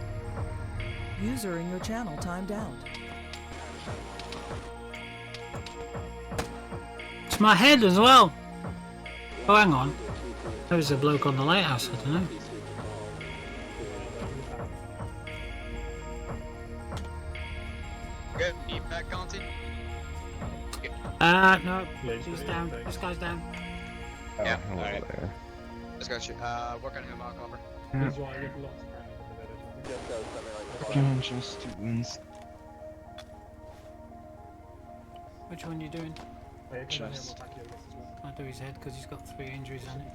User in your channel timed out. It's my head as well. Oh, hang on. There was a bloke on the lighthouse, I don't know. Good. Keep back, Conti. No. He's down. This guy's down. Oh, yeah. Alright. Let's go. What kind of ammo cover? Just students. Which one are you doing? Chest. I'll do his head because he's got 3 injuries on it.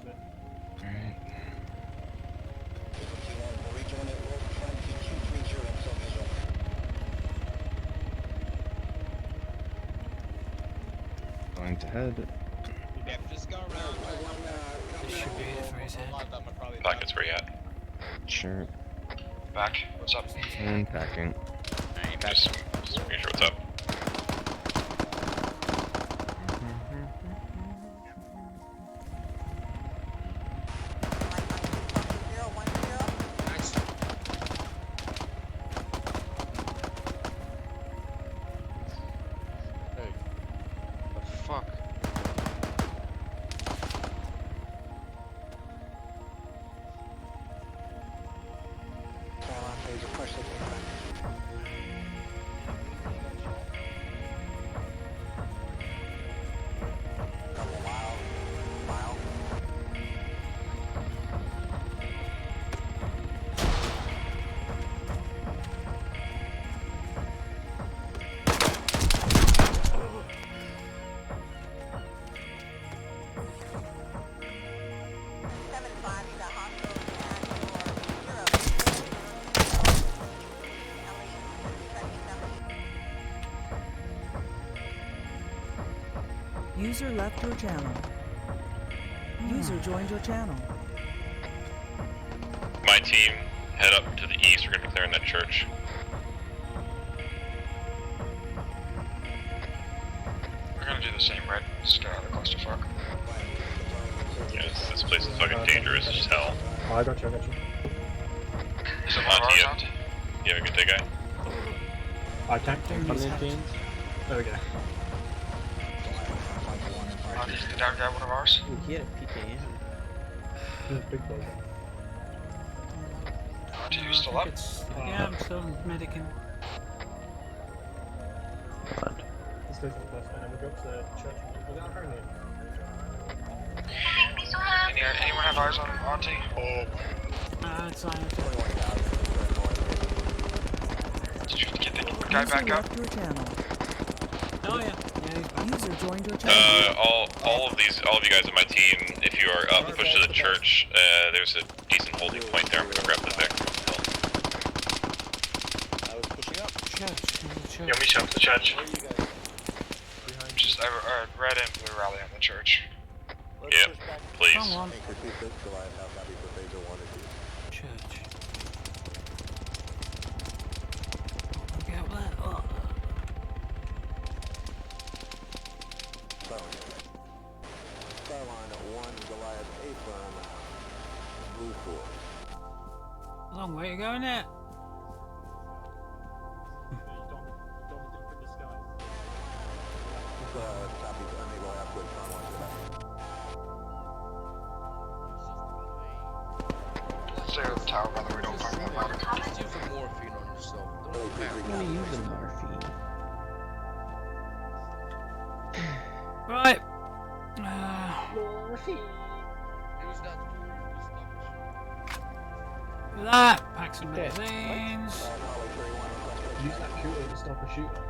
Alright. Going to head. Yeah, just go around. This should be it for his head. Pockets where you at? Sure. Back. What's up? And packing. Just make sure what's up. User left your channel. User joined your channel. My team, head up to the east. We're going to be clearing that church. We're going to do the same, right? Just get out of the clusterfuck. Yeah, this place is fucking dangerous as hell. Oh, I got you. Is it Monty yet? You have a good day, guy? I can't do these. There we go. Monty, did that grab one of ours? He had a PKM. Big boy. Monty, you still up? Yeah, I'm still medicing. Let's go to the first one, and we'll go up to the church. We'll go apparently. Anyone have eyes on Monty? Oh. It's fine. Did you get the guy back up? Oh yeah. User joined your channel. All of you guys on my team, if you are up, push to the church. There's a decent holding point there. I'm gonna grab the back. I was pushing up. Yeah, meet you up to the church. Just red and blue rally on the church. Yep, please. Come on. Church. Get up there. Oh. Long way to go in there. Stay at the tower, by the way, don't find that ladder. Just use some morphine on yourself. Don't I'm gonna use the morphine. Right. Morphine. That. Pack some magazines. Use that shooter to stop a shooter.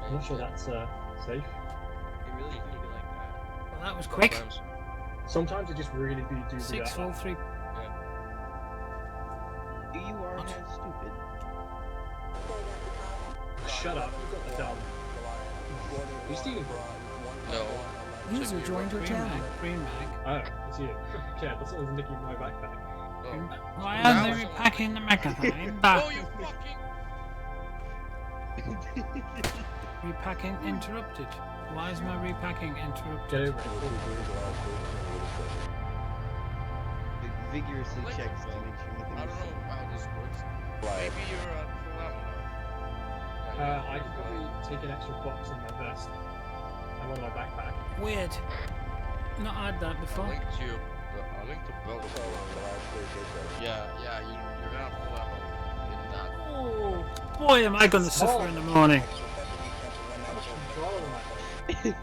I'm not sure that's safe. It really can be like that. Well, that was quick. Sometimes it just really do that. 6, 4, 3. You are stupid. Shut up, dumb. You stealing? No. User joined your channel. Green mag. Oh, it's you. Yeah, that's what was nicking my backpack. Why are they repacking the magazine? Oh, you fucking... Repacking interrupted. Why is my repacking interrupted? Get over it. Vigorously checks to make sure nothing I don't know how this works. Maybe you're at full ammo. I can probably take an extra box in my vest. And one in my backpack. Weird. Not had that before. I linked the belt. Yeah, you're at full ammo in that. Oh, boy, am I going to suffer in the morning. I'm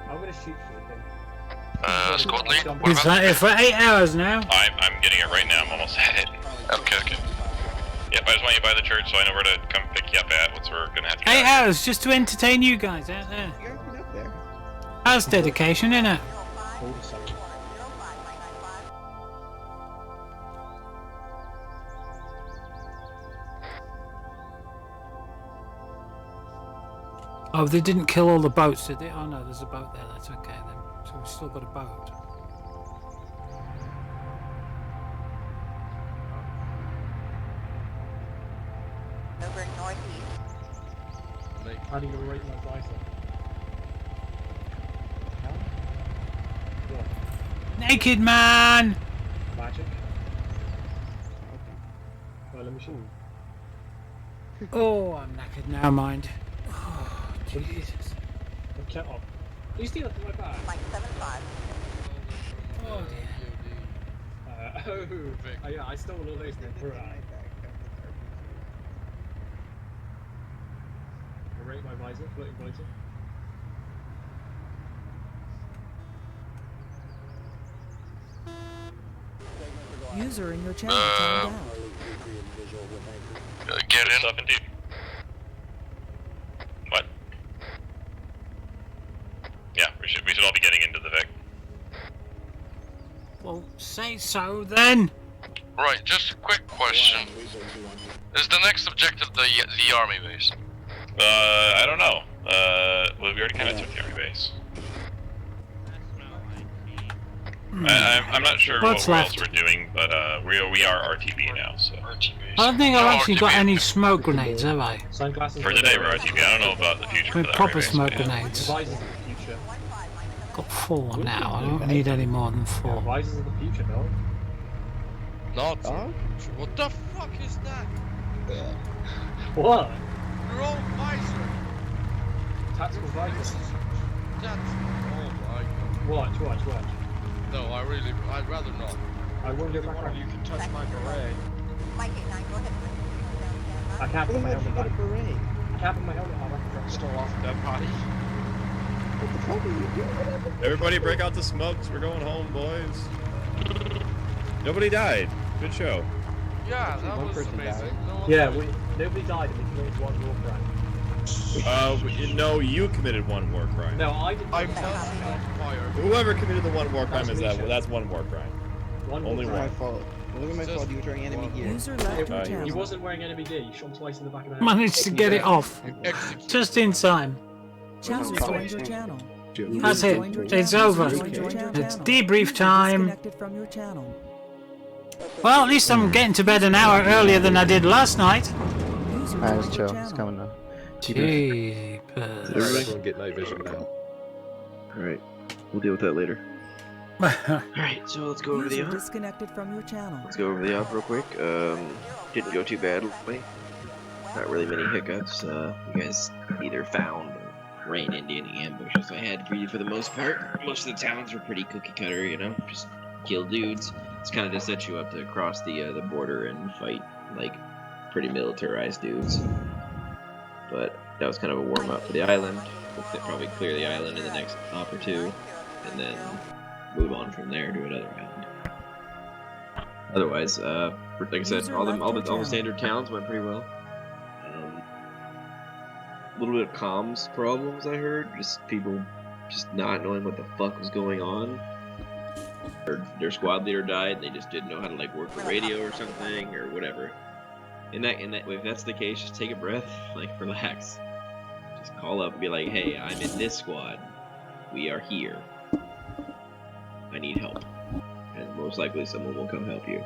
gonna shoot for the thing. Squad lead. He's at it for 8 hours now. I'm getting it right now. I'm almost at it. Okay. Yep, I just want you by the church so I know where to come pick you up at. Once we're gonna have to. 8 hours just to entertain you guys out there. That's dedication, isn't it? Oh, they didn't kill all the boats, did they? Oh no, there's a boat there. That's okay then. So we've still got a boat. Over northeast. How do you rate my bicep? Naked man! Magic. Well, let me shoot. Oh, I'm knackered now, mind. Oh, Jesus. Okay, oh. You steal it from my bag? Like 7-5. Oh dear. Oh yeah, I stole all those from Brad. I rate my visor, floating visor. User in your channel timed out. Get in. Up indeed. What? Yeah, we should all be getting into the Vic. Well, say so then. Right, just a quick question. Is the next objective the army base? I don't know. Well, we already kind of took the army base. I'm not sure what else we're doing, but we are RTB now, so. I don't think I've actually got any smoke grenades, have I? For today we're RTB. I don't know about the future. I mean, for the proper army base, smoke but yeah. grenades. Got 4 now. I don't need any more than 4. Visors of the future, no? Not. What the fuck is that? What? Your own visor. Tactical visors. That's. Oh my god. Watch. No, I'd rather not. I wonder if one of you can touch my beret. I can't put my helmet back. I can't put my helmet on. I can stole off a dead body. What the fuck are you doing? Everybody break out the smokes. We're going home, boys. Nobody died. Good show. Yeah, that was amazing. Nobody died and we committed one war crime. No, you committed one war crime. No, I didn't. I'm telling you, fire. Whoever committed the one war crime is that's one war crime. Only one. My fault. It wasn't my fault. You were wearing enemy gear. User left your channel. He wasn't wearing enemy gear. You shot him twice in the back of the head. Managed to get it off. Just in time. User joined your channel. That's it. It's over. It's debrief time. Disconnected from your channel. Well, at least I'm getting to bed an hour earlier than I did last night. Alright, just chill. It's coming now. Jeepers. Everyone get night vision now. Alright, we'll deal with that later. Alright, so let's go over the User op. disconnected from your channel. Let's go over the op real quick. Didn't go too badly. Not really many hiccups. You guys either found or ran into any ambushes. I had greedy for the most part. Most of the towns were pretty cookie cutter, you know, just kill dudes. It's kind of to set you up to cross the border and fight like pretty militarized dudes. But that was kind of a warm up for the island. We'll probably clear the island in the next op or two, and then move on from there to another round. Otherwise, like I said, all the standard towns went pretty well. A little bit of comms problems, I heard. Just people just not knowing what the fuck was going on. Or their squad leader died, they just didn't know how to like work the radio or something or whatever. If that's the case, just take a breath, like relax. Just call up and be like, hey, I'm in this squad. We are here. I need help. And most likely someone will come help you.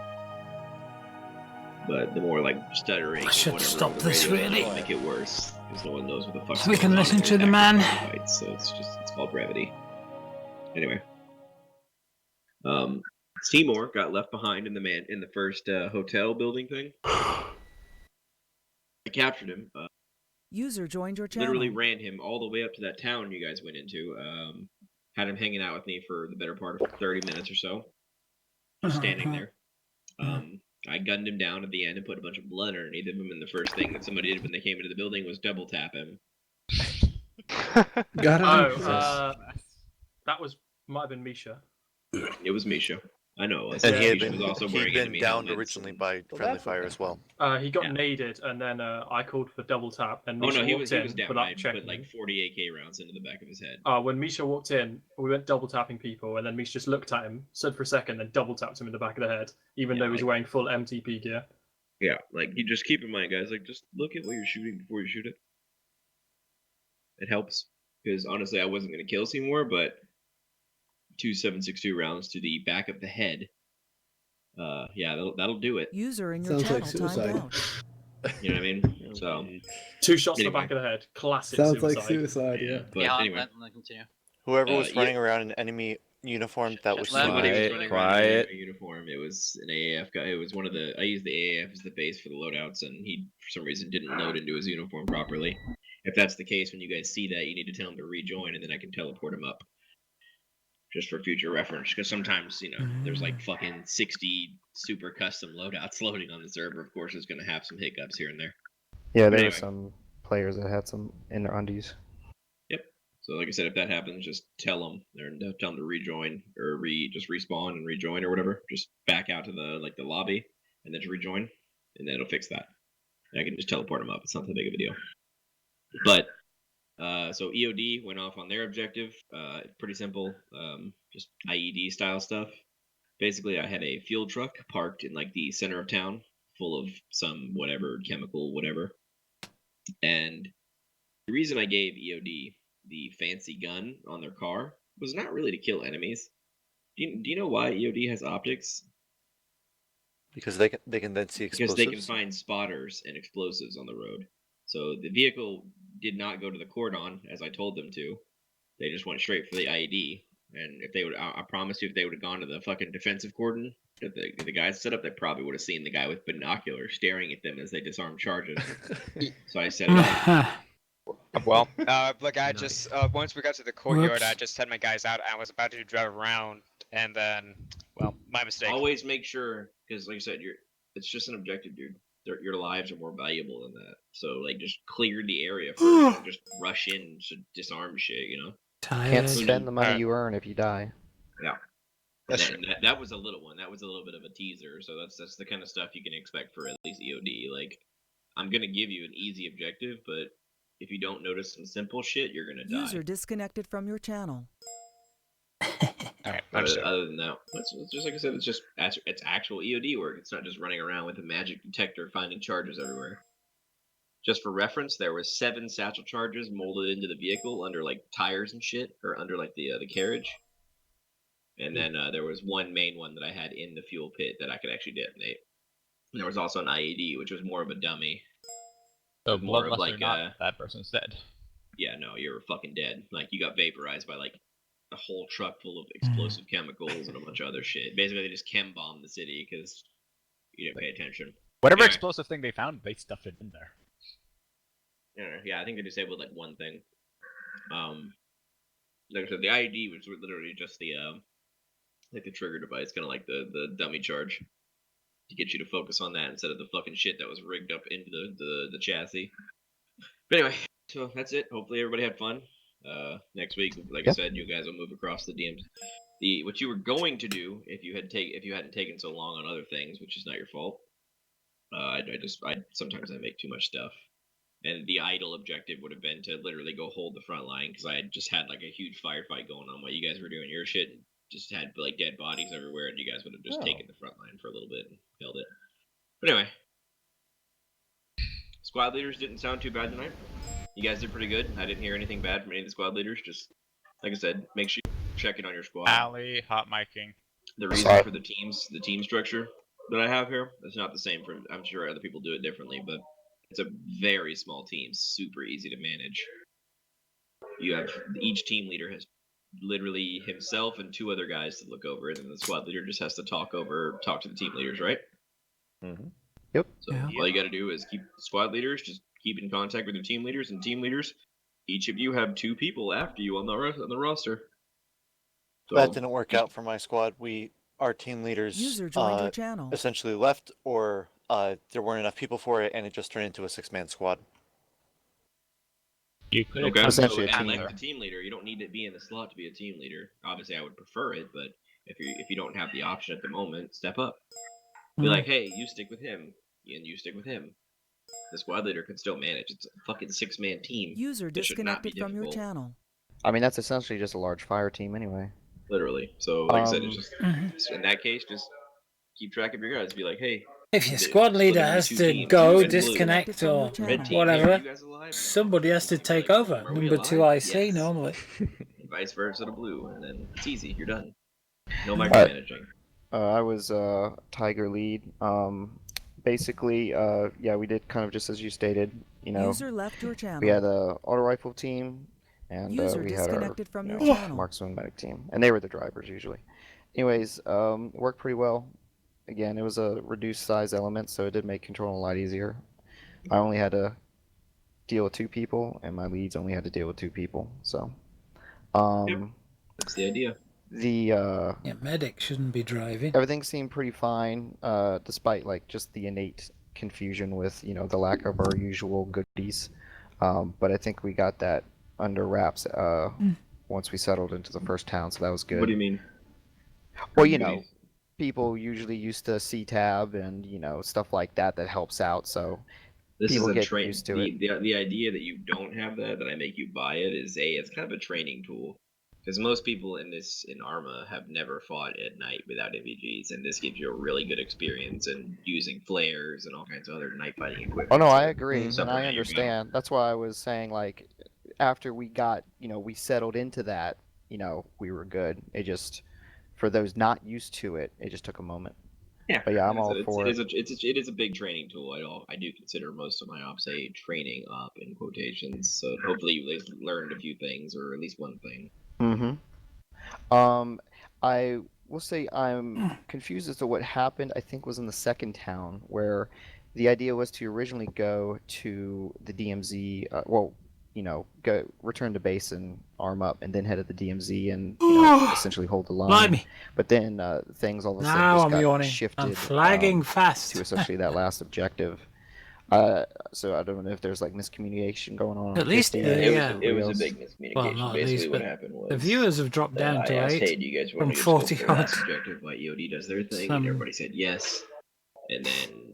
But the more like stuttering, I should whatever, stop this really. Make it worse because no one knows what the fuck's So we can going on. listen There's to the active man. fights, so it's called brevity. Anyway, Seymour got left behind in the first hotel building thing. I captured him. User joined your channel. Literally ran him all the way up to that town you guys went into. Had him hanging out with me for the better part of 30 minutes or so. Just standing there. I gunned him down at the end and put a bunch of blood underneath him, and the first thing that somebody did when they came into the building was double tap him. Got him. That might have been Misha. It was Misha. I know it was. And Misha was also wearing he'd been enemy downed helmets. originally by friendly fire as well. He got naded, and then I called for double tap, and Misha he walked was in down. without I checking. put like 40 AK rounds into the back of his head. When Misha walked in, we went double tapping people, and then Misha just looked at him, stood for a second, then double tapped him in the back of the head, even though he was wearing full MTP gear. Yeah, like you just keep in mind, guys. Like just look at what you're shooting before you shoot it. It helps because honestly, I wasn't gonna kill Seymour, but 2 7.62 rounds to the back of the head. Yeah, that'll do it. User in your channel timed out. You know what I mean? So 2 shots in the back of the head. Classic Sounds suicide. like suicide, yeah. But anyway. Continue. Whoever was running around in enemy uniform, that was somebody was running quiet. around in a uniform. It was an AAF guy. It was one of the. I used the AAF as the base for the loadouts, and he for some reason didn't load into his uniform properly. If that's the case, when you guys see that, you need to tell him to rejoin, and then I can teleport him up. Just for future reference, because sometimes, there's like fucking 60 super custom loadouts loading on the server. Of course, it's going to have some hiccups here and there. Yeah, there were some players that had some in their undies. Yep. So, like I said, if that happens, just tell them, tell them to rejoin or just respawn and rejoin or whatever. Just back out to the lobby and then to rejoin, and then it'll fix that. And I can just teleport them up. It's not that big of a deal. But. So EOD went off on their objective. Pretty simple, just IED style stuff. Basically, I had a fuel truck parked in like the center of town, full of some whatever chemical, whatever. And the reason I gave EOD the fancy gun on their car was not really to kill enemies. Do you know why EOD has optics? Because they can then see explosives. Because they can find spotters and explosives on the road. So the vehicle did not go to the cordon as I told them to. They just went straight for the IED. And if they would, I promise you, if they would have gone to the fucking defensive cordon that the guys set up, they probably would have seen the guy with binoculars staring at them as they disarmed charges. So I set it up. Well, look, I just once we got to the courtyard, I just had my guys out. I was about to drive around, and then, well, my mistake. Always make sure, because like I said, it's just an objective, dude. Your lives are more valuable than that. So like, just clear the area first. And just rush in to disarm shit. Can't spend the money you earn if you die. Yeah. That was a little one. That was a little bit of a teaser. So that's the kind of stuff you can expect for at least EOD. Like, I'm gonna give you an easy objective, but if you don't notice some simple shit, you're gonna die. User disconnected from your channel. Alright, other than that, it's just like I said, it's actual EOD work. It's not just running around with a magic detector finding charges everywhere. Just for reference, there was 7 satchel charges molded into the vehicle under like tires and shit, or under like the carriage. And then there was one main one that I had in the fuel pit that I could actually detonate. And there was also an IED, which was more of a dummy. So more of like that person's dead. Yeah, no, you're fucking dead. Like you got vaporized by like a whole truck full of explosive chemicals and a bunch of other shit. Basically, they just chem bombed the city because you didn't pay attention. Whatever explosive thing they found, they stuffed it in there. Yeah, I think they disabled like one thing. Like I said, the IED was literally just the like the trigger device, kind of like the dummy charge to get you to focus on that instead of the fucking shit that was rigged up into the chassis. But anyway, so that's it. Hopefully everybody had fun. Next week, like I said, you guys will move across the DMs. What you were going to do if you hadn't taken so long on other things, which is not your fault. Sometimes I make too much stuff, and the idle objective would have been to literally go hold the front line because I had just had like a huge firefight going on while you guys were doing your shit, and just had like dead bodies everywhere, and you guys would have just taken the front line for a little bit and held it. But anyway, squad leaders didn't sound too bad tonight. You guys did pretty good. I didn't hear anything bad from any of the squad leaders. Just like I said, make sure you check in on your squad. Alley, hot micing. The reason for the team structure that I have here, it's not the same for. I'm sure other people do it differently, but it's a very small team, super easy to manage. You have each team leader has literally himself and 2 other guys to look over it, and the squad leader just has to talk to the team leaders, right? Mm-hmm. Yep. So all you got to do is keep squad leaders, just keep in contact with your team leaders, and team leaders, each of you have 2 people after you on the roster. So That didn't work out for my squad. Our team leaders User joined your channel. essentially left, or there weren't enough people for it, and it just turned into a 6-man squad. You could okay, essentially so a team like leader. the team leader, you don't need to be in the slot to be a team leader. Obviously, I would prefer it, but if you don't have the option at the moment, step up. Be like, hey, you stick with him, and you stick with him. The squad leader can still manage. It's a fucking 6-man team. User It should not be disconnected from your difficult. channel. I mean, that's essentially just a large fire team anyway. Literally. So, like I said, it's just in that case, just keep track of your guys. Be like, hey. If your squad leader has to go, disconnect, or whatever, somebody has to take over. Number 2 IC normally. Vice versa to blue, and then it's easy. You're done. No micromanaging. I was Tiger lead. Basically, yeah, we did kind of just as you stated. You know, User left your channel. we had a auto rifle team, and User we had our disconnected from your channel. marksman medic team, and they were the drivers usually. Anyways, it worked pretty well. Again, it was a reduced size element, so it did make control a lot easier. I only had to deal with 2 people, and my leads only had to deal with 2 people. So, that's the idea. The medic shouldn't be driving. Everything seemed pretty fine, despite like just the innate confusion with the lack of our usual goodies. But I think we got that under wraps once we settled into the first town, so that was good. What do you mean? Well, people usually used to C-tab and stuff like that helps out. So this people is a get used to it. The idea that you don't have that I make you buy it is it's kind of a training tool. Because most people in Arma have never fought at night without MVGs, and this gives you a really good experience in using flares and all kinds of other night fighting equipment. Oh no, I agree, and I understand. That's why I was saying, like, after we got, we settled into that, we were good. It just, for those not used to it, it just took a moment. Yeah, but yeah, I'm all for it. It is a big training tool. I do consider most of my ops a training op in quotations. So hopefully you learned a few things, or at least one thing. I will say I'm confused as to what happened. I think was in the second town where the idea was to originally go to the DMZ. Go return to base and arm up, and then head to the DMZ and essentially hold the line. Blimey. But then things all of a sudden Now just I'm got yawning. shifted. I'm flagging fast to essentially that last objective. So I don't know if there's like miscommunication going on. At least it was a big miscommunication. Well, not Basically, least, what happened was the viewers have dropped down to I asked, 8 hey, do you guys from want to 40 go for the last objective while EOD does their thing? And everybody said yes. And then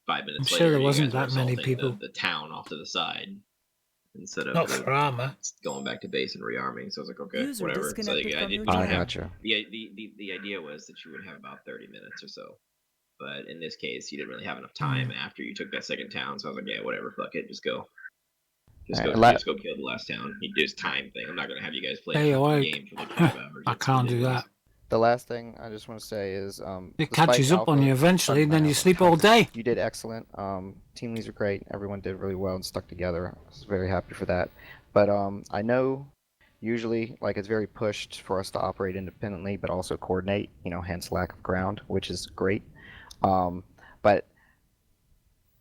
5 minutes I'm later, sure there you wasn't guys were that many assaulting people. the town off to the side instead of Not for Arma. going back to base and rearming. So I was like, okay, User whatever. So disconnected I from didn't your have gotcha. the idea was that you would have about 30 minutes or so. But in this case, you didn't really have enough time after you took that second town. So I was like, yeah, whatever, fuck it, just go. Just go kill the last town. You do this time thing. I'm not gonna have you guys play a game for like 5 hours. I can't do that. The last thing I just want to say is it catches up on you eventually, and then you sleep all day. You did excellent. Team leads were great. Everyone did really well and stuck together. I was very happy for that. But I know usually like it's very pushed for us to operate independently, but also coordinate. Hence lack of ground, which is great. But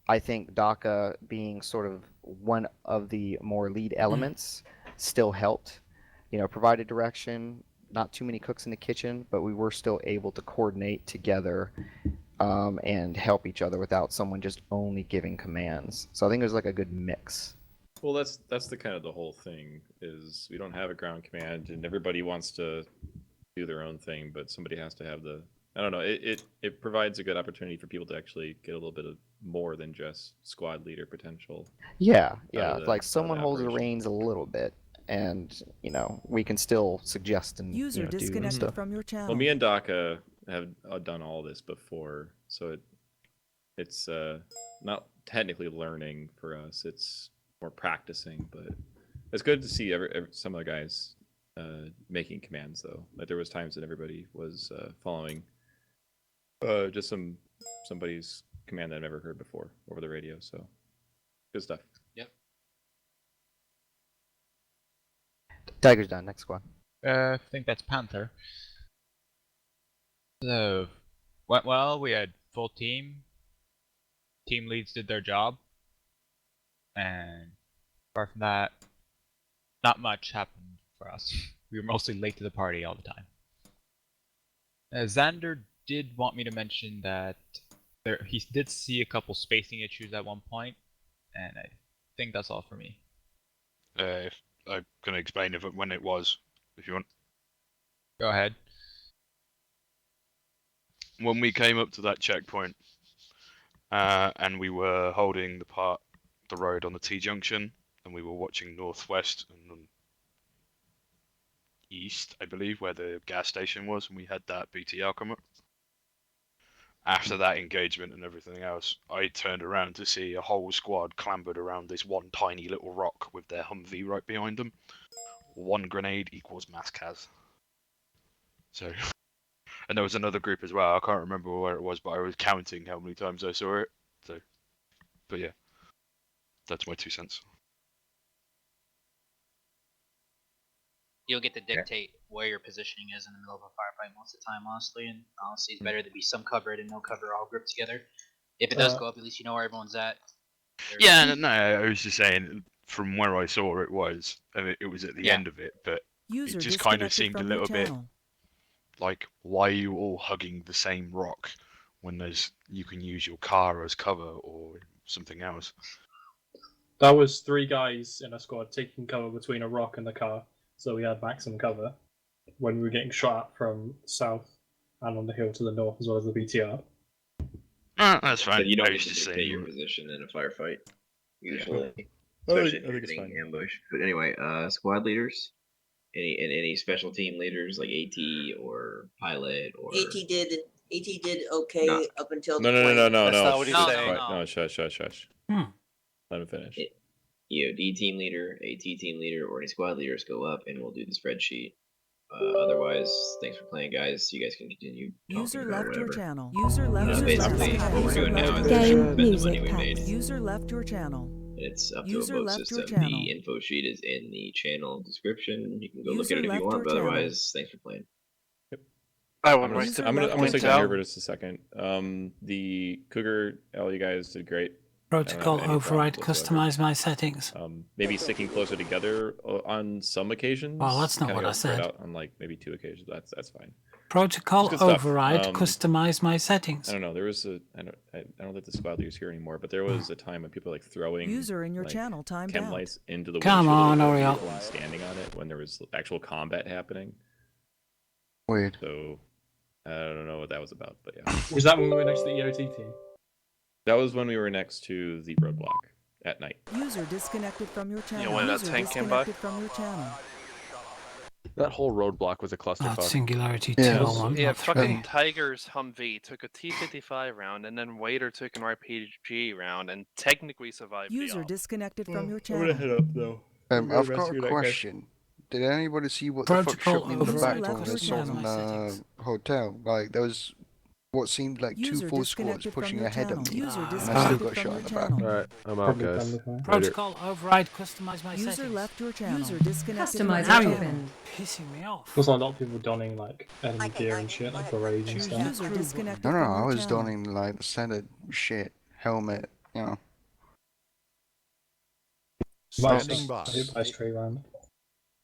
I think DACA being sort of one of the more lead elements still helped, provided direction, not too many cooks in the kitchen, but we were still able to coordinate together and help each other without someone just only giving commands. So I think it was like a good mix. Well, that's the kind of the whole thing is we don't have a ground command and everybody wants to do their own thing, but somebody has to have the, I don't know, it provides a good opportunity for people to actually get a little bit of more than just squad leader potential. Yeah, like someone holds the reins a little bit, and we can still suggest and User do disconnected stuff. from your channel. Well, me and DACA have done all this before, so it's not technically learning for us. It's more practicing, but it's good to see some of the guys making commands though. Like there was times that everybody was following just somebody's command that I've never heard before over the radio. So good stuff. Yep. Tiger's down. Next squad. I think that's Panther. So, went well. We had full team. Team leads did their job. And apart from that, not much happened for us. We were mostly late to the party all the time. Xander did want me to mention that he did see a couple spacing issues at one point, and I think that's all for me. If I can explain when it was, if you want. Go ahead. When we came up to that checkpoint, and we were holding the road on the T-junction, and we were watching northwest and east, I believe, where the gas station was, and we had that BTR come up. After that engagement and everything else, I turned around to see a whole squad clambered around this one tiny little rock with their Humvee right behind them. One grenade equals mass cas. So, and there was another group as well. I can't remember where it was, but I was counting how many times I saw it. So, but yeah, that's my 2 cents. You'll get to dictate where your positioning is in the middle of a firefight most of the time, honestly. And honestly, it's better to be some cover than no cover, all grouped together. If it does go up, at least you know where everyone's at. Yeah, no, I was just saying, from where I saw it was at the end of it, but it just kind of seemed a little bit like, why are you all hugging the same rock when you can use your car as cover or something else? That was 3 guys in a squad taking cover between a rock and the car, so we had maximum cover when we were getting shot at from south and on the hill to the north as well as the BTR. That's fine. But you don't I need was to just dictate saying your position in a firefight, usually. Yeah. Especially I think if it's you're fine. getting ambushed. But anyway, squad leaders? Any special team leaders like AT or pilot or... AT did okay up until No. That's No, not what he's saying. No, shush. Let him finish. EOD team leader, AT team leader, or any squad leaders go up and we'll do the spreadsheet. Otherwise, thanks for playing, guys. You guys can continue talking User about left your whatever. channel. User left your Basically, channel. what we're doing now is we're Game spend the music money we made. User left your channel. And it's up to User a vote left your system. channel. The info sheet is in the channel description. You can go look User at it if you left want, your but channel. otherwise, thanks for playing. I'm gonna stick down here for just a second. The Cougar, all you guys did great. Protocol override, customize my settings. Maybe sticking closer together on some occasions. Well, that's not Kinda what I got spread said. out on like maybe 2 occasions. That's fine. Protocol It's good stuff. override, customize my settings. I don't know. There was I don't think the squad leader's here anymore, but there was a time when people were, like throwing User in your channel timed chem out. lights into the Come windshield on, of the hurry up. vehicle and standing on it when there was actual combat happening. Weird. So I don't know what that was about, but yeah. Was that when we were next to the EOT team? That was when we were next to the roadblock at night. User disconnected from your channel. You know when that User tank came by? disconnected from your channel. That whole roadblock was a clusterfuck. Singularity Yeah. 201, Yeah, not fucking 3. Tiger's Humvee took a T-55 round, and then Wader took an RPG round, and technically survived. User disconnected from your I'm channel. gonna head up though. I've got a question. Did anybody see what the fuck Protocol shot me in the override, back door when I saw customize my in settings. hotel? Like, there was what seemed like User 2 full squads disconnected from pushing your ahead of channel. me, User and I still disconnected got from shot your in the channel. back. Alright, I'm out, Probably guys. done with that. Protocol override, customize my User settings. left your channel. User disconnected Customize from Now your you're channel. pissing me off. There's a lot of people donning like enemy gear and shit, like berets and stuff. User disconnected No, from I your was channel. donning like the standard shit, helmet, you know. Standing by. Hit by a straight round.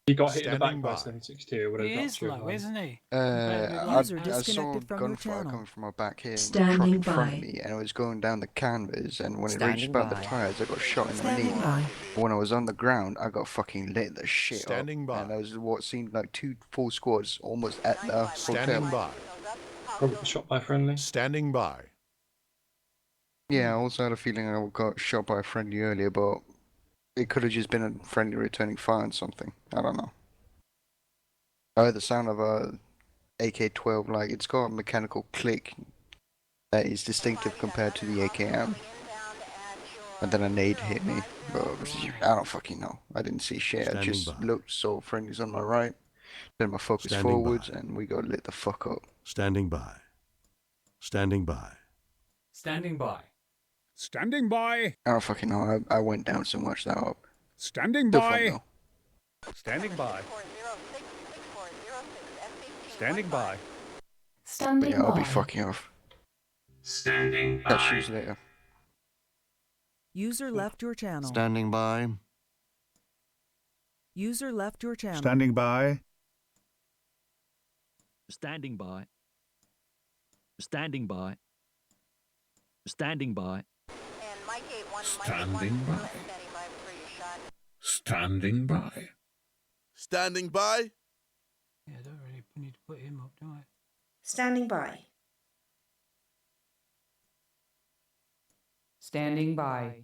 He got hit in the back Standing by by. 762. Would have He dropped is straight low, line. isn't he? I User saw disconnected from your gunfire channel. coming from my back here, and the Standing truck in front by. of me, and it was going down the canvas, and when it Standing reached about the by. tires, I got shot in my knee. Standing by. When I was on the ground, I got fucking lit the shit Standing up, by. and there was what seemed like 2 full squads almost at the Standing hotel. by. Probably got shot by friendly. Standing by. Yeah, I also had a feeling I got shot by a friendly earlier, but it could have just been a friendly returning fire and something. I don't know. I heard the sound of a AK-12, like it's got a mechanical click that is distinctive compared to the AKM. And then a nade hit me, but I don't fucking know. I didn't see shit. I Standing just by. looked, saw friendlies on my right. Then my focus Standing forwards, by. and we go lit the fuck up. Standing by. Standing by. Standing by. Standing by. I don't fucking know. I went down so much that up. Standing Still fun by. though. Standing by. Standing by. But Standing yeah, I'll by. be fucking off. Standing by. Catch you later. User left your channel. Standing by. User left your channel. Standing by. Standing by. Standing by. Standing by. Standing by. Standing by. Standing by. Yeah, I don't really need to put him up, do I? Standing by. Standing by.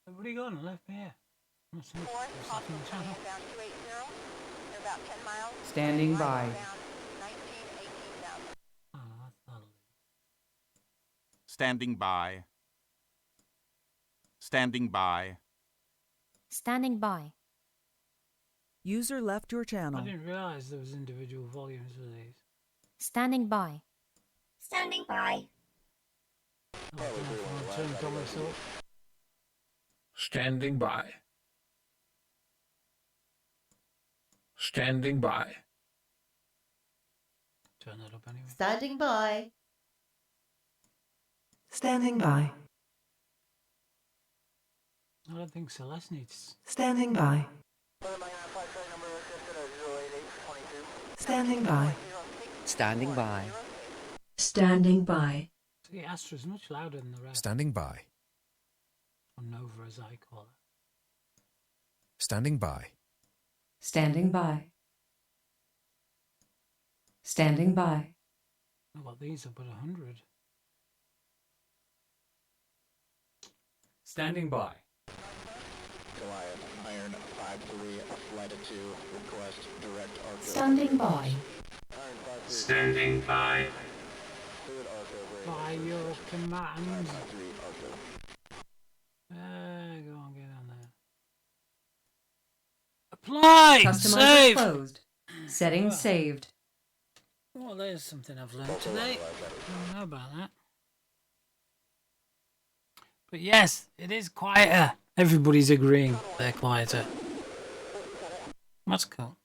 Everybody gone and left me here. Must have missed something in the channel. Standing by. Oh, that's not a Standing by. Standing by. Standing by. User left your channel. I didn't realise there was individual volumes for these. Standing by. Standing by. Standing by. Standing by. Turn that up anyway. Standing by. Standing by. I don't think Celeste needs. Standing by. Standing by. Standing by. Standing by. See, Astra's much louder than the rest. Standing by. Or Nova, as I call it. Standing by. Standing by. Standing by. Oh, well, these are but 100. Standing by. Goliath, Iron 5-3, Flight of 2, request direct arc. Standing by. Standing by. By your command. Go on, get on there. Apply! Customizer Save! closed. Settings saved. Well, there's something I've learned today. I don't know about that. But yes, it is quieter. Everybody's agreeing they're quieter. That's cool.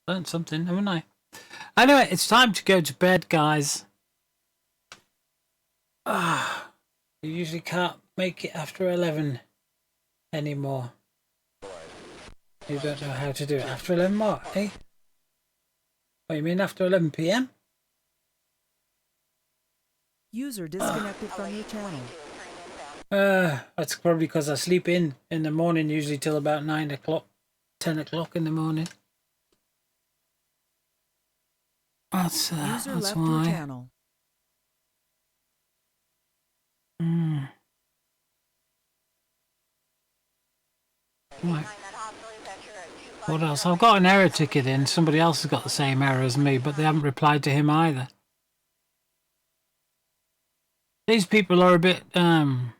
Learned something, haven't I? Anyway, it's time to go to bed, guys. You usually can't make it after 11 anymore. You don't know how to do it after 11 what, eh? Oh, you mean after 11 PM? User disconnected from your channel. That's probably because I sleep in the morning, usually till about 9 o'clock, 10 o'clock in the morning. That's User that's left why. your channel. Right. What else? I've got an error ticket in. Somebody else has got the same error as me, but they haven't replied to him either. These people are a bit, I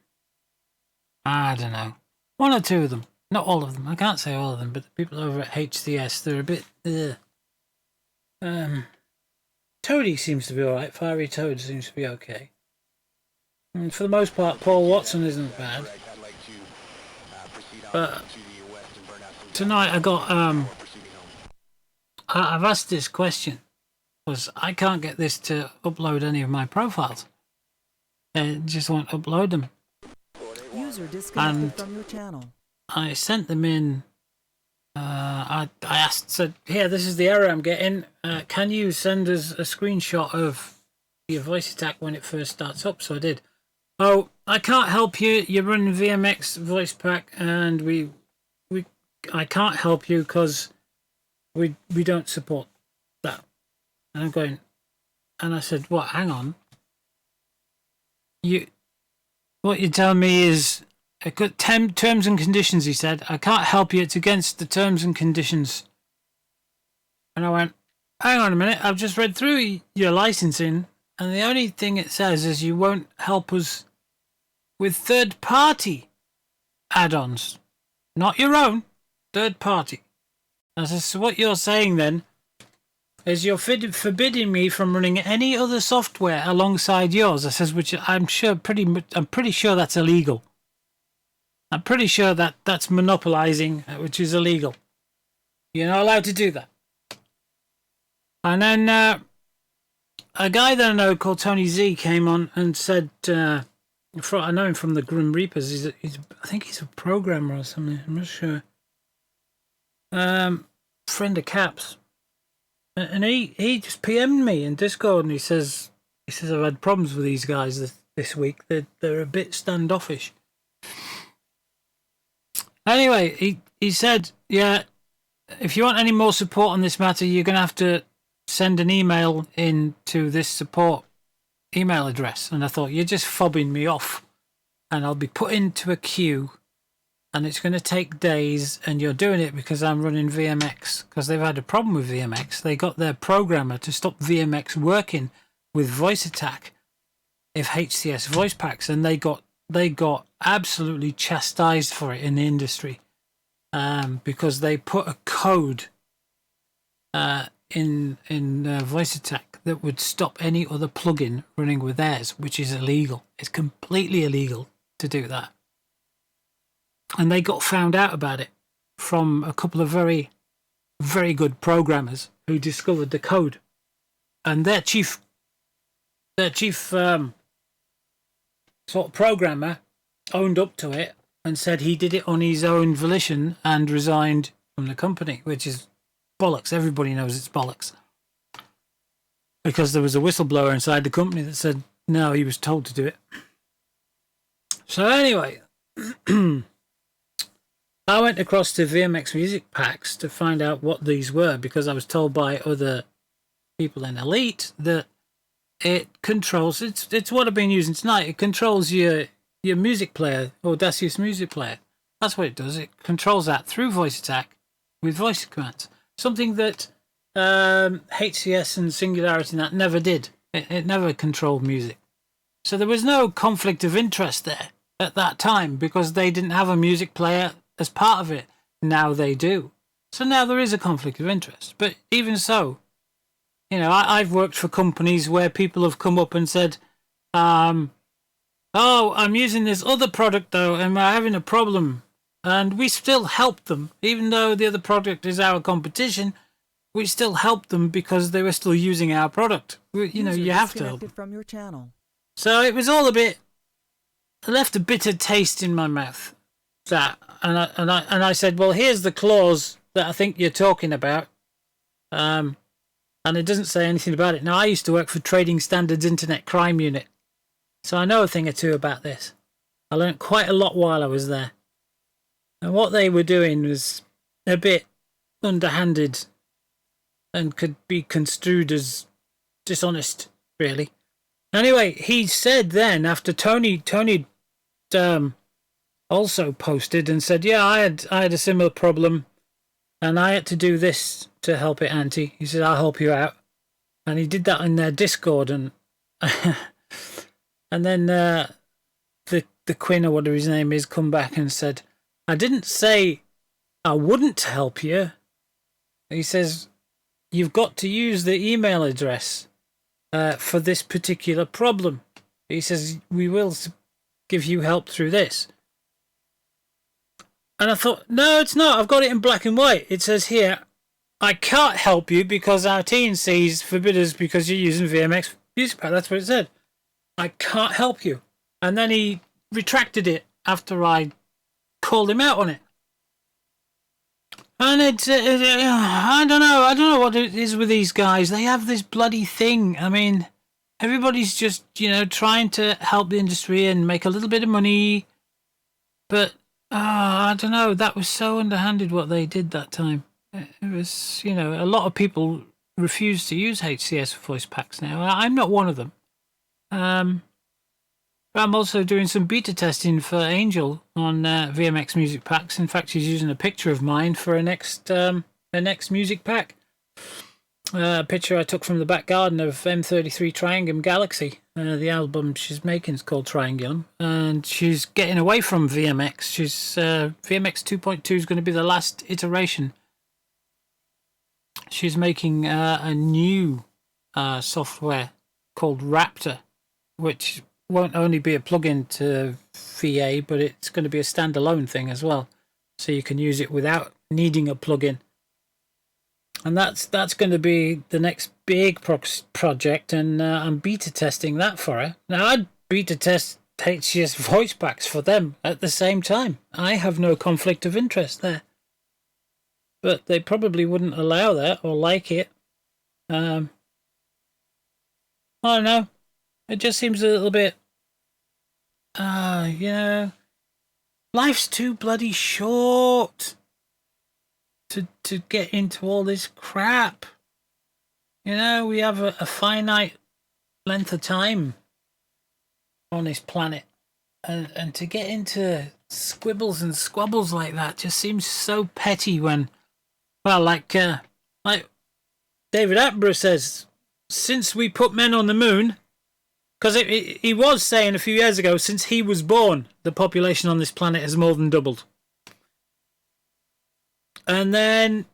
don't know. One or two of them. Not all of them. I can't say all of them, but the people over at HCS, they're a bit, Toady seems to be alright. Fiery Toad seems to be okay. And for the most part, Paul Watson isn't bad. But tonight I got, I've asked this question because I can't get this to upload any of my profiles. It just won't upload them. User disconnected And from your channel. I sent them in. I asked, said, here, this is the error I'm getting. Can you send us a screenshot of your voice attack when it first starts up? So I did. Oh, I can't help you. You're running VMX voice pack, and I can't help you because we don't support that. And I'm going, and I said, what? Hang on. What you tell me is terms and conditions. He said, I can't help you. It's against the terms and conditions. And I went, hang on a minute. I've just read through your licensing, and the only thing it says is you won't help us with third-party add-ons, not your own, third-party. I said, so what you're saying then is you're forbidding me from running any other software alongside yours. I says, which I'm pretty sure that's illegal. I'm pretty sure that's monopolizing, which is illegal. You're not allowed to do that. And then a guy that I know called Tony Z came on and said, I know him from the Grim Reapers. I think he's a programmer or something. I'm not sure. Friend of Caps. And he just PM'd me in Discord, and he says I've had problems with these guys this week. They're a bit standoffish. Anyway, he said, yeah, if you want any more support on this matter, you're going to have to send an email in to this support email address. And I thought, you're just fobbing me off, and I'll be put into a queue, and it's going to take days, and you're doing it because I'm running VMX, because they've had a problem with VMX. They got their programmer to stop VMX working with voice attack if HCS voice packs, and they got absolutely chastised for it in the industry, because they put a code in voice attack that would stop any other plugin running with theirs, which is illegal. It's completely illegal to do that. And they got found out about it from a couple of very, very good programmers who discovered the code. And their chief sort of programmer owned up to it and said he did it on his own volition and resigned from the company, which is bollocks. Everybody knows it's bollocks. Because there was a whistleblower inside the company that said, no, he was told to do it. So anyway, I went across to VMX Music Packs to find out what these were, because I was told by other people in Elite that it controls, it's what I've been using tonight. It controls your music player, Audacious Music Player. That's what it does. It controls that through voice attack with voice commands. Something that HCS and Singularity and that never did. It never controlled music. So there was no conflict of interest there at that time, because they didn't have a music player as part of it. Now they do. So now there is a conflict of interest. But even so, you know, I've worked for companies where people have come up and said, oh, I'm using this other product though, and we're having a problem. And we still help them, even though the other product is our competition. We still help them because they were still using our product. You know, you have to help them. From your channel. So it was all a bit, it left a bitter taste in my mouth. That and I said, well, here's the clause that I think you're talking about. And it doesn't say anything about it. Now, I used to work for Trading Standards Internet Crime Unit, so I know a thing or two about this. I learnt quite a lot while I was there. And what they were doing was a bit underhanded and could be construed as dishonest, really. Anyway, he said then, after Tony also posted and said, yeah, I had a similar problem and I had to do this to help it, Auntie. He said, I'll help you out. And he did that in their Discord, and and then the Quinn, or whatever his name is, come back and said, I didn't say I wouldn't help you. He says, you've got to use the email address for this particular problem. He says, we will give you help through this. And I thought, no, it's not. I've got it in black and white. It says here, I can't help you because our T&Cs forbid us because you're using VMX Music Pack. That's what it said. I can't help you. And then he retracted it after I called him out on it. And I don't know what it is with these guys. They have this bloody thing. I mean, everybody's just, you know, trying to help the industry and make a little bit of money. But, I don't know. That was so underhanded what they did that time. It was, you know, a lot of people refuse to use HCS voice packs now. I'm not one of them. But I'm also doing some beta testing for Angel on VMX Music Packs. In fact, she's using a picture of mine for her next music pack. A picture I took from the back garden of M33 Triangulum Galaxy. The album she's making is called Triangulum, and she's getting away from VMX. She's VMX 2.2 is going to be the last iteration she's making a new software called Raptor, which won't only be a plugin to VA, but it's going to be a standalone thing as well. So you can use it without needing a plugin. And that's going to be the next big project, and I'm beta testing that for her. Now, I'd beta test HCS voice packs for them at the same time. I have no conflict of interest there. But they probably wouldn't allow that or like it. I don't know. It just seems a little bit... you know... Life's too bloody short to get into all this crap. You know, we have a finite length of time on this planet. And to get into squibbles and squabbles like that just seems so petty when... Well, like David Attenborough says, since we put men on the moon... Because he was saying a few years ago, since he was born, the population on this planet has more than doubled. And then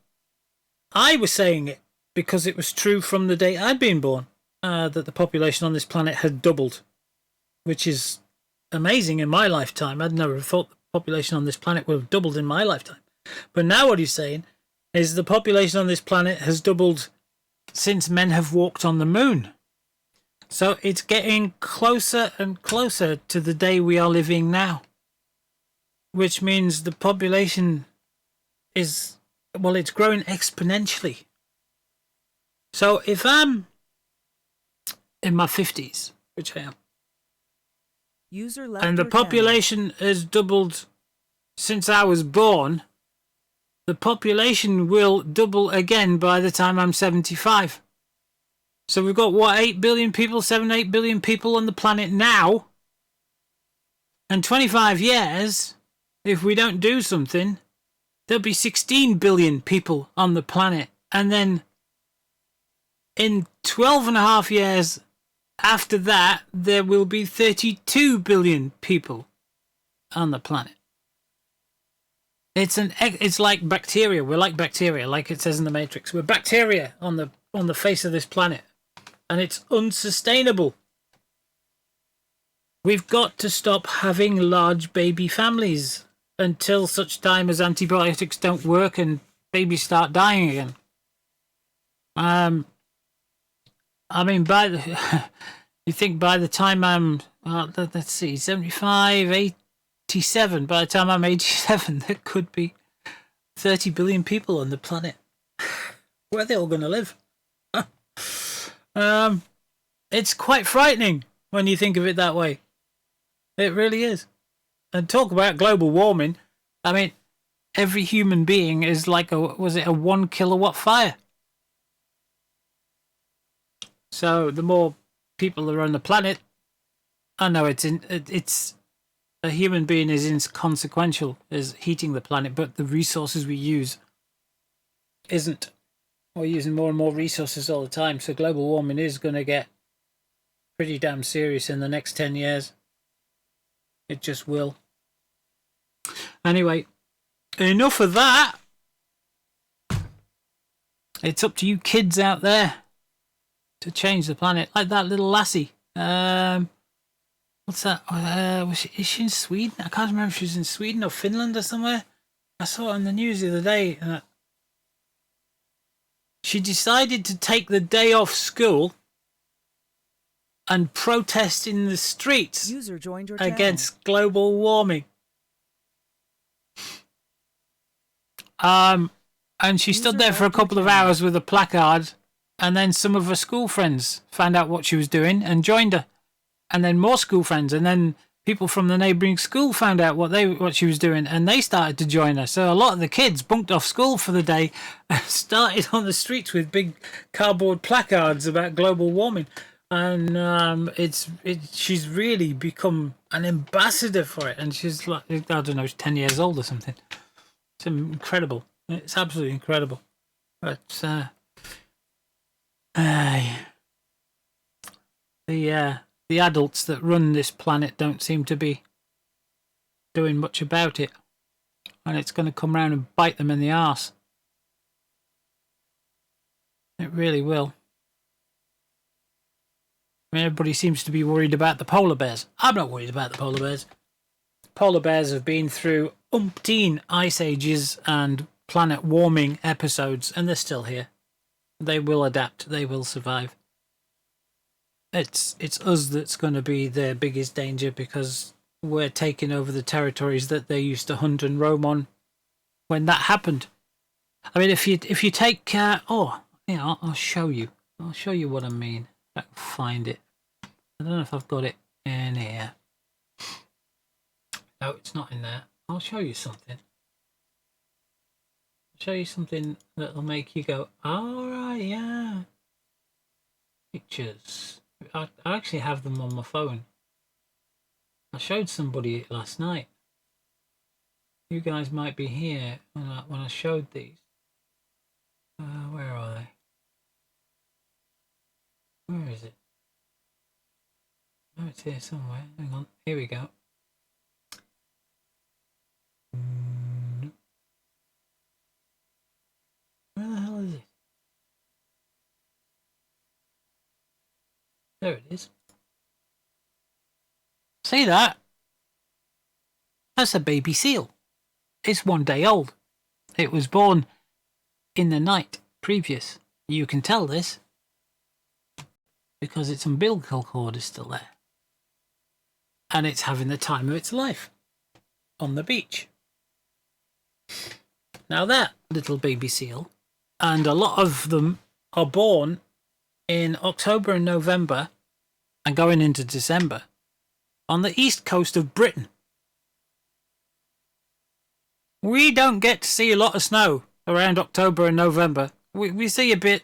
I was saying it because it was true from the day I'd been born, that the population on this planet had doubled, which is amazing in my lifetime. I'd never thought the population on this planet would have doubled in my lifetime. But now what he's saying is the population on this planet has doubled since men have walked on the moon. So it's getting closer and closer to the day we are living now, which means the population is, well, it's growing exponentially. So if I'm in my 50s, which I am, and the population has doubled since I was born, the population will double again by the time I'm 75. So we've got, what, 8 billion people, 7, 8 billion people on the planet now. And 25 years, if we don't do something, there'll be 16 billion people on the planet. And then in 12 and a half years after that, there will be 32 billion people on the planet. It's like bacteria. We're like bacteria, like it says in the Matrix. We're bacteria on the face of this planet. And it's unsustainable. We've got to stop having large baby families until such time as antibiotics don't work and babies start dying again. I mean, you think by the time I'm, let's see, 75, 87, by the time I'm 87, there could be 30 billion people on the planet. Where are they all going to live? It's quite frightening when you think of it that way. It really is. And talk about global warming. I mean, every human being is like a 1 kilowatt fire. So the more people are on the planet, I know it's a human being is inconsequential as heating the planet, but the resources we use isn't. We're using more and more resources all the time, so global warming is going to get pretty damn serious in the next 10 years. It just will. Anyway, enough of that. It's up to you kids out there to change the planet, like that little lassie. What's that? Is she in Sweden? I can't remember if she's in Sweden or Finland or somewhere. I saw it on the news the other day. She decided to take the day off school and protest in the streets against global warming. And she stood there for a couple of hours with a placard, and then some of her school friends found out what she was doing and joined her. And then more school friends, and then people from the neighbouring school found out what she was doing, and they started to join her. So a lot of the kids bunked off school for the day and started on the streets with big cardboard placards about global warming. And she's really become an ambassador for it. And she's like, I don't know, 10 years old or something. It's incredible. It's absolutely incredible. But the adults that run this planet don't seem to be doing much about it, and it's going to come round and bite them in the arse. It really will. I mean, everybody seems to be worried about the polar bears. I'm not worried about the polar bears. Polar bears have been through umpteen ice ages and planet warming episodes, and they're still here. They will adapt. They will survive. It's us that's going to be their biggest danger because we're taking over the territories that they used to hunt and roam on when that happened. I mean, if you take I'll show you. I'll show you what I mean. I can find it. I don't know if I've got it in here. No, it's not in there. I'll show you something. I'll show you something that'll make you go, all right, yeah. Pictures. I actually have them on my phone. I showed somebody it last night. You guys might be here when I showed these. Where are they? Where is it? Oh, it's here somewhere. Hang on. Here we go. Where the hell is it? There it is. See that? That's a baby seal. It's 1 day old. It was born in the night previous. You can tell this because its umbilical cord is still there. And it's having the time of its life on the beach. Now that little baby seal, and a lot of them are born in October and November and going into December on the east coast of Britain. We don't get to see a lot of snow around October and November. We see a bit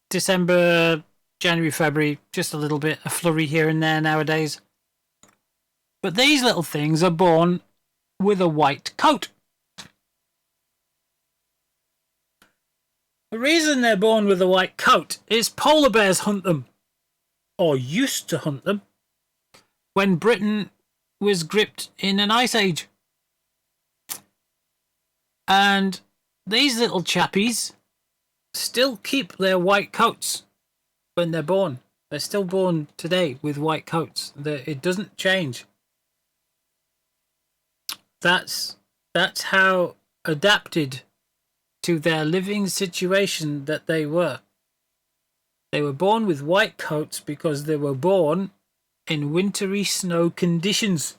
December, January, February, just a little bit, a flurry here and there nowadays. But these little things are born with a white coat. The reason they're born with a white coat is polar bears hunt them, or used to hunt them, when Britain was gripped in an ice age. And these little chappies still keep their white coats when they're born. They're still born today with white coats. It doesn't change. That's how adapted to their living situation that they were. They were born with white coats because they were born in wintry snow conditions.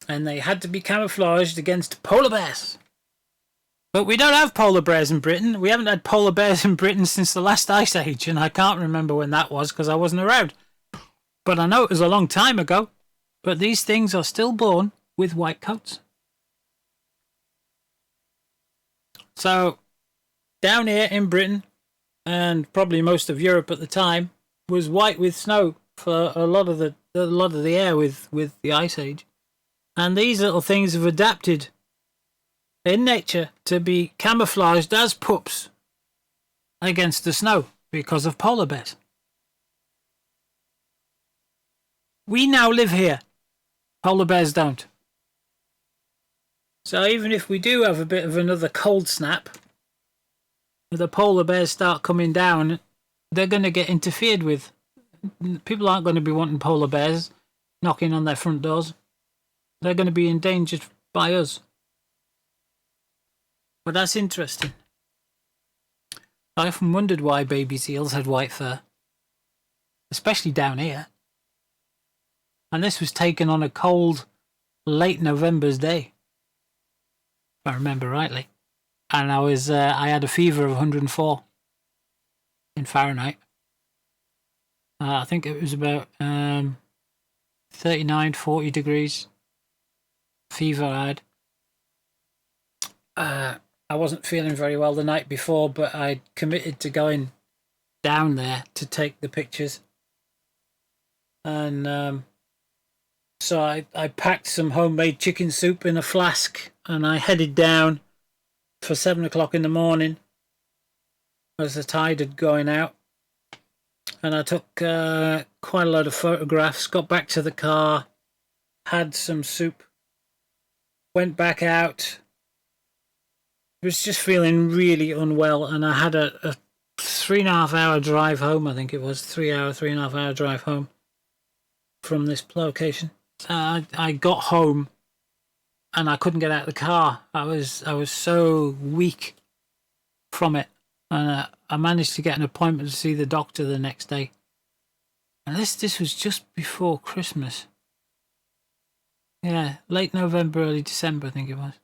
And they had to be camouflaged against polar bears. But we don't have polar bears in Britain. We haven't had polar bears in Britain since the last ice age, and I can't remember when that was because I wasn't around. But I know it was a long time ago. But these things are still born with white coats. So, down here in Britain, and probably most of Europe at the time, was white with snow for a lot of the air with the ice age. And these little things have adapted in nature to be camouflaged as pups against the snow because of polar bears. We now live here. Polar bears don't. So even if we do have a bit of another cold snap, the polar bears start coming down, they're going to get interfered with. People aren't going to be wanting polar bears knocking on their front doors. They're going to be endangered by us. But that's interesting. I often wondered why baby seals had white fur, especially down here. And this was taken on a cold, late November's day, if I remember rightly. And I had a fever of 104 in Fahrenheit. I think it was about 39, 40 degrees fever I had. I wasn't feeling very well the night before, but I committed to going down there to take the pictures. And so I packed some homemade chicken soup in a flask and I headed down for 7 o'clock in the morning as the tide had going out. And I took quite a lot of photographs, got back to the car, had some soup, went back out. I was just feeling really unwell, and I had a 3.5 hour drive home. I think it was 3.5 hour drive home from this location. I got home and I couldn't get out of the car. I was so weak from it, and I managed to get an appointment to see the doctor the next day. And this was just before Christmas. Yeah, late November, early December, I think it was.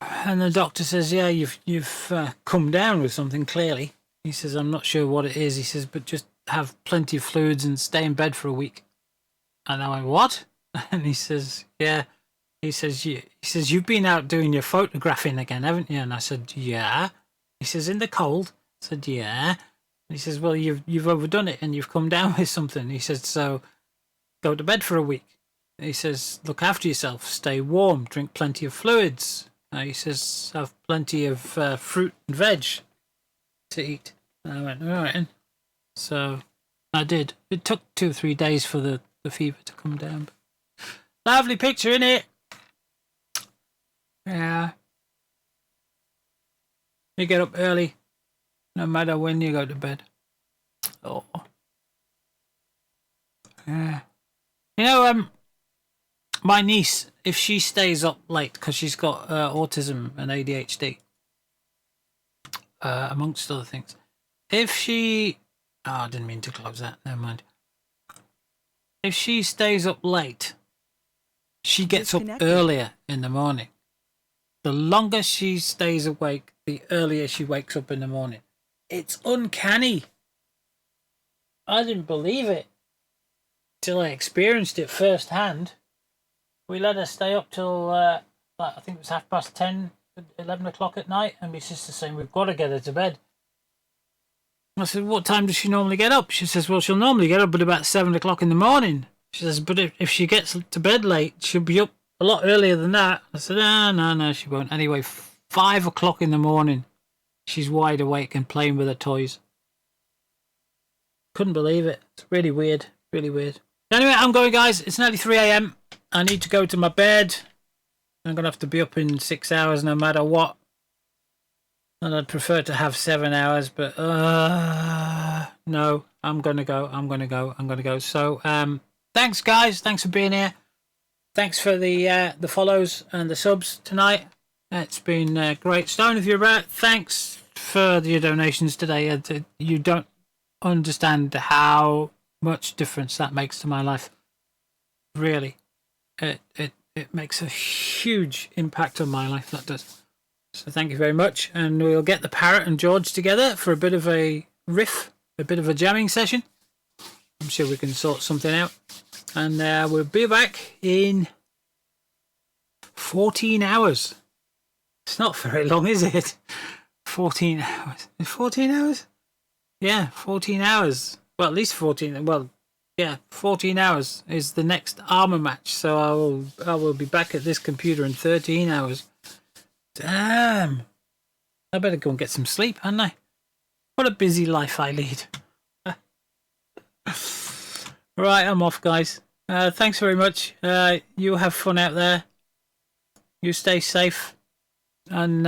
And the doctor says, "Yeah, you've come down with something, clearly." He says, "I'm not sure what it is." He says, "But just have plenty of fluids and stay in bed for a week." And I went, "What?" And he says, "Yeah." He says, "You've been out doing your photographing again, haven't you?" And I said, "Yeah." He says, "In the cold?" I said, "Yeah." And he says, "Well, you've overdone it and you've come down with something." He said, "So go to bed for a week." He says, "Look after yourself, stay warm, drink plenty of fluids." He says, "Have plenty of fruit and veg to eat." And I went, "All right." And so I did. It took 2 or 3 days for the fever to come down. Lovely picture, innit? Yeah. You get up early, no matter when you go to bed. Oh. Yeah. You know, my niece, if she stays up late, because she's got autism and ADHD, amongst other things. If she... Oh, I didn't mean to close that. Never mind. If she stays up late, she gets up earlier in the morning. The longer she stays awake, the earlier she wakes up in the morning. It's uncanny. I didn't believe it till I experienced it firsthand. We let her stay up till, I think it was 10:30, 11 o'clock at night, and my sister's saying, "We've got to get her to bed." I said, "What time does she normally get up?" She says, "Well, she'll normally get up at about 7 o'clock in the morning." She says, "But if she gets to bed late, she'll be up a lot earlier than that." I said, No, she won't. Anyway, 5 o'clock in the morning, she's wide awake and playing with her toys. Couldn't believe it. It's really weird. Really weird. Anyway, I'm going, guys. It's nearly 3 a.m. I need to go to my bed. I'm going to have to be up in 6 hours no matter what. And I'd prefer to have 7 hours, but no, I'm going to go. So, thanks, guys. Thanks for being here. Thanks for the follows and the subs tonight. It's been great. Stone, if you're about, thanks for your donations today. You don't understand how much difference that makes to my life. Really. It makes a huge impact on my life, that does. So thank you very much. And we'll get the Parrot and George together for a bit of a riff, a bit of a jamming session. I'm sure we can sort something out. And we'll be back in 14 hours. It's not very long, is it? 14 hours. 14 hours? Yeah, 14 hours. Well, at least 14. Well, yeah, 14 hours is the next Arma match. So I will be back at this computer in 13 hours. Damn. I better go and get some sleep, hadn't I? What a busy life I lead. Right, I'm off, guys. Thanks very much. You have fun out there. You stay safe. And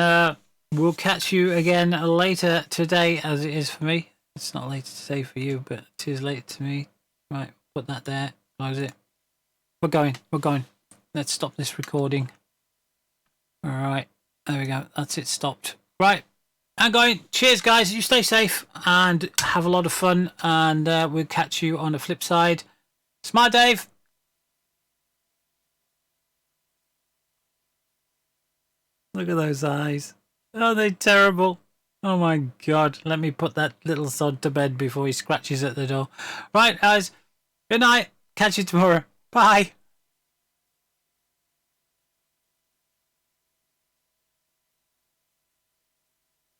we'll catch you again later today, as it is for me. It's not later today for you, but it is late to me. Right, put that there. Close it. We're going. Let's stop this recording. Alright, there we go. That's it, stopped. Right, I'm going. Cheers, guys. You stay safe and have a lot of fun. And we'll catch you on the flip side. Smile, Dave. Look at those eyes. Oh, they're terrible. Oh my God. Let me put that little sod to bed before he scratches at the door. Right, guys. Good night. Catch you tomorrow. Bye.